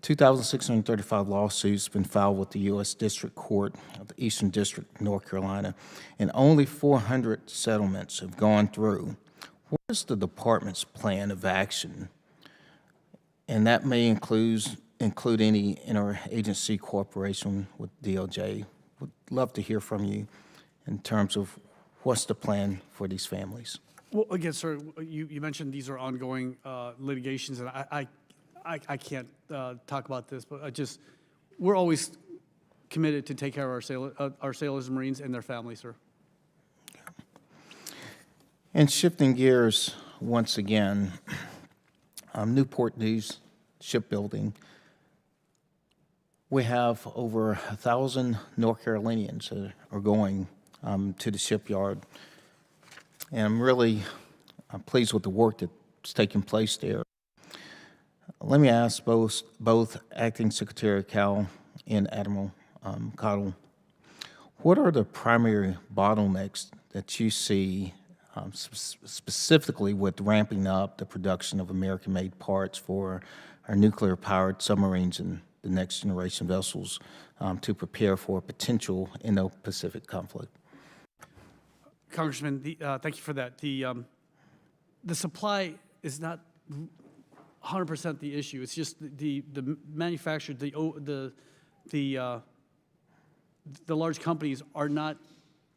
2,635 lawsuits have been filed with the U.S. District Court of the Eastern District of North Carolina, and only 400 settlements have gone through. What is the department's plan of action? And that may include any interagency cooperation with DOJ. Would love to hear from you in terms of what's the plan for these families. Well, again, sir, you mentioned these are ongoing litigations, and I can't talk about this, but we're always committed to take care of our sailors and Marines and their families, sir. And shifting gears once again, Newport News Shipbuilding, we have over 1,000 North Carolinians that are going to the shipyard, and I'm pleased with the work that's taking place there. Let me ask both Acting Secretary Caudle and Admiral Caudle, what are the primary bottlenecks that you see specifically with ramping up the production of American-made parts for our nuclear-powered submarines and the next generation vessels to prepare for a potential Indo-Pacific conflict? Congressman, thank you for that. The supply is not 100% the issue. It's just the manufacturer, the large companies are not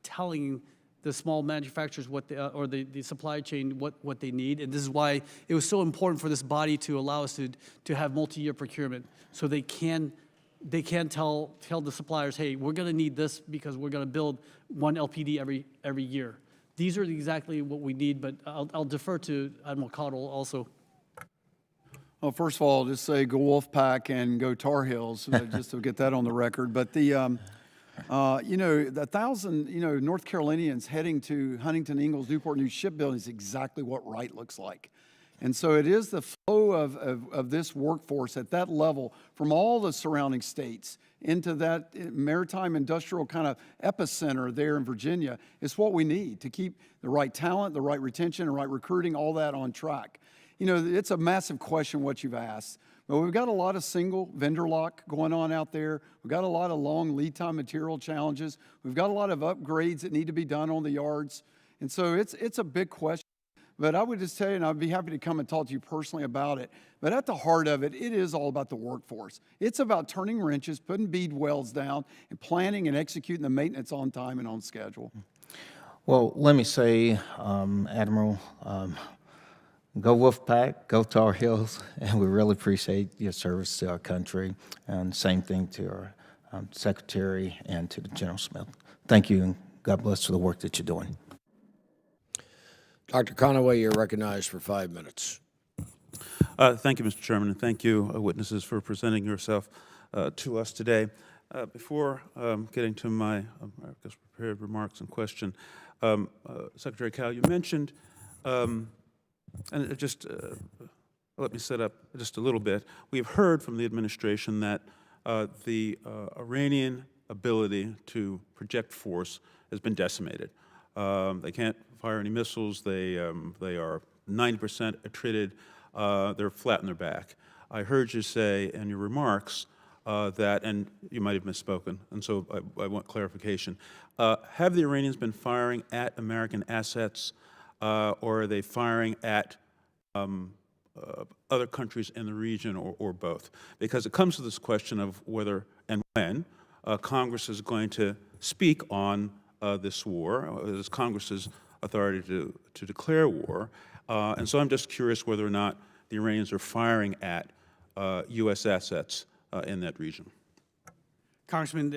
telling the small manufacturers what or the supply chain what they need, and this is why it was so important for this body to allow us to have multi-year procurement, so they can tell the suppliers, hey, we're going to need this because we're going to build one LPD every year. These are exactly what we need, but I'll defer to Admiral Caudle also. Well, first of all, just say go Wolfpack and go Tar Heels, just to get that on the record. But the 1,000, North Carolinians heading to Huntington Ingalls Newport News Shipbuilding is exactly what right looks like. And so it is the flow of this workforce at that level from all the surrounding states into that maritime industrial kind of epicenter there in Virginia is what we need to keep the right talent, the right retention, and right recruiting, all that on track. You know, it's a massive question what you've asked, but we've got a lot of single vendor lock going on out there. We've got a lot of long lead time material challenges. We've got a lot of upgrades that need to be done on the yards. And so it's a big question. But I would just tell you, and I'd be happy to come and talk to you personally about it, but at the heart of it, it is all about the workforce. It's about turning wrenches, putting bead wells down, and planning and executing the maintenance on time and on schedule. Well, let me say, Admiral, go Wolfpack, go Tar Heels, and we really appreciate your service to our country, and same thing to our Secretary and to the General Smith. Thank you, and God bless for the work that you're doing. Dr. Conaway, you're recognized for 5 minutes. Thank you, Mr. Chairman, and thank you, witnesses, for presenting yourself to us today. Before getting to my prepared remarks and question, Secretary Cal, you mentioned, and let me set up just a little bit. We've heard from the administration that the Iranian ability to project force has been decimated. They can't fire any missiles. They are 90% attrited. They're flat on their back. I heard you say in your remarks that, and you might have misspoken, and so I want clarification. Have the Iranians been firing at American assets, or are they firing at other countries in the region, or both? Because it comes to this question of whether and when Congress is going to speak on this war. It's Congress's authority to declare war. And so I'm just curious whether or not the Iranians are firing at U.S. assets in that region. Congressman,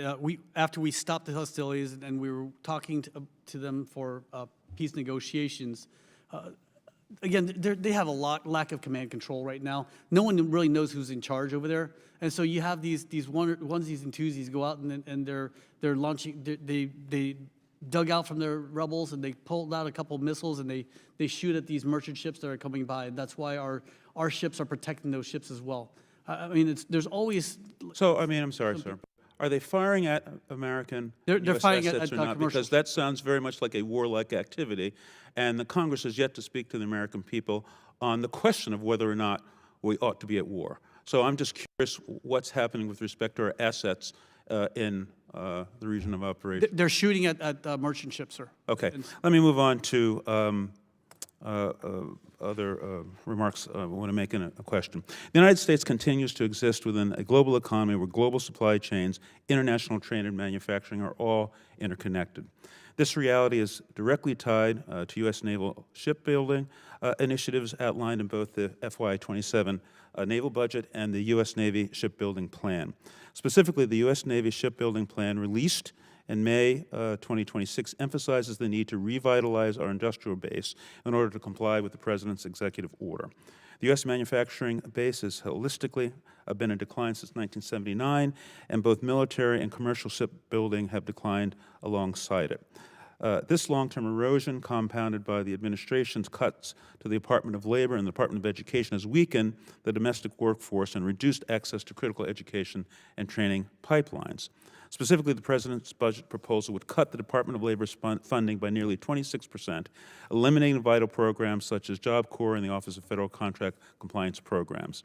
after we stopped the hostilities and we were talking to them for peace negotiations, again, they have a lack of command control right now. No one really knows who's in charge over there, and so you have these onesies and twosies go out and they're launching. They dug out from their rebels and they pulled out a couple of missiles and they shoot at these merchant ships that are coming by. And that's why our ships are protecting those ships as well. I mean, there's always. So I mean, I'm sorry, sir. Are they firing at American US firing assets at or not? Because that sounds very much like a warlike activity, and the Congress has yet to speak to the American people on the question of whether or not we ought to be at war. So I'm just curious what's happening with respect to our assets in the region of operation. They're shooting at merchant ships, sir. Okay. Let me move on to other remarks I want to make in a question. The United States continues to exist within a global economy where global supply chains, international trade, and manufacturing are all interconnected. This reality is directly tied to U.S. naval shipbuilding initiatives outlined in both the FY27 naval budget and the U.S. Navy shipbuilding plan. Specifically, the U.S. Navy shipbuilding plan released in May 2026 emphasizes the need to revitalize our industrial base in order to comply with the President's executive order. The U.S. manufacturing base has holistically been in decline since 1979, and both military and commercial shipbuilding have declined alongside it. This long-term erosion, compounded by the administration's cuts to the Department of Labor and the Department of Education, has weakened the domestic workforce and reduced access to critical education and training pipelines. Specifically, the President's budget proposal would cut the Department of Labor's funding by nearly 26%, eliminating vital programs such as Job Corps and the Office of Federal Contract Compliance Programs.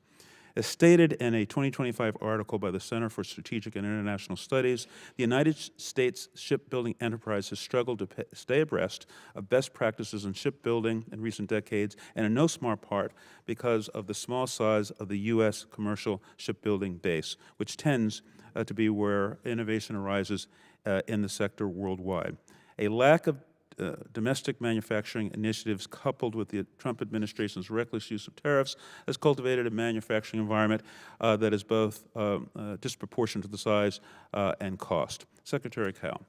As stated in a 2025 article by the Center for Strategic and International Studies, the United States shipbuilding enterprise has struggled to stay abreast of best practices in shipbuilding in recent decades, and in no small part because of the small size of the U.S. commercial shipbuilding base, which tends to be where innovation arises in the sector worldwide. A lack of domestic manufacturing initiatives coupled with the Trump administration's reckless use of tariffs has cultivated a manufacturing environment that is both disproportionate to the size and cost. Secretary Caudle,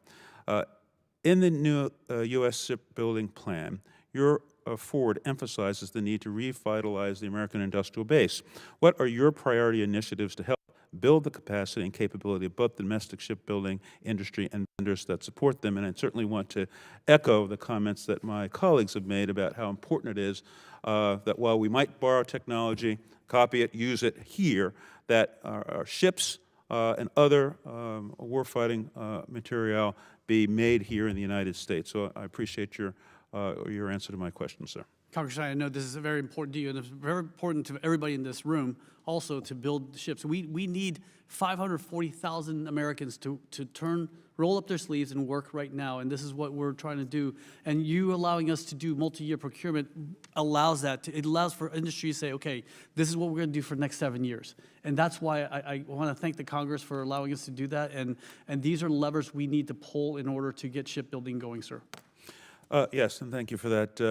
in the new U.S. shipbuilding plan, your forward emphasizes the need to revitalize the American industrial base. What are your priority initiatives to help build the capacity and capability of both the domestic shipbuilding industry and vendors that support them. And I certainly want to echo the comments that my colleagues have made about how important it is that while we might borrow technology, copy it, use it here, that our ships and other warfighting material be made here in the United States. So I appreciate your answer to my question, sir. Congressman, I know this is very important to you, and it's very important to everybody in this room also to build ships. We need 540,000 Americans to roll up their sleeves and work right now, and this is what we're trying to do. And you allowing us to do multi-year procurement allows that. It allows for industry to say, okay, this is what we're going to do for the next 7 years. And that's why I want to thank the Congress for allowing us to do that, and these are levers we need to pull in order to get shipbuilding going, sir. Yes, and thank you for that.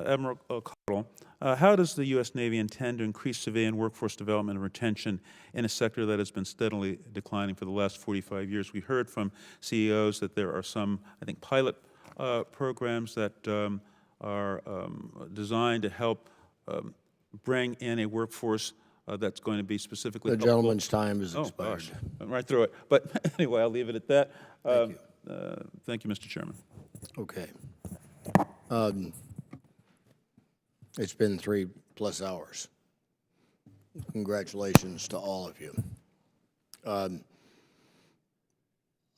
Admiral Caudle, how does the U.S. Navy intend to increase civilian workforce development and retention in a sector that has been steadily declining for the last 45 years? We heard from CEOs that there are some, I think, pilot programs that are designed to help bring in a workforce that's going to be specifically The gentleman's time is expired. Oh, gosh, I'm right through it. But anyway, I'll leave it at that. Thank you. Thank you, Mr. Chairman. Okay. It's been 3+ hours. Congratulations to all of you.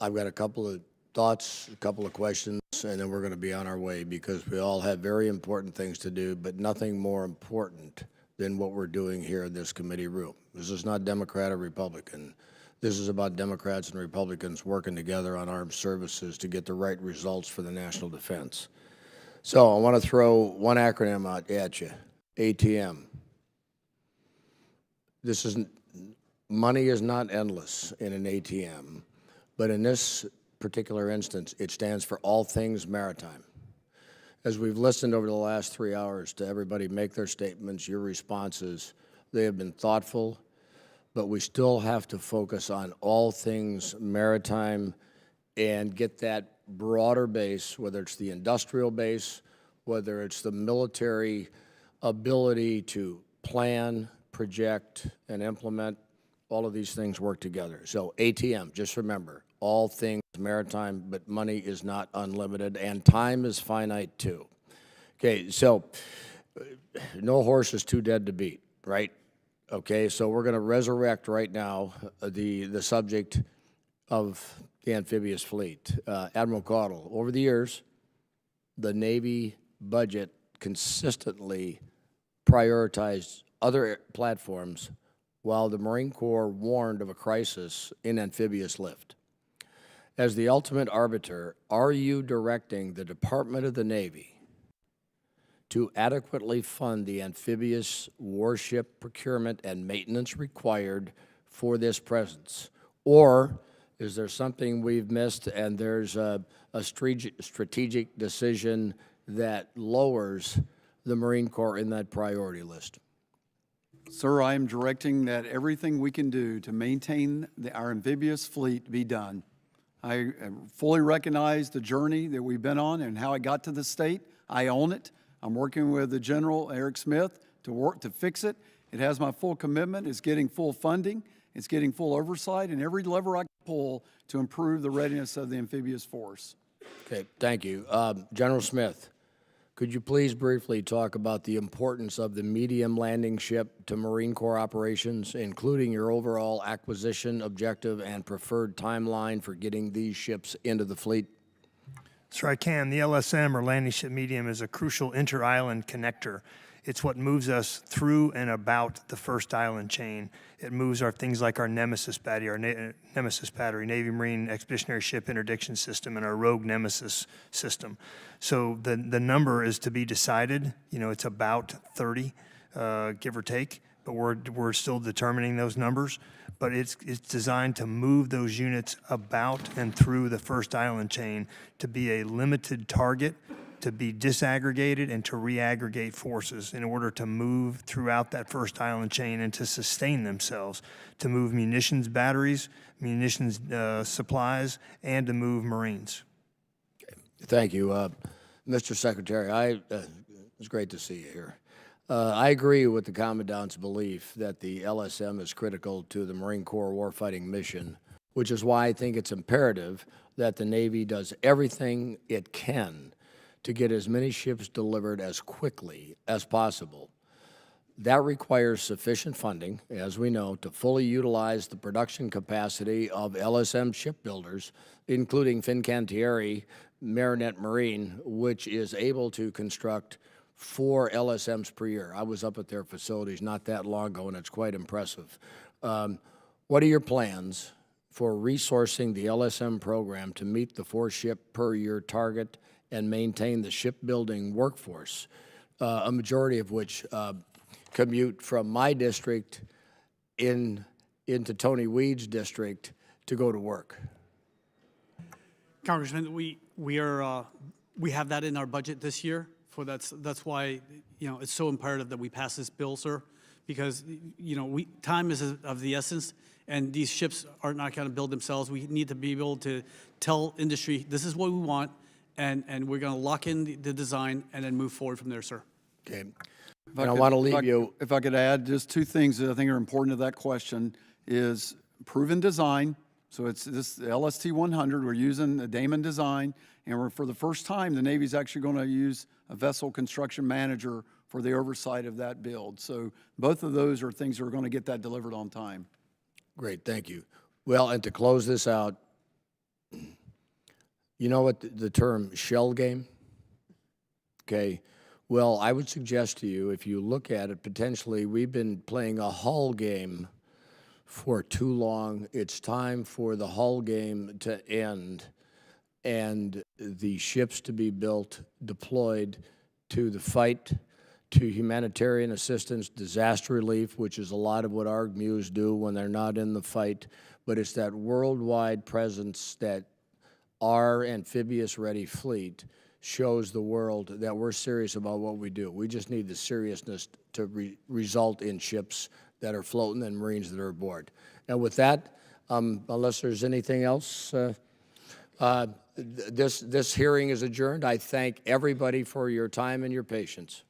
I've got a couple of thoughts, a couple of questions, and then we're going to be on our way because we all have very important things to do, but nothing more important than what we're doing here in this committee room. This is not Democrat or Republican. This is about Democrats and Republicans working together on armed services to get the right results for the national defense. So I want to throw one acronym out at you, ATM. Money is not endless in an ATM, but in this particular instance, it stands for all things maritime. As we've listened over the last 3 hours to everybody make their statements, your responses, they have been thoughtful, but we still have to focus on all things maritime and get that broader base, whether it's the industrial base, whether it's the military ability to plan, project, and implement, all of these things work together. So ATM, just remember, all things maritime, but money is not unlimited, and time is finite too. Okay, so no horse is too dead to beat, right? Okay, so we're going to resurrect right now the subject of the amphibious fleet. Admiral Caudle, over the years, the Navy budget consistently prioritized other platforms while the Marine Corps warned of a crisis in amphibious lift. As the ultimate arbiter, are you directing the Department of the Navy to adequately fund the amphibious warship procurement and maintenance required for this presence? Or is there something we've missed and there's a strategic decision that lowers the Marine Corps in that priority list? Sir, I am directing that everything we can do to maintain our amphibious fleet be done. I fully recognize the journey that we've been on and how it got to this state. I own it. I'm working with the General, Eric Smith, to fix it. It has my full commitment. It's getting full funding. It's getting full oversight, and every lever I can pull to improve the readiness of the amphibious force. Okay, thank you. General Smith, could you please briefly talk about the importance of the medium landing ship to Marine Corps operations, including your overall acquisition objective and preferred timeline for getting these ships into the fleet? Sir, I can. The LSM, or Landing Ship Medium, is a crucial inter-island connector. It's what moves us through and about the first island chain. It moves our things like our Nemesis battery, Navy Marine Expeditionary Ship Interdiction System, and our Rogue Nemesis system. So the number is to be decided. You know, it's about 30, give or take, but we're still determining those numbers. But it's designed to move those units about and through the first island chain to be a limited target, to be disaggregated, and to reaggregate forces in order to move throughout that first island chain and to sustain themselves, to move munitions batteries, munitions supplies, and to move Marines. Thank you. Mr. Secretary, it's great to see you here. I agree with the Commandant's belief that the LSM is critical to the Marine Corps warfighting mission, which is why I think it's imperative that the Navy does everything it can to get as many ships delivered as quickly as possible. That requires sufficient funding, as we know, to fully utilize the production capacity of LSM shipbuilders, including Fincantieri Marinette Marine, which is able to construct 4 LSMs per year. I was up at their facilities not that long ago, and it's quite impressive. What are your plans for resourcing the LSM program to meet the 4 ship per year target and maintain the shipbuilding workforce, a majority of which commute from my district into Tony Weed's district to go to work? Congressman, we have that in our budget this year. That's why it's so imperative that we pass this bill, sir, because time is of the essence, and these ships are not going to build themselves. We need to be able to tell industry this is what we want, and we're going to lock in the design and then move forward from there, sir. Okay. And I want to leave you. If I could add just 2 things that I think are important to that question is proven design. So it's this LST 100. We're using the Damon design, and for the first time, the Navy's actually going to use a vessel construction manager for the oversight of that build. So both of those are things that are going to get that delivered on time. Great, thank you. Well, and to close this out, you know what the term shell game? Okay. Well, I would suggest to you, if you look at it, potentially we've been playing a hull game for too long. It's time for the hull game to end and the ships to be built, deployed to the fight, to humanitarian assistance, disaster relief, which is a lot of what our MEUs do when they're not in the fight, but it's that worldwide presence that our amphibious-ready fleet shows the world that we're serious about what we do. We just need the seriousness to result in ships that are floating and Marines that are aboard. And with that, unless there's anything else, this hearing is adjourned. I thank everybody for your time and your patience.